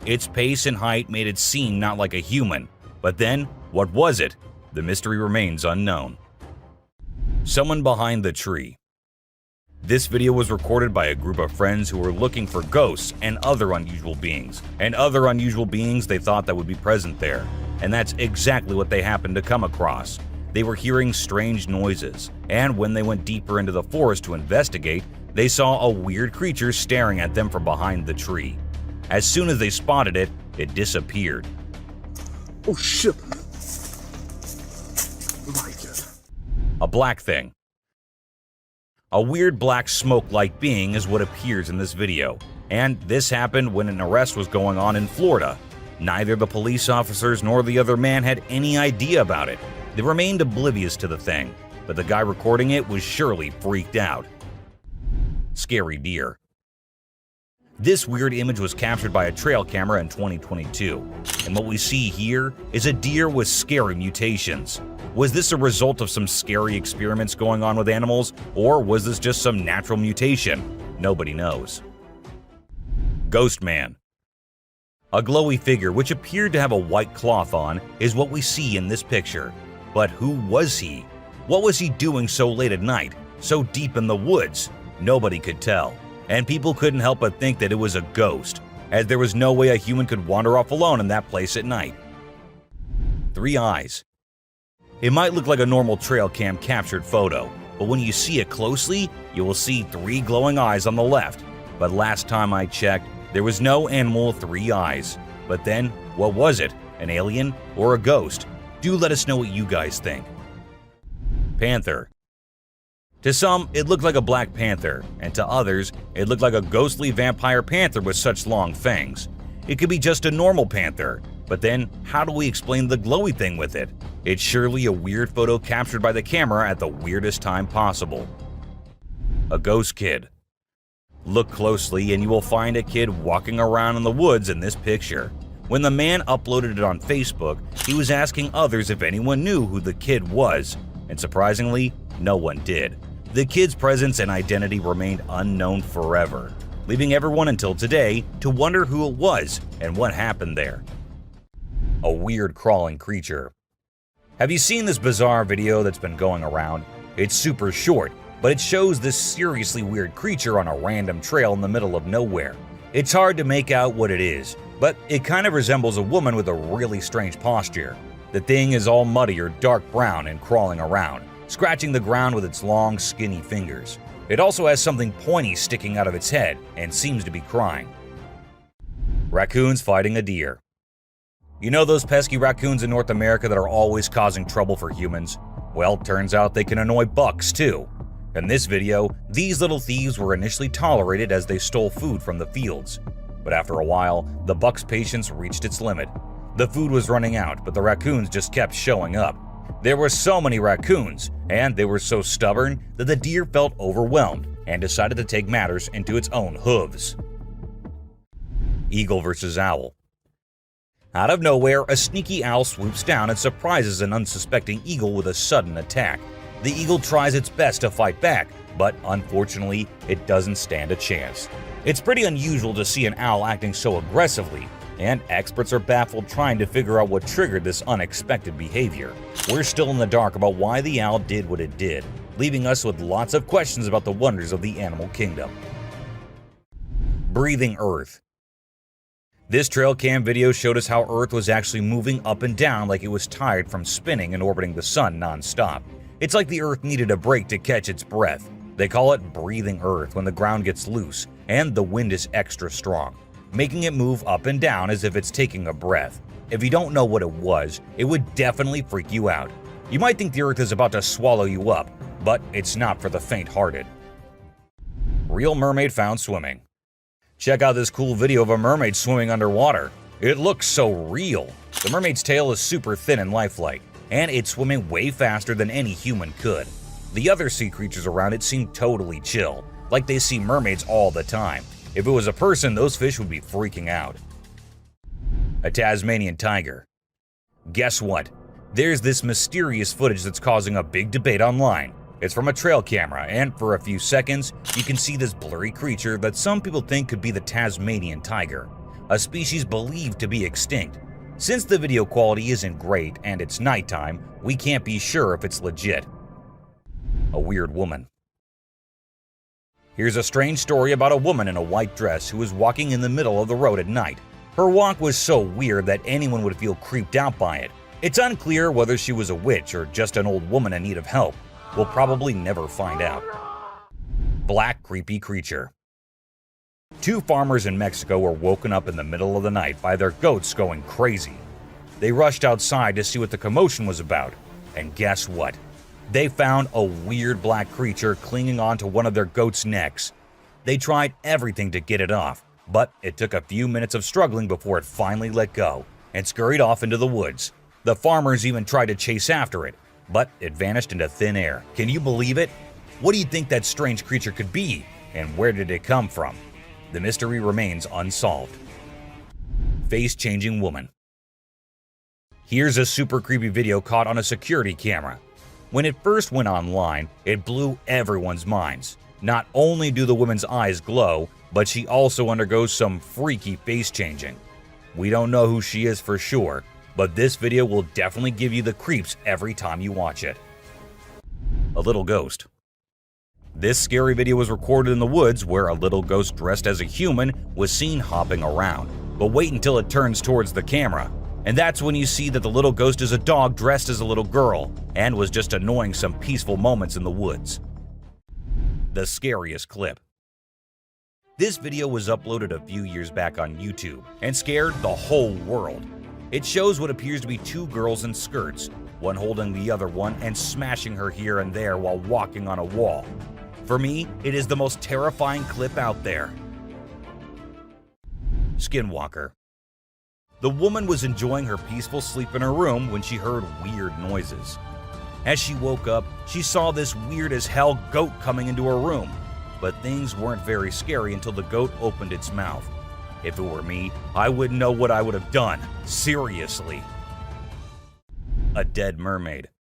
Its pace and height made it seem not like a human. But then, what was it? The mystery remains unknown. Someone behind the tree. This video was recorded by a group of friends who were looking for ghosts and other unusual beings they thought that would be present there. And that's exactly what they happened to come across. They were hearing strange noises, and when they went deeper into the forest to investigate, they saw a weird creature staring at them from behind the tree. As soon as they spotted it, it disappeared. Oh shit! My God. A black thing. A weird black smoke-like being is what appears in this video, and this happened when an arrest was going on in Florida. Neither the police officers nor the other man had any idea about it. They remained oblivious to the thing, but the guy recording it was surely freaked out. Scary deer. This weird image was captured by a trail camera in 2022, and what we see here is a deer with scary mutations. Was this a result of some scary experiments going on with animals, or was this just some natural mutation? Nobody knows. Ghost Man. A glowy figure which appeared to have a white cloth on is what we see in this picture. But who was he? What was he doing so late at night, so deep in the woods? Nobody could tell, and people couldn't help but think that it was a ghost, as there was no way a human could wander off alone in that place at night. 3 eyes. It might look like a normal trail cam captured photo, but when you see it closely, you will see 3 glowing eyes on the left. But last time I checked, there was no animal with 3 eyes. But then, what was it? An alien or a ghost? Do let us know what you guys think. Panther. To some, it looked like a black panther, and to others, it looked like a ghostly vampire panther with such long fangs. It could be just a normal panther, but then how do we explain the glowy thing with it? It's surely a weird photo captured by the camera at the weirdest time possible. A ghost kid. Look closely and you will find a kid walking around in the woods in this picture. When the man uploaded it on Facebook, he was asking others if anyone knew who the kid was, and surprisingly, no one did. The kid's presence and identity remained unknown forever, leaving everyone until today to wonder who it was and what happened there. A weird crawling creature. Have you seen this bizarre video that's been going around? It's super short, but it shows this seriously weird creature on a random trail in the middle of nowhere. It's hard to make out what it is, but it kind of resembles a woman with a really strange posture. The thing is all muddy or dark brown and crawling around, scratching the ground with its long, skinny fingers. It also has something pointy sticking out of its head and seems to be crying. Raccoons fighting a deer. You know those pesky raccoons in North America that are always causing trouble for humans? Well, turns out they can annoy bucks too. In this video, these little thieves were initially tolerated as they stole food from the fields. But after a while, the buck's patience reached its limit. The food was running out, but the raccoons just kept showing up. There were so many raccoons, and they were so stubborn that the deer felt overwhelmed and decided to take matters into its own hooves. Eagle versus owl. Out of nowhere, a sneaky owl swoops down and surprises an unsuspecting eagle with a sudden attack. The eagle tries its best to fight back, but unfortunately, it doesn't stand a chance. It's pretty unusual to see an owl acting so aggressively, and experts are baffled trying to figure out what triggered this unexpected behavior. We're still in the dark about why the owl did what it did, leaving us with lots of questions about the wonders of the animal kingdom. Breathing Earth. This trail cam video showed us how Earth was actually moving up and down like it was tired from spinning and orbiting the sun non-stop. It's like the Earth needed a break to catch its breath. They call it breathing Earth when the ground gets loose and the wind is extra strong, making it move up and down as if it's taking a breath. If you don't know what it was, it would definitely freak you out. You might think the Earth is about to swallow you up, but it's not for the faint-hearted. Real mermaid found swimming. Check out this cool video of a mermaid swimming underwater. It looks so real. The mermaid's tail is super thin and lifelike, and it's swimming way faster than any human could. The other sea creatures around it seem totally chill, like they see mermaids all the time. If it was a person, those fish would be freaking out. A Tasmanian tiger. Guess what? There's this mysterious footage that's causing a big debate online. It's from a trail camera, and for a few seconds, you can see this blurry creature that some people think could be the Tasmanian tiger, a species believed to be extinct. Since the video quality isn't great and it's nighttime, we can't be sure if it's legit. A weird woman. Here's a strange story about a woman in a white dress who was walking in the middle of the road at night. Her walk was so weird that anyone would feel creeped out by it. It's unclear whether she was a witch or just an old woman in need of help. We'll probably never find out. Black creepy creature. 2 farmers in Mexico were woken up in the middle of the night by their goats going crazy. They rushed outside to see what the commotion was about, and guess what? They found a weird black creature clinging onto one of their goats' necks. They tried everything to get it off, but it took a few minutes of struggling before it finally let go and scurried off into the woods. The farmers even tried to chase after it, but it vanished into thin air. Can you believe it? What do you think that strange creature could be, and where did it come from? The mystery remains unsolved. Face-changing woman. Here's a super creepy video caught on a security camera. When it first went online, it blew everyone's minds. Not only do the woman's eyes glow, but she also undergoes some freaky face changing. We don't know who she is for sure, but this video will definitely give you the creeps every time you watch it. A little ghost. This scary video was recorded in the woods where a little ghost dressed as a human was seen hopping around. But wait until it turns towards the camera. And that's when you see that the little ghost is a dog dressed as a little girl and was just annoying some peaceful moments in the woods. The scariest clip. This video was uploaded a few years back on YouTube and scared the whole world. It shows what appears to be two girls in skirts, one holding the other one and smashing her here and there while walking on a wall. For me, it is the most terrifying clip out there. Skinwalker. The woman was enjoying her peaceful sleep in her room when she heard weird noises. As she woke up, she saw this weird as hell goat coming into her room, but things weren't very scary until the goat opened its mouth. If it were me, I wouldn't know what I would have done. Seriously. A dead mermaid.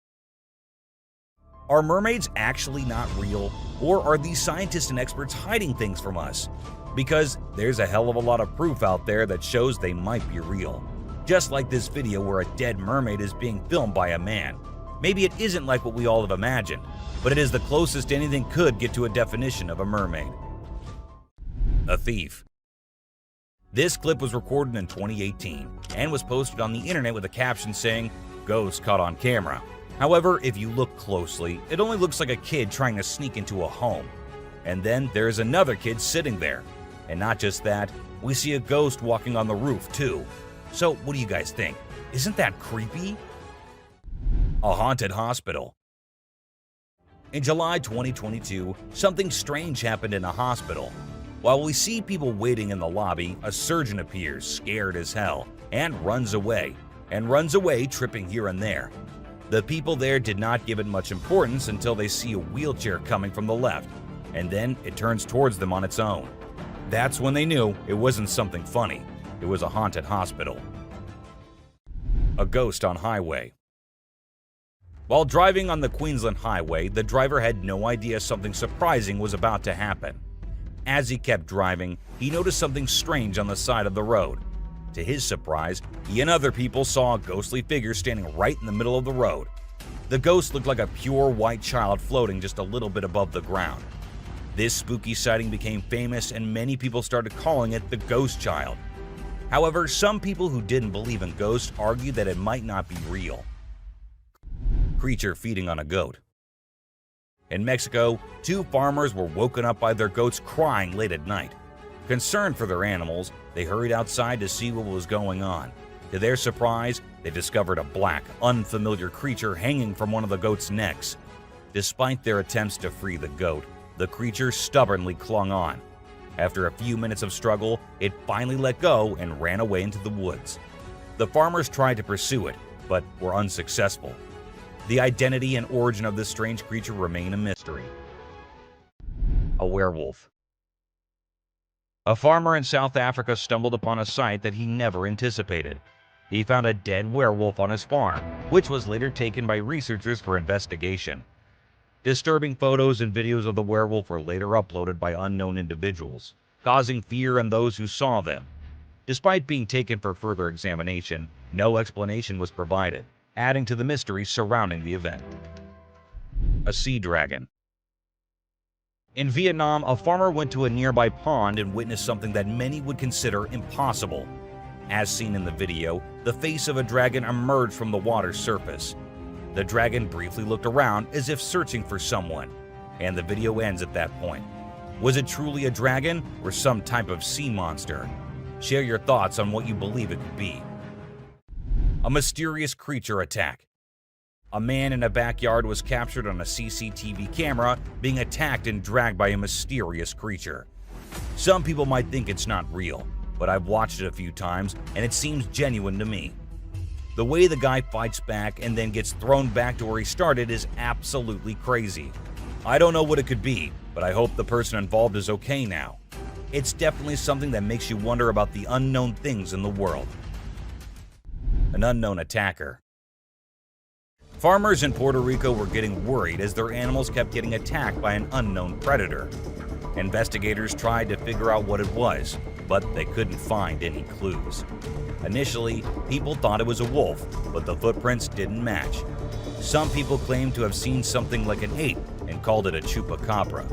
Are mermaids actually not real, or are these scientists and experts hiding things from us? Because there's a hell of a lot of proof out there that shows they might be real. Just like this video where a dead mermaid is being filmed by a man. Maybe it isn't like what we all have imagined, but it is the closest anything could get to a definition of a mermaid. A thief. This clip was recorded in 2018 and was posted on the internet with a caption saying, "Ghost caught on camera." However, if you look closely, it only looks like a kid trying to sneak into a home. And then there's another kid sitting there. And not just that, we see a ghost walking on the roof too. So what do you guys think? Isn't that creepy? A haunted hospital. In July 2022, something strange happened in a hospital. While we see people waiting in the lobby, a surgeon appears, scared as hell, and runs away tripping here and there. The people there did not give it much importance until they see a wheelchair coming from the left, and then it turns towards them on its own. That's when they knew it wasn't something funny. It was a haunted hospital. A ghost on highway. While driving on the Queensland highway, the driver had no idea something surprising was about to happen. As he kept driving, he noticed something strange on the side of the road. To his surprise, he and other people saw a ghostly figure standing right in the middle of the road. The ghost looked like a pure white child floating just a little bit above the ground. This spooky sighting became famous and many people started calling it the ghost child. However, some people who didn't believe in ghosts argued that it might not be real. Creature feeding on a goat. In Mexico, two farmers were woken up by their goats crying late at night. Concerned for their animals, they hurried outside to see what was going on. To their surprise, they discovered a black, unfamiliar creature hanging from one of the goat's necks. Despite their attempts to free the goat, the creature stubbornly clung on. After a few minutes of struggle, it finally let go and ran away into the woods. The farmers tried to pursue it, but were unsuccessful. The identity and origin of this strange creature remain a mystery. A werewolf. A farmer in South Africa stumbled upon a sight that he never anticipated. He found a dead werewolf on his farm, which was later taken by researchers for investigation. Disturbing photos and videos of the werewolf were later uploaded by unknown individuals, causing fear in those who saw them. Despite being taken for further examination, no explanation was provided, adding to the mystery surrounding the event. A sea dragon. In Vietnam, a farmer went to a nearby pond and witnessed something that many would consider impossible. As seen in the video, the face of a dragon emerged from the water's surface. The dragon briefly looked around as if searching for someone, and the video ends at that point. Was it truly a dragon or some type of sea monster? Share your thoughts on what you believe it could be. A mysterious creature attack. A man in a backyard was captured on a CCTV camera being attacked and dragged by a mysterious creature. Some people might think it's not real, but I've watched it a few times and it seems genuine to me. The way the guy fights back and then gets thrown back to where he started is absolutely crazy. I don't know what it could be, but I hope the person involved is okay now. It's definitely something that makes you wonder about the unknown things in the world. An unknown attacker. Farmers in Puerto Rico were getting worried as their animals kept getting attacked by an unknown predator. Investigators tried to figure out what it was, but they couldn't find any clues. Initially, people thought it was a wolf, but the footprints didn't match. Some people claimed to have seen something like an ape and called it a chupacabra.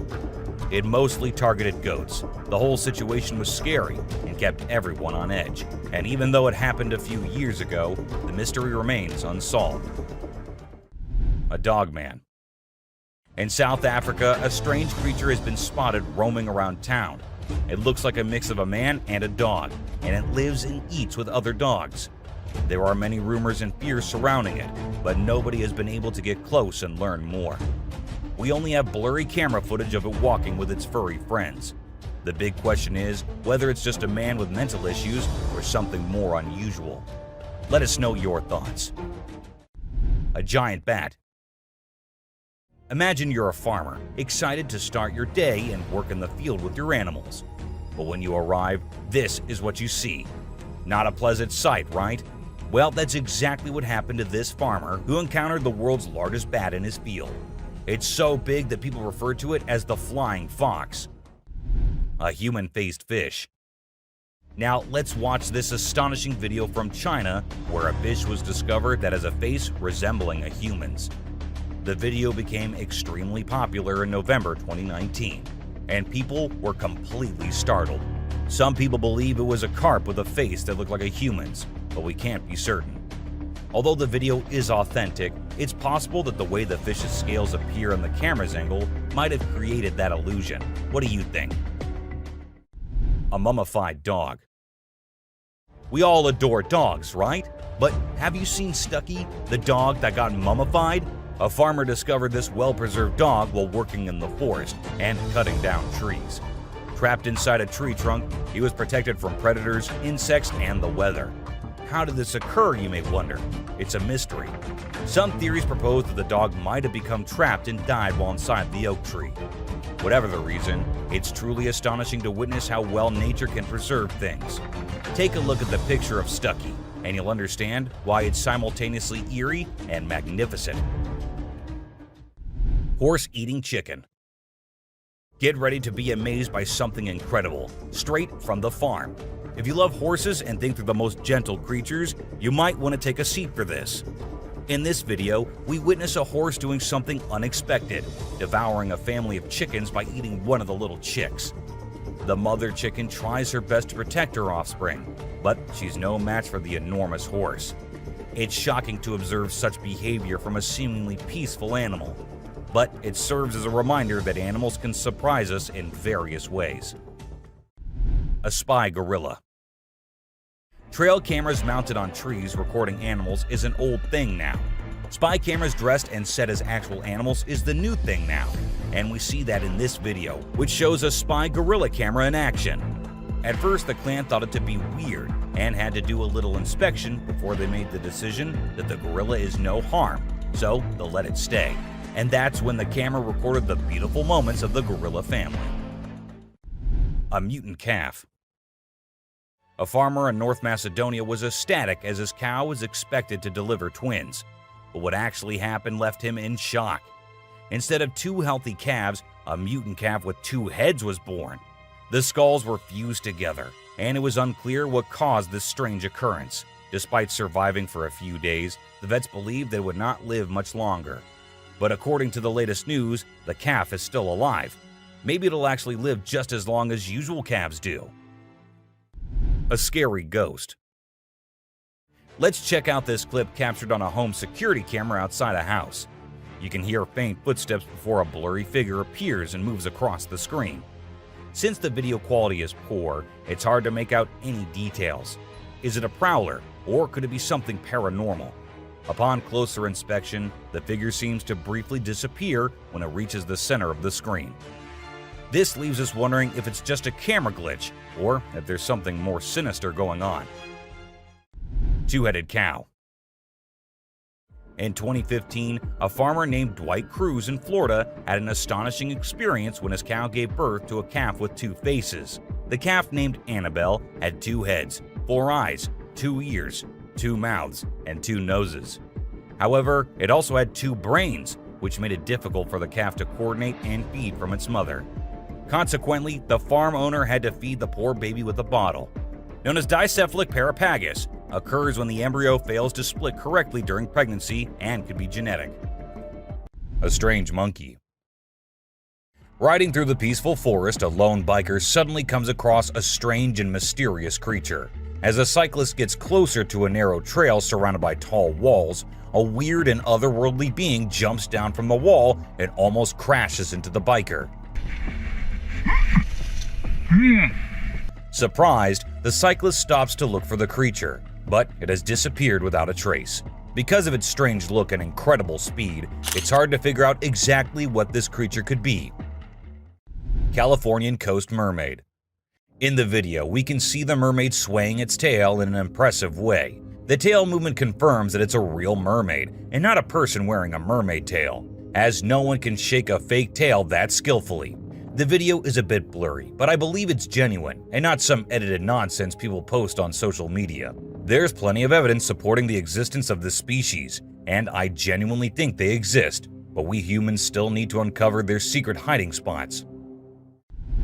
It mostly targeted goats. The whole situation was scary and kept everyone on edge. And even though it happened a few years ago, the mystery remains unsolved. A dogman. In South Africa, a strange creature has been spotted roaming around town. It looks like a mix of a man and a dog, and it lives and eats with other dogs. There are many rumors and fears surrounding it, but nobody has been able to get close and learn more. We only have blurry camera footage of it walking with its furry friends. The big question is whether it's just a man with mental issues or something more unusual. Let us know your thoughts. A giant bat. Imagine you're a farmer, excited to start your day and work in the field with your animals. But when you arrive, this is what you see. Not a pleasant sight, right? Well, that's exactly what happened to this farmer who encountered the world's largest bat in his field. It's so big that people refer to it as the flying fox. A human-faced fish. Now, let's watch this astonishing video from China where a fish was discovered that has a face resembling a human's. The video became extremely popular in November 2019, and people were completely startled. Some people believe it was a carp with a face that looked like a human's, but we can't be certain. Although the video is authentic, it's possible that the way the fish's scales appear on the camera's angle might have created that illusion. What do you think? A mummified dog. We all adore dogs, right? But have you seen Stucky, the dog that got mummified? A farmer discovered this well-preserved dog while working in the forest and cutting down trees. Trapped inside a tree trunk, he was protected from predators, insects, and the weather. How did this occur, you may wonder? It's a mystery. Some theories propose that the dog might have become trapped and died while inside the oak tree. Whatever the reason, it's truly astonishing to witness how well nature can preserve things. Take a look at the picture of Stucky, and you'll understand why it's simultaneously eerie and magnificent. Horse-eating chicken. Get ready to be amazed by something incredible, straight from the farm. If you love horses and think they're the most gentle creatures, you might want to take a seat for this. In this video, we witness a horse doing something unexpected, devouring a family of chickens by eating one of the little chicks. The mother chicken tries her best to protect her offspring, but she's no match for the enormous horse. It's shocking to observe such behavior from a seemingly peaceful animal, but it serves as a reminder that animals can surprise us in various ways. A spy gorilla. Trail cameras mounted on trees recording animals is an old thing now. Spy cameras dressed and set as actual animals is the new thing now, and we see that in this video, which shows a spy gorilla camera in action. At first, the clan thought it to be weird and had to do a little inspection before they made the decision that the gorilla is no harm, so they'll let it stay. And that's when the camera recorded the beautiful moments of the gorilla family. A mutant calf. A farmer in North Macedonia was ecstatic as his cow was expected to deliver twins. But what actually happened left him in shock. Instead of 2 healthy calves, a mutant calf with 2 heads was born. The skulls were fused together, and it was unclear what caused this strange occurrence. Despite surviving for a few days, the vets believed they would not live much longer. But according to the latest news, the calf is still alive. Maybe it'll actually live just as long as usual calves do. A scary ghost. Let's check out this clip captured on a home security camera outside a house. You can hear faint footsteps before a blurry figure appears and moves across the screen. Since the video quality is poor, it's hard to make out any details. Is it a prowler, or could it be something paranormal? Upon closer inspection, the figure seems to briefly disappear when it reaches the center of the screen. This leaves us wondering if it's just a camera glitch, or if there's something more sinister going on. Two-headed cow. In 2015, a farmer named Dwight Cruz in Florida had an astonishing experience when his cow gave birth to a calf with 2 faces. The calf named Annabelle had 2 heads, 4 eyes, 2 ears, 2 mouths, and 2 noses. However, it also had 2 brains, which made it difficult for the calf to coordinate and feed from its mother. Consequently, the farm owner had to feed the poor baby with a bottle. Known as dicephalic parapagus, occurs when the embryo fails to split correctly during pregnancy and could be genetic. A strange monkey. Riding through the peaceful forest, a lone biker suddenly comes across a strange and mysterious creature. As a cyclist gets closer to a narrow trail surrounded by tall walls, a weird and otherworldly being jumps down from the wall and almost crashes into the biker. Surprised, the cyclist stops to look for the creature, but it has disappeared without a trace. Because of its strange look and incredible speed, it's hard to figure out exactly what this creature could be. Californian Coast Mermaid. In the video, we can see the mermaid swaying its tail in an impressive way. The tail movement confirms that it's a real mermaid and not a person wearing a mermaid tail, as no one can shake a fake tail that skillfully. The video is a bit blurry, but I believe it's genuine and not some edited nonsense people post on social media. There's plenty of evidence supporting the existence of this species, and I genuinely think they exist, but we humans still need to uncover their secret hiding spots.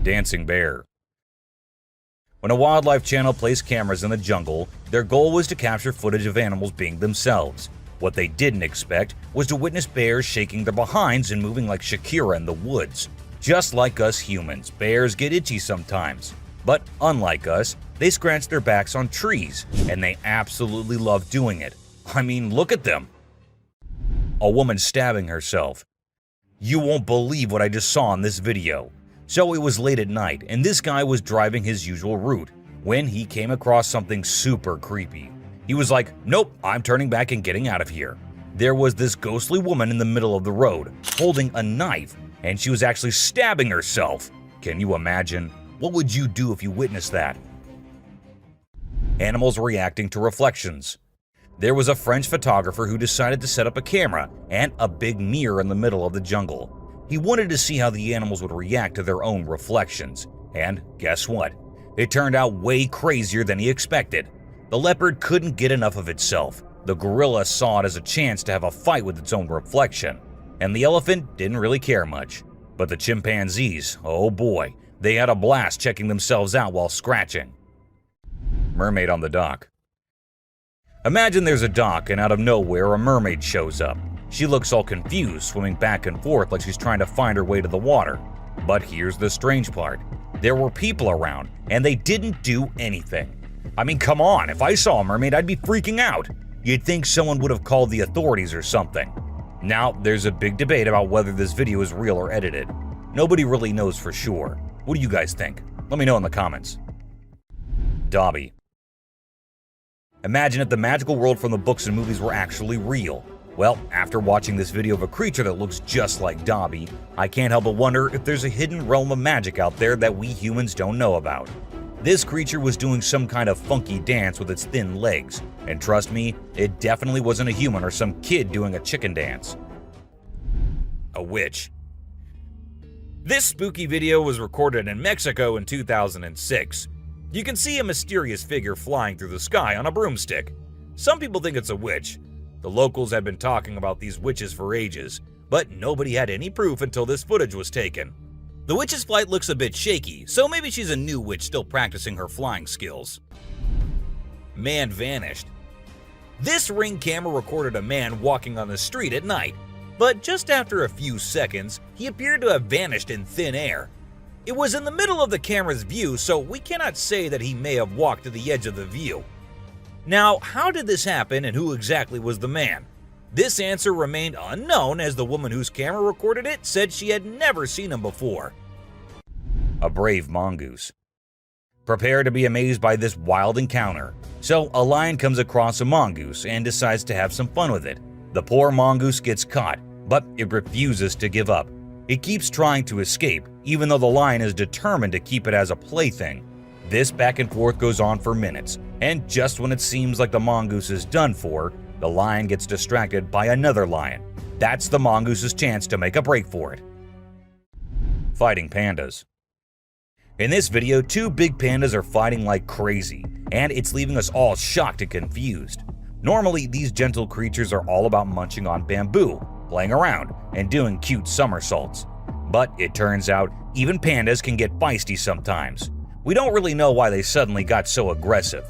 Dancing bear. When a wildlife channel placed cameras in the jungle, their goal was to capture footage of animals being themselves. What they didn't expect was to witness bears shaking their behinds and moving like Shakira in the woods. Just like us humans, bears get itchy sometimes. But unlike us, they scratch their backs on trees, and they absolutely love doing it. I mean, look at them. A woman stabbing herself. You won't believe what I just saw in this video. So it was late at night, and this guy was driving his usual route when he came across something super creepy. He was like, nope, I'm turning back and getting out of here. There was this ghostly woman in the middle of the road, holding a knife, and she was actually stabbing herself. Can you imagine? What would you do if you witnessed that? Animals reacting to reflections. There was a French photographer who decided to set up a camera and a big mirror in the middle of the jungle. He wanted to see how the animals would react to their own reflections. And guess what? It turned out way crazier than he expected. The leopard couldn't get enough of itself. The gorilla saw it as a chance to have a fight with its own reflection. And the elephant didn't really care much. But the chimpanzees, oh boy, they had a blast checking themselves out while scratching. Mermaid on the dock. Imagine there's a dock and out of nowhere a mermaid shows up. She looks all confused, swimming back and forth like she's trying to find her way to the water. But here's the strange part. There were people around, and they didn't do anything. I mean, come on, if I saw a mermaid, I'd be freaking out. You'd think someone would have called the authorities or something. Now, there's a big debate about whether this video is real or edited. Nobody really knows for sure. What do you guys think? Let me know in the comments. Dobby. Imagine if the magical world from the books and movies were actually real. Well, after watching this video of a creature that looks just like Dobby, I can't help but wonder if there's a hidden realm of magic out there that we humans don't know about. This creature was doing some kind of funky dance with its thin legs, and trust me, it definitely wasn't a human or some kid doing a chicken dance. A witch. This spooky video was recorded in Mexico in 2006. You can see a mysterious figure flying through the sky on a broomstick. Some people think it's a witch. The locals had been talking about these witches for ages, but nobody had any proof until this footage was taken. The witch's flight looks a bit shaky, so maybe she's a new witch still practicing her flying skills. Man vanished. This Ring camera recorded a man walking on the street at night, but just after a few seconds, he appeared to have vanished in thin air. It was in the middle of the camera's view, so we cannot say that he may have walked to the edge of the view. Now, how did this happen and who exactly was the man? This answer remained unknown as the woman whose camera recorded it said she had never seen him before. A brave mongoose. Prepare to be amazed by this wild encounter. So, a lion comes across a mongoose and decides to have some fun with it. The poor mongoose gets caught, but it refuses to give up. It keeps trying to escape, even though the lion is determined to keep it as a plaything. This back and forth goes on for minutes, and just when it seems like the mongoose is done for, the lion gets distracted by another lion. That's the mongoose's chance to make a break for it. Fighting pandas. In this video, two big pandas are fighting like crazy, and it's leaving us all shocked and confused. Normally, these gentle creatures are all about munching on bamboo, playing around, and doing cute somersaults. But it turns out, even pandas can get feisty sometimes. We don't really know why they suddenly got so aggressive.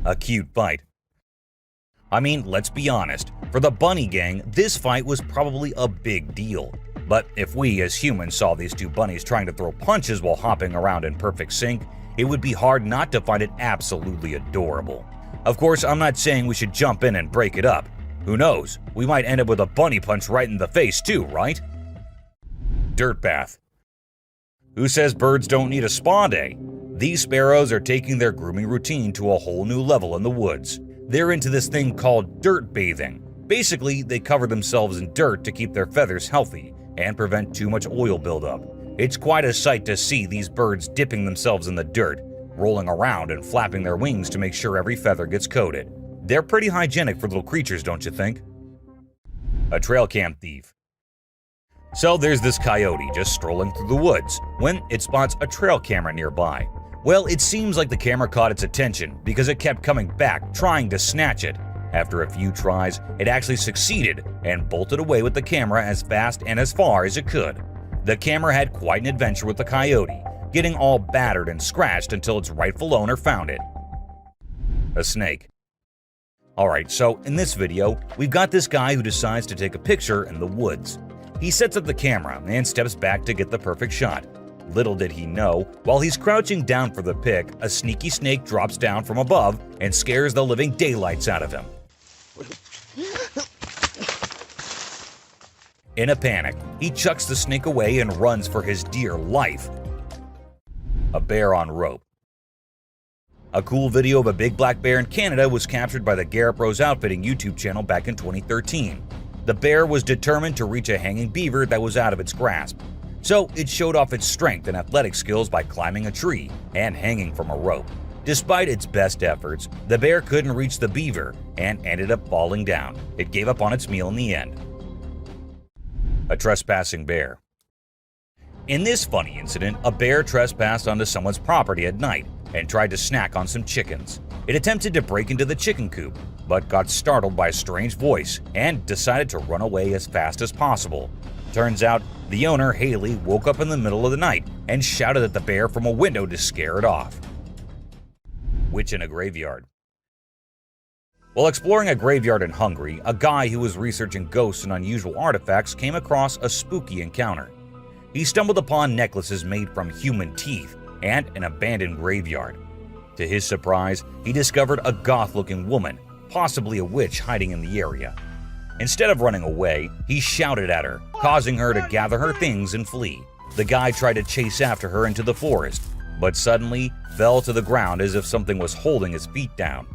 A cute fight. I mean, let's be honest, for the bunny gang, this fight was probably a big deal. But if we as humans saw these two bunnies trying to throw punches while hopping around in perfect sync, it would be hard not to find it absolutely adorable. Of course, I'm not saying we should jump in and break it up. Who knows, we might end up with a bunny punch right in the face too, right? Dirt bath. Who says birds don't need a spa day? These sparrows are taking their grooming routine to a whole new level in the woods. They're into this thing called dirt bathing. Basically, they cover themselves in dirt to keep their feathers healthy and prevent too much oil buildup. It's quite a sight to see these birds dipping themselves in the dirt, rolling around and flapping their wings to make sure every feather gets coated. They're pretty hygienic for little creatures, don't you think? A trail cam thief. So there's this coyote just strolling through the woods when it spots a trail camera nearby. Well, it seems like the camera caught its attention because it kept coming back trying to snatch it. After a few tries, it actually succeeded and bolted away with the camera as fast and as far as it could. The camera had quite an adventure with the coyote, getting all battered and scratched until its rightful owner found it. A snake. Alright, so in this video, we've got this guy who decides to take a picture in the woods. He sets up the camera and steps back to get the perfect shot. Little did he know, while he's crouching down for the pic, a sneaky snake drops down from above and scares the living daylights out of him. In a panic, he chucks the snake away and runs for his dear life. A bear on rope. A cool video of a big black bear in Canada was captured by the Garrett Bros Outfitting YouTube channel back in 2013. The bear was determined to reach a hanging beaver that was out of its grasp. So it showed off its strength and athletic skills by climbing a tree and hanging from a rope. Despite its best efforts, the bear couldn't reach the beaver and ended up falling down. It gave up on its meal in the end. A trespassing bear. In this funny incident, a bear trespassed onto someone's property at night and tried to snack on some chickens. It attempted to break into the chicken coop, but got startled by a strange voice and decided to run away as fast as possible. Turns out, the owner, Haley, woke up in the middle of the night and shouted at the bear from a window to scare it off. Witch in a graveyard. While exploring a graveyard in Hungary, a guy who was researching ghosts and unusual artifacts came across a spooky encounter. He stumbled upon necklaces made from human teeth and an abandoned graveyard. To his surprise, he discovered a goth-looking woman, possibly a witch hiding in the area. Instead of running away, he shouted at her, causing her to gather her things and flee. The guy tried to chase after her into the forest, but suddenly fell to the ground as if something was holding his feet down.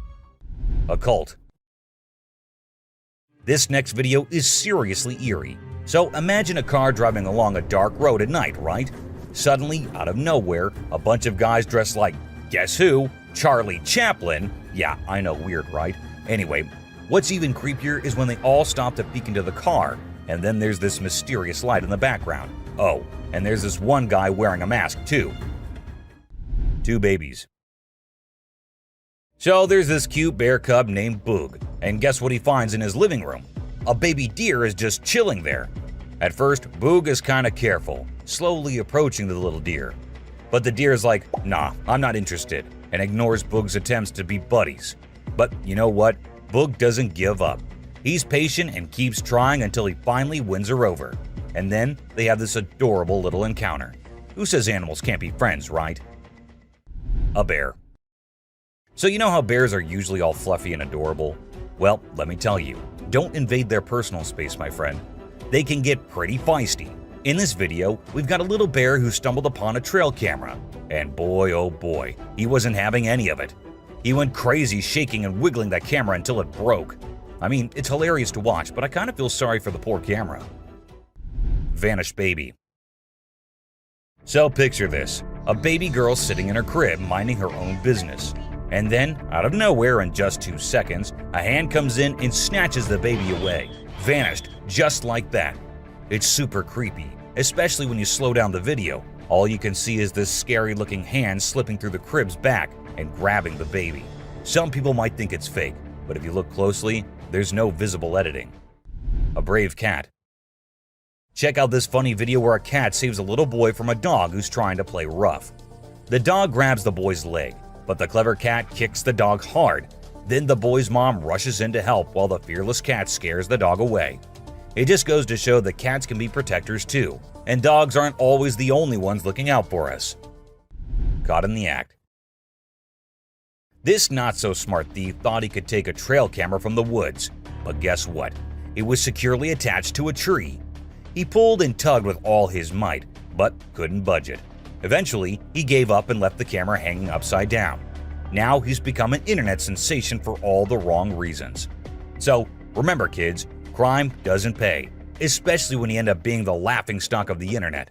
A cult. This next video is seriously eerie. So imagine a car driving along a dark road at night, right? Suddenly, out of nowhere, a bunch of guys dressed like, guess who? Charlie Chaplin. Yeah, I know, weird, right? Anyway, what's even creepier is when they all stop to peek into the car, and then there's this mysterious light in the background. Oh, and there's this one guy wearing a mask too. Two babies. So there's this cute bear cub named Boog, and guess what he finds in his living room? A baby deer is just chilling there. At first, Boog is kinda careful, slowly approaching the little deer. But the deer is like, nah, I'm not interested, and ignores Boog's attempts to be buddies. But you know what? Boog doesn't give up. He's patient and keeps trying until he finally wins her over. And then they have this adorable little encounter. Who says animals can't be friends, right? A bear. So you know how bears are usually all fluffy and adorable? Well, let me tell you, don't invade their personal space, my friend. They can get pretty feisty. In this video, we've got a little bear who stumbled upon a trail camera. And boy, oh boy, he wasn't having any of it. He went crazy shaking and wiggling that camera until it broke. I mean, it's hilarious to watch, but I kind of feel sorry for the poor camera. Vanished baby. So picture this, a baby girl sitting in her crib minding her own business. And then, out of nowhere in just 2 seconds, a hand comes in and snatches the baby away. Vanished, just like that. It's super creepy, especially when you slow down the video. All you can see is this scary-looking hand slipping through the crib's back and grabbing the baby. Some people might think it's fake, but if you look closely, there's no visible editing. A brave cat. Check out this funny video where a cat saves a little boy from a dog who's trying to play rough. The dog grabs the boy's leg, but the clever cat kicks the dog hard. Then the boy's mom rushes in to help while the fearless cat scares the dog away. It just goes to show that cats can be protectors too, and dogs aren't always the only ones looking out for us. Caught in the act. This not-so-smart thief thought he could take a trail camera from the woods, but guess what? It was securely attached to a tree. He pulled and tugged with all his might, but couldn't budge it. Eventually, he gave up and left the camera hanging upside down. Now he's become an internet sensation for all the wrong reasons. So, remember kids, crime doesn't pay, especially when you end up being the laughingstock of the internet.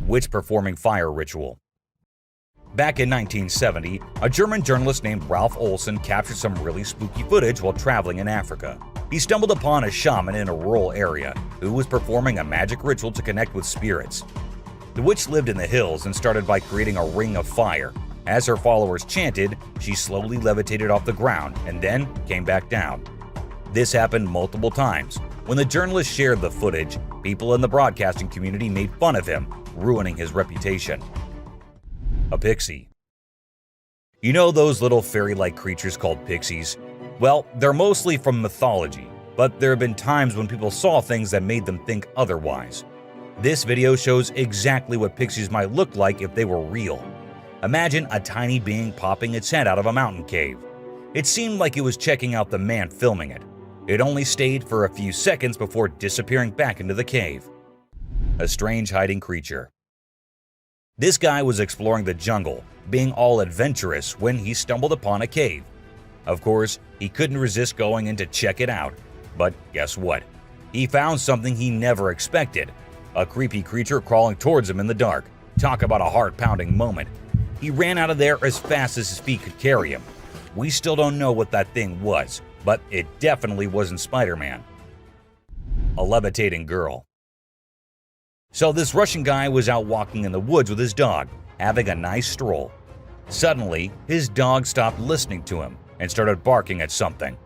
Witch performing fire ritual. Back in 1970, a German journalist named Ralph Olsen captured some really spooky footage while traveling in Africa. He stumbled upon a shaman in a rural area who was performing a magic ritual to connect with spirits. The witch lived in the hills and started by creating a ring of fire. As her followers chanted, she slowly levitated off the ground and then came back down. This happened multiple times. When the journalist shared the footage, people in the broadcasting community made fun of him, ruining his reputation. A pixie. You know those little fairy-like creatures called pixies? Well, they're mostly from mythology, but there have been times when people saw things that made them think otherwise. This video shows exactly what pixies might look like if they were real. Imagine a tiny being popping its head out of a mountain cave. It seemed like it was checking out the man filming it. It only stayed for a few seconds before disappearing back into the cave. A strange hiding creature. This guy was exploring the jungle, being all adventurous when he stumbled upon a cave. Of course, he couldn't resist going in to check it out. But guess what? He found something he never expected. A creepy creature crawling towards him in the dark. Talk about a heart-pounding moment. He ran out of there as fast as his feet could carry him. We still don't know what that thing was, but it definitely wasn't Spider-Man. A levitating girl. So this Russian guy was out walking in the woods with his dog, having a nice stroll. Suddenly, his dog stopped listening to him and started barking at something.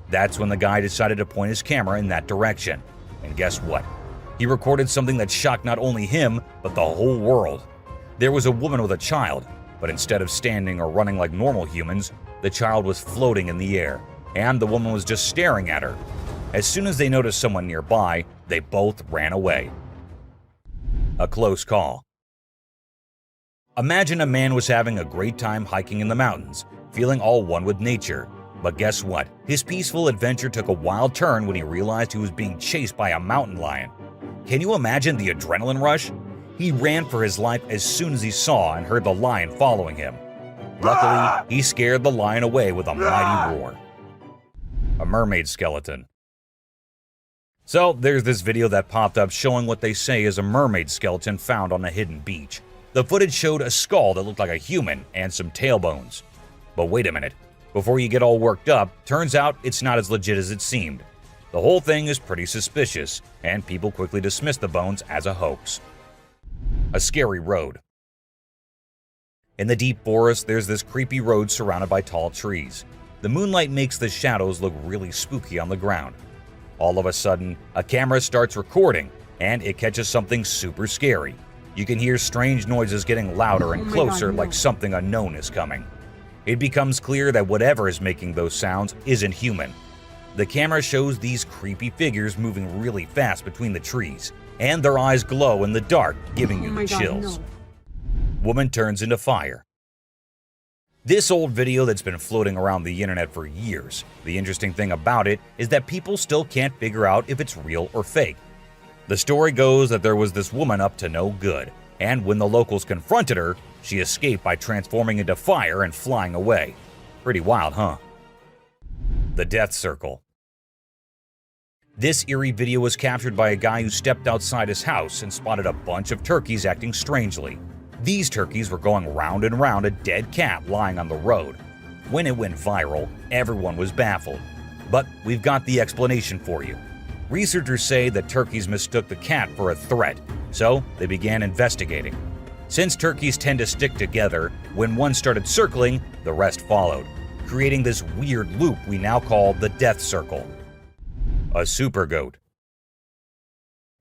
That's when the guy decided to point his camera in that direction. And guess what? He recorded something that shocked not only him, but the whole world. There was a woman with a child, but instead of standing or running like normal humans, the child was floating in the air, and the woman was just staring at her. As soon as they noticed someone nearby, they both ran away. A close call. Imagine a man was having a great time hiking in the mountains, feeling all one with nature. But guess what? His peaceful adventure took a wild turn when he realized he was being chased by a mountain lion. Can you imagine the adrenaline rush? He ran for his life as soon as he saw and heard the lion following him. Luckily, he scared the lion away with a mighty roar. A mermaid skeleton. So there's this video that popped up showing what they say is a mermaid skeleton found on a hidden beach. The footage showed a skull that looked like a human and some tailbones. But wait a minute, before you get all worked up, turns out it's not as legit as it seemed. The whole thing is pretty suspicious, and people quickly dismiss the bones as a hoax. A scary road. In the deep forest, there's this creepy road surrounded by tall trees. The moonlight makes the shadows look really spooky on the ground. All of a sudden, a camera starts recording, and it catches something super scary. You can hear strange noises getting louder and closer, like something unknown is coming. It becomes clear that whatever is making those sounds isn't human. The camera shows these creepy figures moving really fast between the trees, and their eyes glow in the dark, giving you the chills. Woman turns into fire. This old video that's been floating around the internet for years. The interesting thing about it is that people still can't figure out if it's real or fake. The story goes that there was this woman up to no good, and when the locals confronted her, she escaped by transforming into fire and flying away. Pretty wild, huh? The Death Circle. This eerie video was captured by a guy who stepped outside his house and spotted a bunch of turkeys acting strangely. These turkeys were going round and round a dead cat lying on the road. When it went viral, everyone was baffled. But we've got the explanation for you. Researchers say that turkeys mistook the cat for a threat, so they began investigating. Since turkeys tend to stick together, when one started circling, the rest followed, creating this weird loop we now call the death circle. A super goat.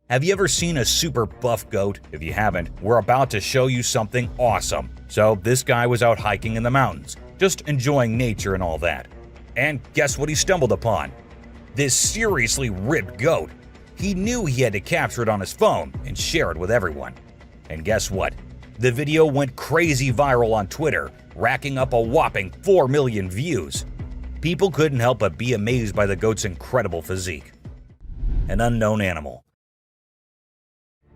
Have you ever seen a super buff goat? If you haven't, we're about to show you something awesome. So this guy was out hiking in the mountains, just enjoying nature and all that. And guess what he stumbled upon? This seriously ripped goat. He knew he had to capture it on his phone and share it with everyone. And guess what? The video went crazy viral on Twitter, racking up a whopping 4 million views. People couldn't help but be amazed by the goat's incredible physique. An unknown animal.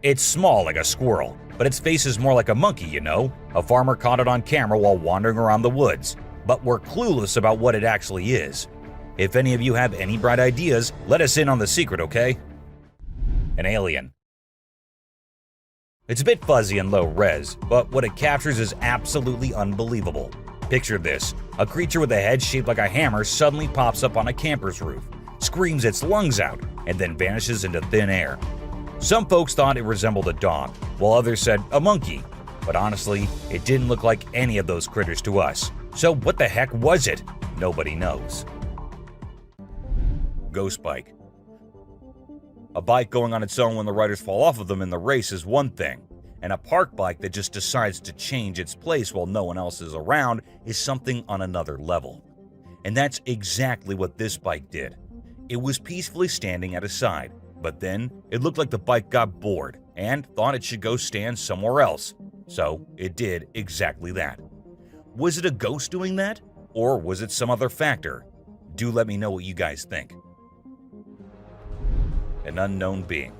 It's small like a squirrel, but its face is more like a monkey, you know? A farmer caught it on camera while wandering around the woods, but we're clueless about what it actually is. If any of you have any bright ideas, let us in on the secret, okay? An alien. It's a bit fuzzy and low res, but what it captures is absolutely unbelievable. Picture this: a creature with a head shaped like a hammer suddenly pops up on a camper's roof, screams its lungs out, and then vanishes into thin air. Some folks thought it resembled a dog, while others said a monkey, but honestly, it didn't look like any of those critters to us. So what the heck was it? Nobody knows. Ghost bike. A bike going on its own when the riders fall off of them in the race is one thing, and a park bike that just decides to change its place while no one else is around is something on another level. And that's exactly what this bike did. It was peacefully standing at a side, but then it looked like the bike got bored and thought it should go stand somewhere else. So it did exactly that. Was it a ghost doing that? Or was it some other factor? Do let me know what you guys think. An unknown being.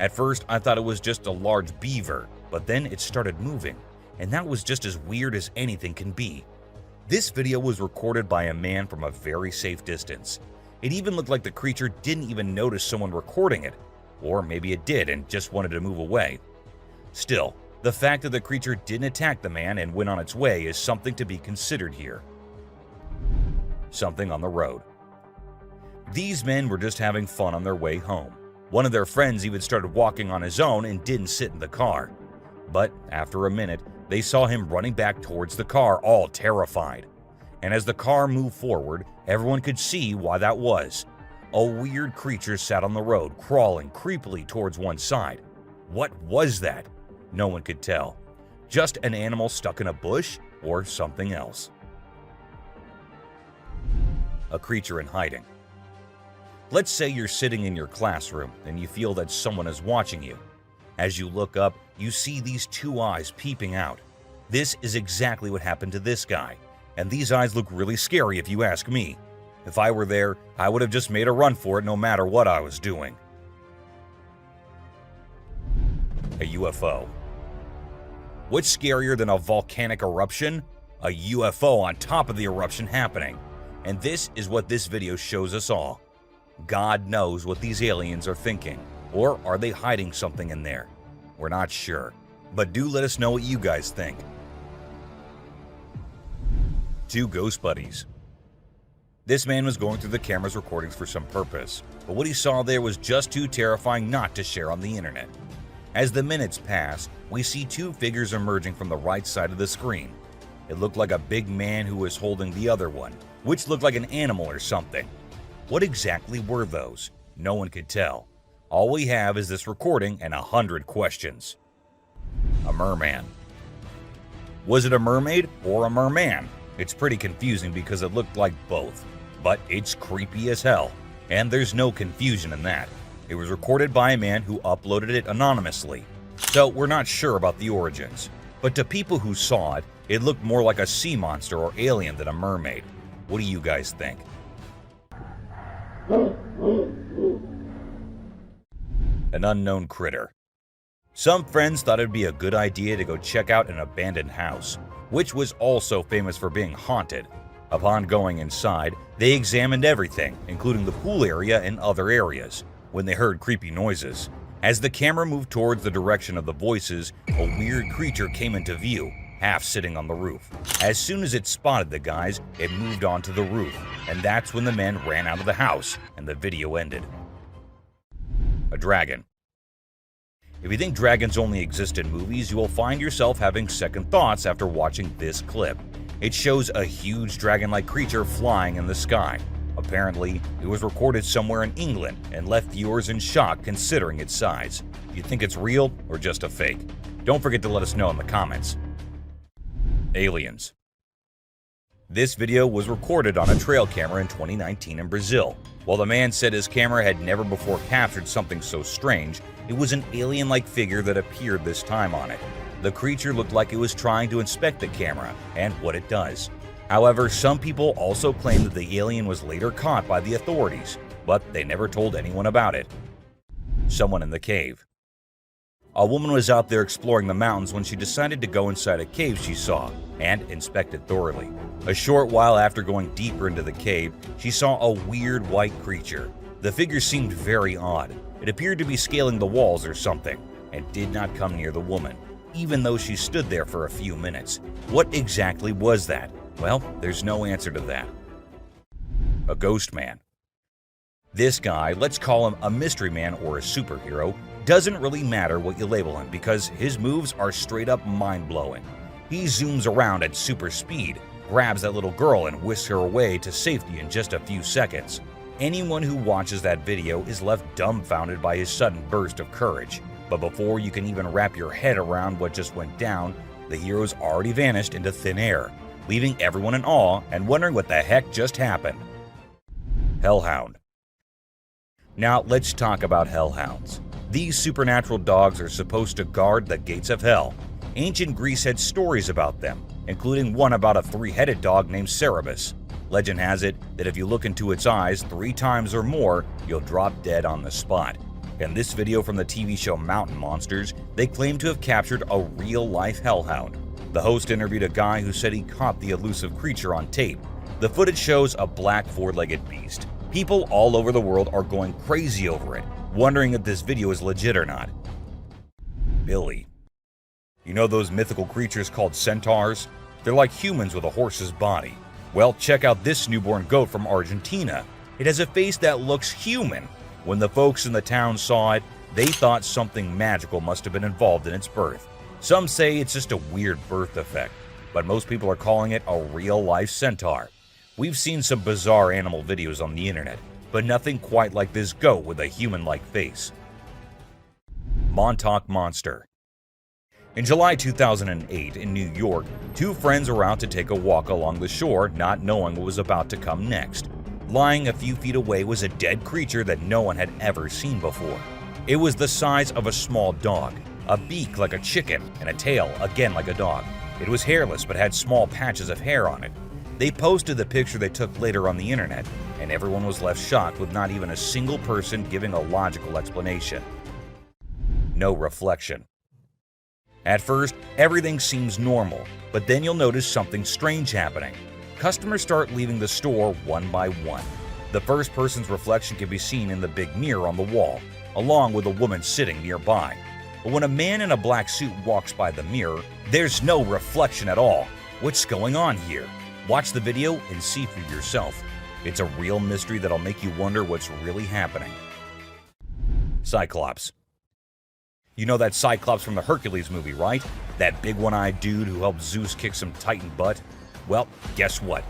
At first, I thought it was just a large beaver, but then it started moving, and that was just as weird as anything can be. This video was recorded by a man from a very safe distance. It even looked like the creature didn't even notice someone recording it, or maybe it did and just wanted to move away. Still, the fact that the creature didn't attack the man and went on its way is something to be considered here. Something on the road. These men were just having fun on their way home. One of their friends even started walking on his own and didn't sit in the car. But after a minute, they saw him running back towards the car, all terrified. And as the car moved forward, everyone could see why that was. A weird creature sat on the road, crawling creepily towards one side. What was that? No one could tell. Just an animal stuck in a bush or something else. A creature in hiding. Let's say you're sitting in your classroom and you feel that someone is watching you. As you look up, you see these two eyes peeping out. This is exactly what happened to this guy, and these eyes look really scary if you ask me. If I were there, I would have just made a run for it no matter what I was doing. A UFO. What's scarier than a volcanic eruption? A UFO on top of the eruption happening. And this is what this video shows us all. God knows what these aliens are thinking. Or are they hiding something in there? We're not sure. But do let us know what you guys think. Two ghost buddies. This man was going through the camera's recordings for some purpose, but what he saw there was just too terrifying not to share on the internet. As the minutes pass, we see two figures emerging from the right side of the screen. It looked like a big man who was holding the other one, which looked like an animal or something. What exactly were those? No one could tell. All we have is this recording and 100 questions. A merman. Was it a mermaid or a merman? It's pretty confusing because it looked like both, but it's creepy as hell, and there's no confusion in that. It was recorded by a man who uploaded it anonymously, so we're not sure about the origins. But to people who saw it, it looked more like a sea monster or alien than a mermaid. What do you guys think? An unknown critter. Some friends thought it'd be a good idea to go check out an abandoned house, which was also famous for being haunted. Upon going inside, they examined everything, including the pool area and other areas, when they heard creepy noises. As the camera moved towards the direction of the voices, a weird creature came into view, half sitting on the roof. As soon as it spotted the guys, it moved onto the roof, and that's when the men ran out of the house and the video ended. A dragon. If you think dragons only exist in movies, you will find yourself having second thoughts after watching this clip. It shows a huge dragon-like creature flying in the sky. Apparently, it was recorded somewhere in England and left viewers in shock considering its size. Do you think it's real or just a fake? Don't forget to let us know in the comments. Aliens. This video was recorded on a trail camera in 2019 in Brazil. While the man said his camera had never before captured something so strange, it was an alien-like figure that appeared this time on it. The creature looked like it was trying to inspect the camera and what it does. However, some people also claim that the alien was later caught by the authorities, but they never told anyone about it. Someone in the cave. A woman was out there exploring the mountains when she decided to go inside a cave she saw and inspect it thoroughly. A short while after going deeper into the cave, she saw a weird white creature. The figure seemed very odd. It appeared to be scaling the walls or something and did not come near the woman, even though she stood there for a few minutes. What exactly was that? Well, there's no answer to that. A ghost man. This guy, let's call him a mystery man or a superhero, doesn't really matter what you label him because his moves are straight up mind-blowing. He zooms around at super speed, grabs that little girl and whisks her away to safety in just a few seconds. Anyone who watches that video is left dumbfounded by his sudden burst of courage. But before you can even wrap your head around what just went down, the hero's already vanished into thin air, leaving everyone in awe and wondering what the heck just happened. Hellhound. Now let's talk about hellhounds. These supernatural dogs are supposed to guard the gates of hell. Ancient Greece had stories about them, including one about a three-headed dog named Cerberus. Legend has it that if you look into its eyes 3 times or more, you'll drop dead on the spot. In this video from the TV show Mountain Monsters, they claim to have captured a real-life hellhound. The host interviewed a guy who said he caught the elusive creature on tape. The footage shows a black 4-legged beast. People all over the world are going crazy over it, wondering if this video is legit or not. Billy. You know those mythical creatures called centaurs? They're like humans with a horse's body. Well, check out this newborn goat from Argentina. It has a face that looks human. When the folks in the town saw it, they thought something magical must have been involved in its birth. Some say it's just a weird birth defect, but most people are calling it a real-life centaur. We've seen some bizarre animal videos on the internet, but nothing quite like this goat with a human-like face. Montauk Monster. In July 2008 in New York, 2 friends were out to take a walk along the shore, not knowing what was about to come next. Lying a few feet away was a dead creature that no one had ever seen before. It was the size of a small dog, a beak like a chicken, and a tail again like a dog. It was hairless but had small patches of hair on it. They posted the picture they took later on the internet, and everyone was left shocked with not even a single person giving a logical explanation. No reflection. At first, everything seems normal, but then you'll notice something strange happening. Customers start leaving the store one by one. The first person's reflection can be seen in the big mirror on the wall, along with a woman sitting nearby. But when a man in a black suit walks by the mirror, there's no reflection at all. What's going on here? Watch the video and see for yourself. It's a real mystery that'll make you wonder what's really happening. Cyclops. You know that Cyclops from the Hercules movie, right? That big one-eyed dude who helped Zeus kick some Titan butt? Well, guess what?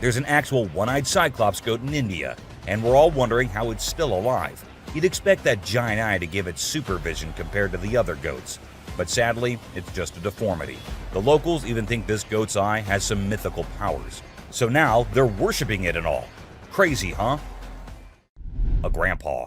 There's an actual one-eyed Cyclops goat in India, and we're all wondering how it's still alive. You'd expect that giant eye to give it supervision compared to the other goats. But sadly, it's just a deformity. The locals even think this goat's eye has some mythical powers. So now they're worshipping it and all. Crazy, huh? A grandpa.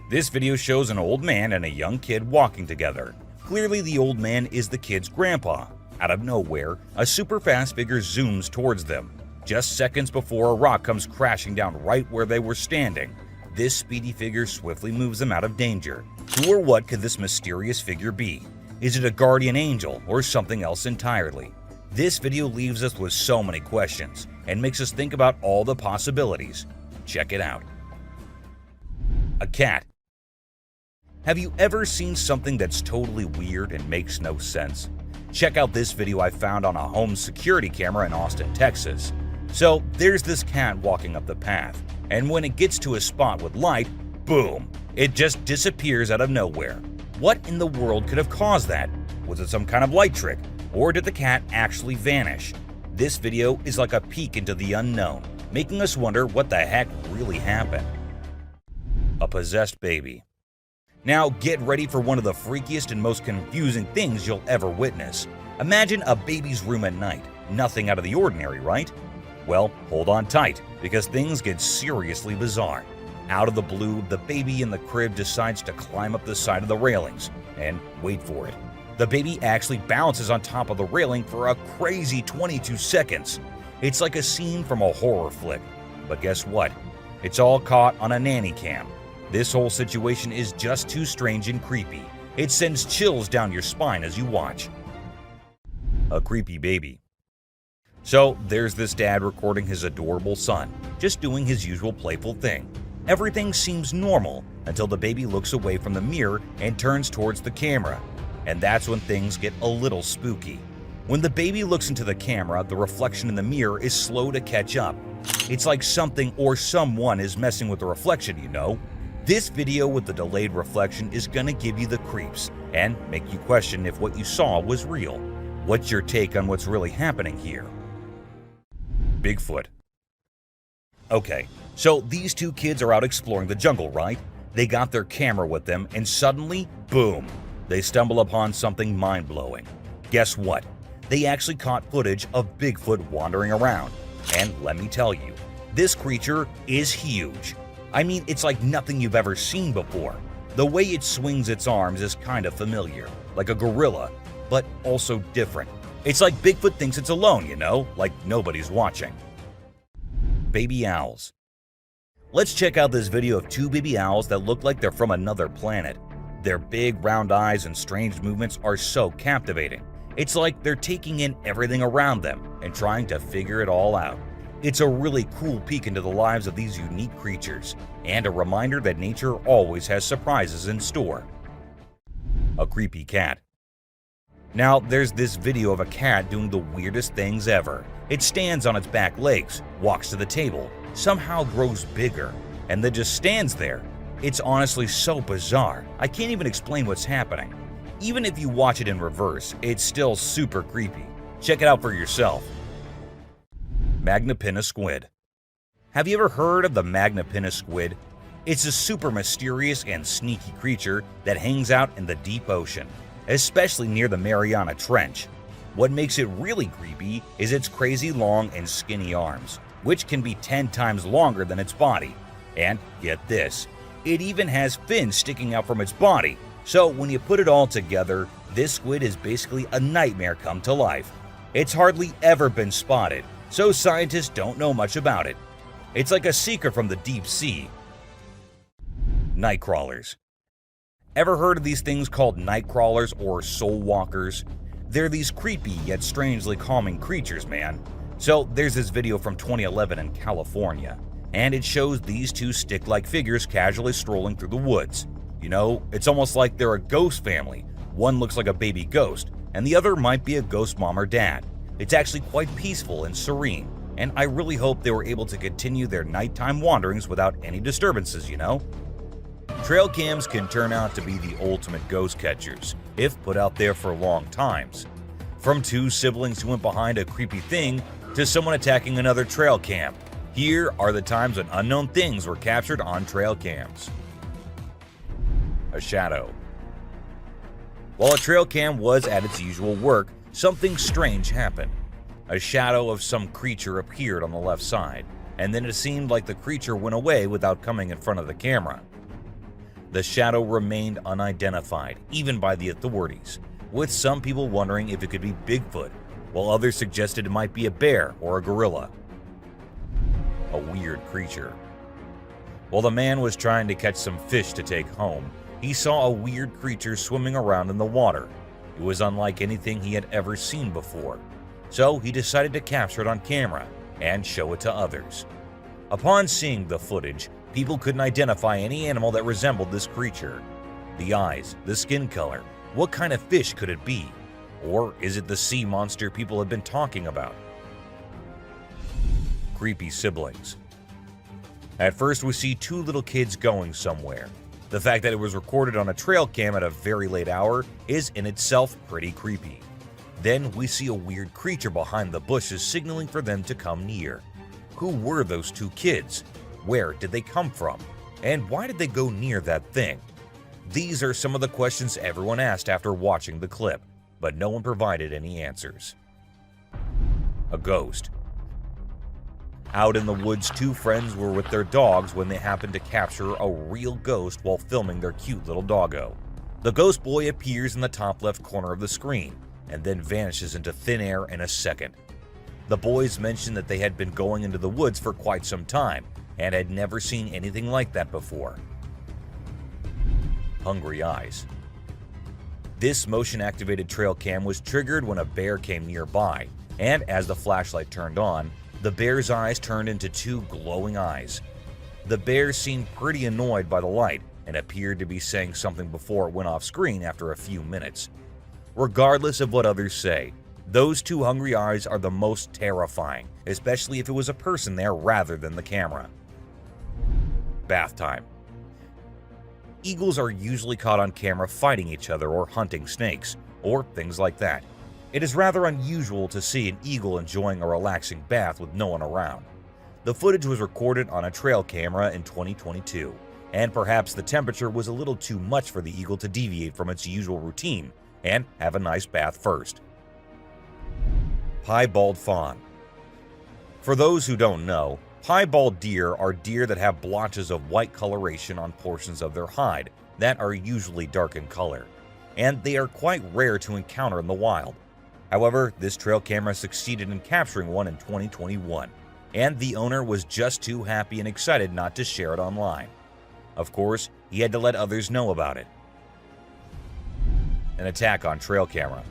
This video shows an old man and a young kid walking together. Clearly the old man is the kid's grandpa. Out of nowhere, a super fast figure zooms towards them. Just seconds before a rock comes crashing down right where they were standing. This speedy figure swiftly moves them out of danger. Who or what could this mysterious figure be? Is it a guardian angel or something else entirely? This video leaves us with so many questions and makes us think about all the possibilities. Check it out. A cat. Have you ever seen something that's totally weird and makes no sense? Check out this video I found on a home security camera in Austin, Texas. So there's this cat walking up the path, and when it gets to a spot with light, boom, It just disappears out of nowhere. What in the world could have caused that? Was it some kind of light trick? Or did the cat actually vanish? This video is like a peek into the unknown, making us wonder what the heck really happened. A possessed baby. Now get ready for one of the freakiest and most confusing things you'll ever witness. Imagine a baby's room at night. Nothing out of the ordinary, right? Well, hold on tight, because things get seriously bizarre. Out of the blue, the baby in the crib decides to climb up the side of the railings. And wait for it. The baby actually bounces on top of the railing for a crazy 22 seconds. It's like a scene from a horror flick. But guess what? It's all caught on a nanny cam. This whole situation is just too strange and creepy. It sends chills down your spine as you watch. A creepy baby. So there's this dad recording his adorable son, just doing his usual playful thing. Everything seems normal until the baby looks away from the mirror and turns towards the camera. And that's when things get a little spooky. When the baby looks into the camera, the reflection in the mirror is slow to catch up. It's like something or someone is messing with the reflection, you know? This video with the delayed reflection is gonna give you the creeps and make you question if what you saw was real. What's your take on what's really happening here? Bigfoot. Okay, so these two kids are out exploring the jungle, right? They got their camera with them and suddenly, boom, they stumble upon something mind-blowing. Guess what? They actually caught footage of Bigfoot wandering around. And let me tell you, this creature is huge. I mean, it's like nothing you've ever seen before. The way it swings its arms is kind of familiar, like a gorilla, but also different. It's like Bigfoot thinks it's alone, you know, like nobody's watching. Baby owls. Let's check out this video of two baby owls that look like they're from another planet. Their big round eyes and strange movements are so captivating. It's like they're taking in everything around them and trying to figure it all out. It's a really cool peek into the lives of these unique creatures, and a reminder that nature always has surprises in store. A creepy cat. Now, there's this video of a cat doing the weirdest things ever. It stands on its back legs, walks to the table, somehow grows bigger, and then just stands there. It's honestly so bizarre, I can't even explain what's happening. Even if you watch it in reverse, it's still super creepy. Check it out for yourself. Magnapinna squid. Have you ever heard of the Magnapinna squid? It's a super mysterious and sneaky creature that hangs out in the deep ocean, especially near the Mariana Trench. What makes it really creepy is its crazy long and skinny arms, which can be 10 times longer than its body. And get this, it even has fins sticking out from its body. So when you put it all together, this squid is basically a nightmare come to life. It's hardly ever been spotted, so scientists don't know much about it. It's like a secret from the deep sea. Night crawlers. Ever heard of these things called night crawlers or soul walkers? They're these creepy yet strangely calming creatures, man. So there's this video from 2011 in California, and it shows these two stick-like figures casually strolling through the woods. You know, it's almost like they're a ghost family. One looks like a baby ghost, and the other might be a ghost mom or dad. It's actually quite peaceful and serene, and I really hope they were able to continue their nighttime wanderings without any disturbances, you know? Trail cams can turn out to be the ultimate ghost catchers, if put out there for long times. From two siblings who went behind a creepy thing to someone attacking another trail cam, here are the times when unknown things were captured on trail cams. A shadow. While a trail cam was at its usual work, something strange happened. A shadow of some creature appeared on the left side, and then it seemed like the creature went away without coming in front of the camera. The shadow remained unidentified, even by the authorities, with some people wondering if it could be Bigfoot, while others suggested it might be a bear or a gorilla. A weird creature. While the man was trying to catch some fish to take home, he saw a weird creature swimming around in the water. It was unlike anything he had ever seen before, so he decided to capture it on camera and show it to others. Upon seeing the footage, people couldn't identify any animal that resembled this creature. The eyes, the skin color, what kind of fish could it be? Or is it the sea monster people have been talking about? Creepy siblings. At first we see two little kids going somewhere, The fact that it was recorded on a trail cam at a very late hour is in itself pretty creepy. Then we see a weird creature behind the bushes signaling for them to come near. Who were those two kids? Where did they come from? And why did they go near that thing? These are some of the questions everyone asked after watching the clip, but no one provided any answers. A ghost. Out in the woods, two friends were with their dogs when they happened to capture a real ghost while filming their cute little doggo. The ghost boy appears in the top left corner of the screen and then vanishes into thin air in a second. The boys mentioned that they had been going into the woods for quite some time and had never seen anything like that before. Hungry eyes. This motion-activated trail cam was triggered when a bear came nearby, and as the flashlight turned on, the bear's eyes turned into two glowing eyes. The bear seemed pretty annoyed by the light and appeared to be saying something before it went off screen after a few minutes. Regardless of what others say, those two hungry eyes are the most terrifying, especially if it was a person there rather than the camera. Bath time. Eagles are usually caught on camera fighting each other or hunting snakes, or things like that. It is rather unusual to see an eagle enjoying a relaxing bath with no one around. The footage was recorded on a trail camera in 2022, and perhaps the temperature was a little too much for the eagle to deviate from its usual routine and have a nice bath first. Piebald fawn. For those who don't know, piebald deer are deer that have blotches of white coloration on portions of their hide that are usually dark in color, and they are quite rare to encounter in the wild. However, this trail camera succeeded in capturing one in 2021, and the owner was just too happy and excited not to share it online. Of course, he had to let others know about it. An attack on trail camera.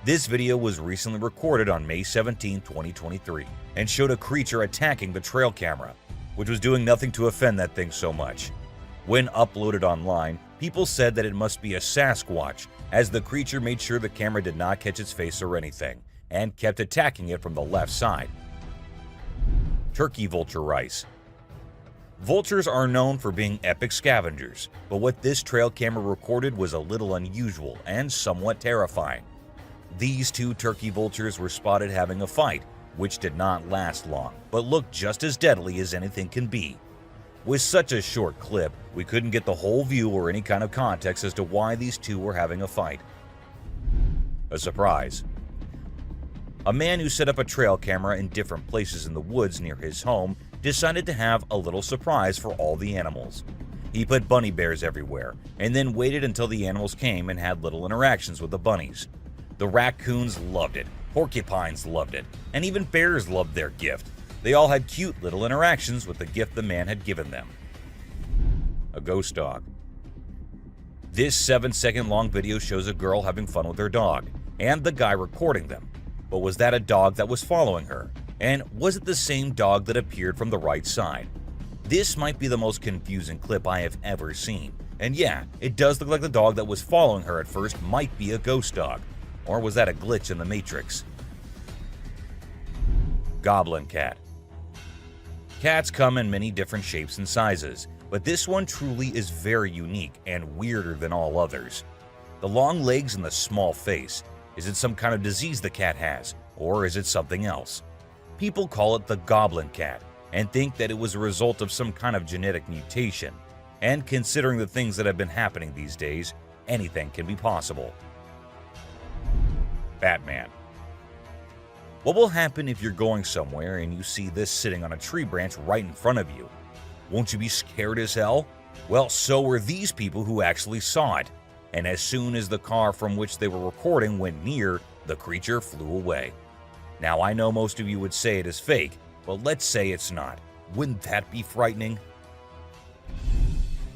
This video was recently recorded on May 17, 2023, and showed a creature attacking the trail camera, which was doing nothing to offend that thing so much. When uploaded online, people said that it must be a Sasquatch, as the creature made sure the camera did not catch its face or anything, and kept attacking it from the left side. Turkey vulture rice. Vultures are known for being epic scavengers, but what this trail camera recorded was a little unusual and somewhat terrifying. These two turkey vultures were spotted having a fight, which did not last long, but looked just as deadly as anything can be. With such a short clip, we couldn't get the whole view or any kind of context as to why these two were having a fight. A surprise. A man who set up a trail camera in different places in the woods near his home decided to have a little surprise for all the animals. He put bunny bears everywhere, and then waited until the animals came and had little interactions with the bunnies. The raccoons loved it, porcupines loved it, and even bears loved their gift. They all had cute little interactions with the gift the man had given them. A ghost dog. This 7-second long video shows a girl having fun with her dog, and the guy recording them. But was that a dog that was following her? And was it the same dog that appeared from the right side? This might be the most confusing clip I have ever seen. And yeah, it does look like the dog that was following her at first might be a ghost dog. Or was that a glitch in the Matrix? Goblin cat. Cats come in many different shapes and sizes, but this one truly is very unique and weirder than all others. The long legs and the small face. Is it some kind of disease the cat has, or is it something else? People call it the goblin cat and think that it was a result of some kind of genetic mutation. And considering the things that have been happening these days, anything can be possible. Batman. What will happen if you're going somewhere and you see this sitting on a tree branch right in front of you? Won't you be scared as hell? Well, so were these people who actually saw it. And as soon as the car from which they were recording went near, the creature flew away. Now, I know most of you would say it is fake, but let's say it's not. Wouldn't that be frightening?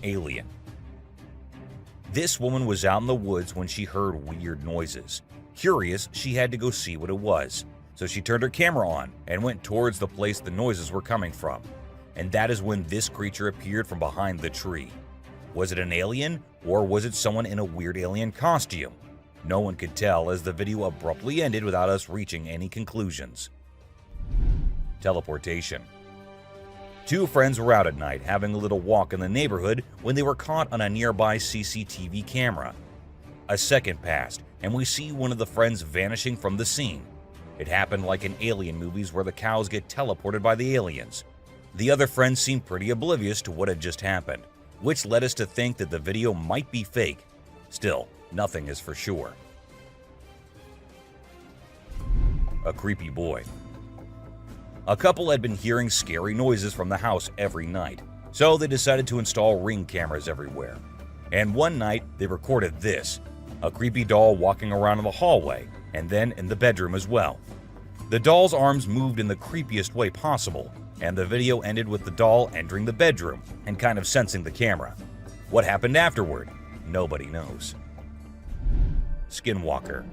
Alien. This woman was out in the woods when she heard weird noises. Curious, she had to go see what it was. So she turned her camera on and went towards the place the noises were coming from. And that is when this creature appeared from behind the tree. Was it an alien, or was it someone in a weird alien costume? No one could tell, as the video abruptly ended without us reaching any conclusions. Teleportation. Two friends were out at night having a little walk in the neighborhood when they were caught on a nearby CCTV camera. A second passed, and we see one of the friends vanishing from the scene. It happened like in alien movies where the cows get teleported by the aliens. The other friend seemed pretty oblivious to what had just happened, which led us to think that the video might be fake. Still, nothing is for sure. A creepy boy. A couple had been hearing scary noises from the house every night, so they decided to install Ring cameras everywhere. And one night, they recorded this, a creepy doll walking around in the hallway, and then in the bedroom as well. The doll's arms moved in the creepiest way possible, and the video ended with the doll entering the bedroom and kind of sensing the camera. What happened afterward? Nobody knows. Skinwalker.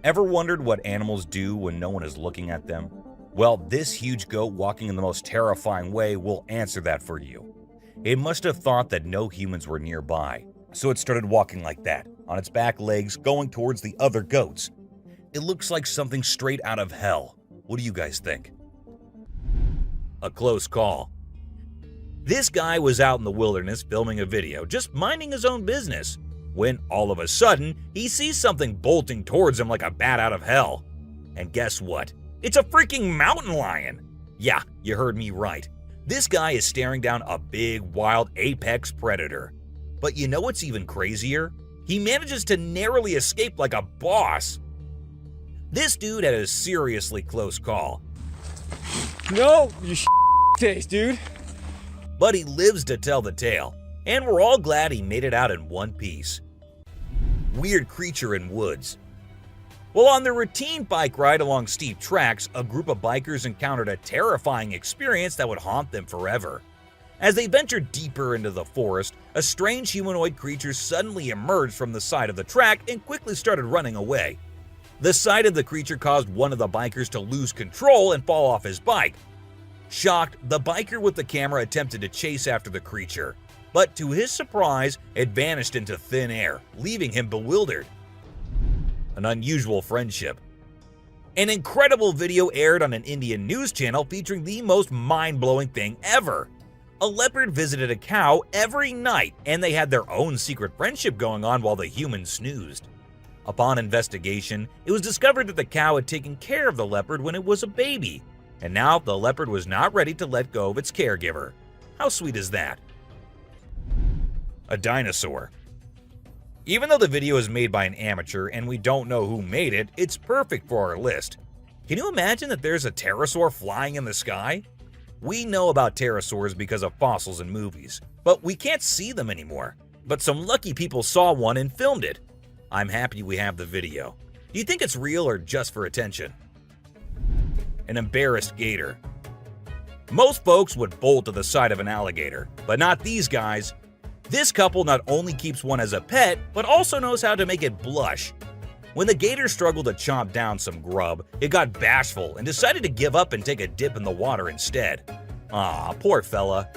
Ever wondered what animals do when no one is looking at them? Well, this huge goat walking in the most terrifying way will answer that for you. It must have thought that no humans were nearby, so it started walking like that, on its back legs, going towards the other goats. It looks like something straight out of hell. What do you guys think? A close call. This guy was out in the wilderness filming a video, just minding his own business, when all of a sudden, he sees something bolting towards him like a bat out of hell. And guess what? It's a freaking mountain lion! Yeah, you heard me right. This guy is staring down a big, wild apex predator. But you know what's even crazier? He manages to narrowly escape like a boss. This dude had a seriously close call. No, you taste, dude. But he lives to tell the tale, and we're all glad he made it out in one piece. Weird creature in woods. Well, on their routine bike ride along steep tracks, a group of bikers encountered a terrifying experience that would haunt them forever. As they ventured deeper into the forest, a strange humanoid creature suddenly emerged from the side of the track and quickly started running away. The sight of the creature caused one of the bikers to lose control and fall off his bike. Shocked, the biker with the camera attempted to chase after the creature, but to his surprise, it vanished into thin air, leaving him bewildered. An unusual friendship. An incredible video aired on an Indian news channel featuring the most mind-blowing thing ever. A leopard visited a cow every night, and they had their own secret friendship going on while the humans snoozed. Upon investigation, it was discovered that the cow had taken care of the leopard when it was a baby, and now the leopard was not ready to let go of its caregiver. How sweet is that? A dinosaur. Even though the video is made by an amateur and we don't know who made it, it's perfect for our list. Can you imagine that there's a pterosaur flying in the sky? We know about pterosaurs because of fossils in movies, but we can't see them anymore. But some lucky people saw one and filmed it. I'm happy we have the video. Do you think it's real or just for attention? An embarrassed gator. Most folks would bolt to the side of an alligator, but not these guys. This couple not only keeps one as a pet, but also knows how to make it blush. When the gator struggled to chomp down some grub, it got bashful and decided to give up and take a dip in the water instead. Aw, poor fella.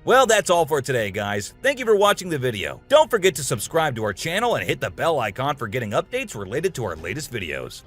Well, that's all for today, guys. Thank you for watching the video. Don't forget to subscribe to our channel and hit the bell icon for getting updates related to our latest videos.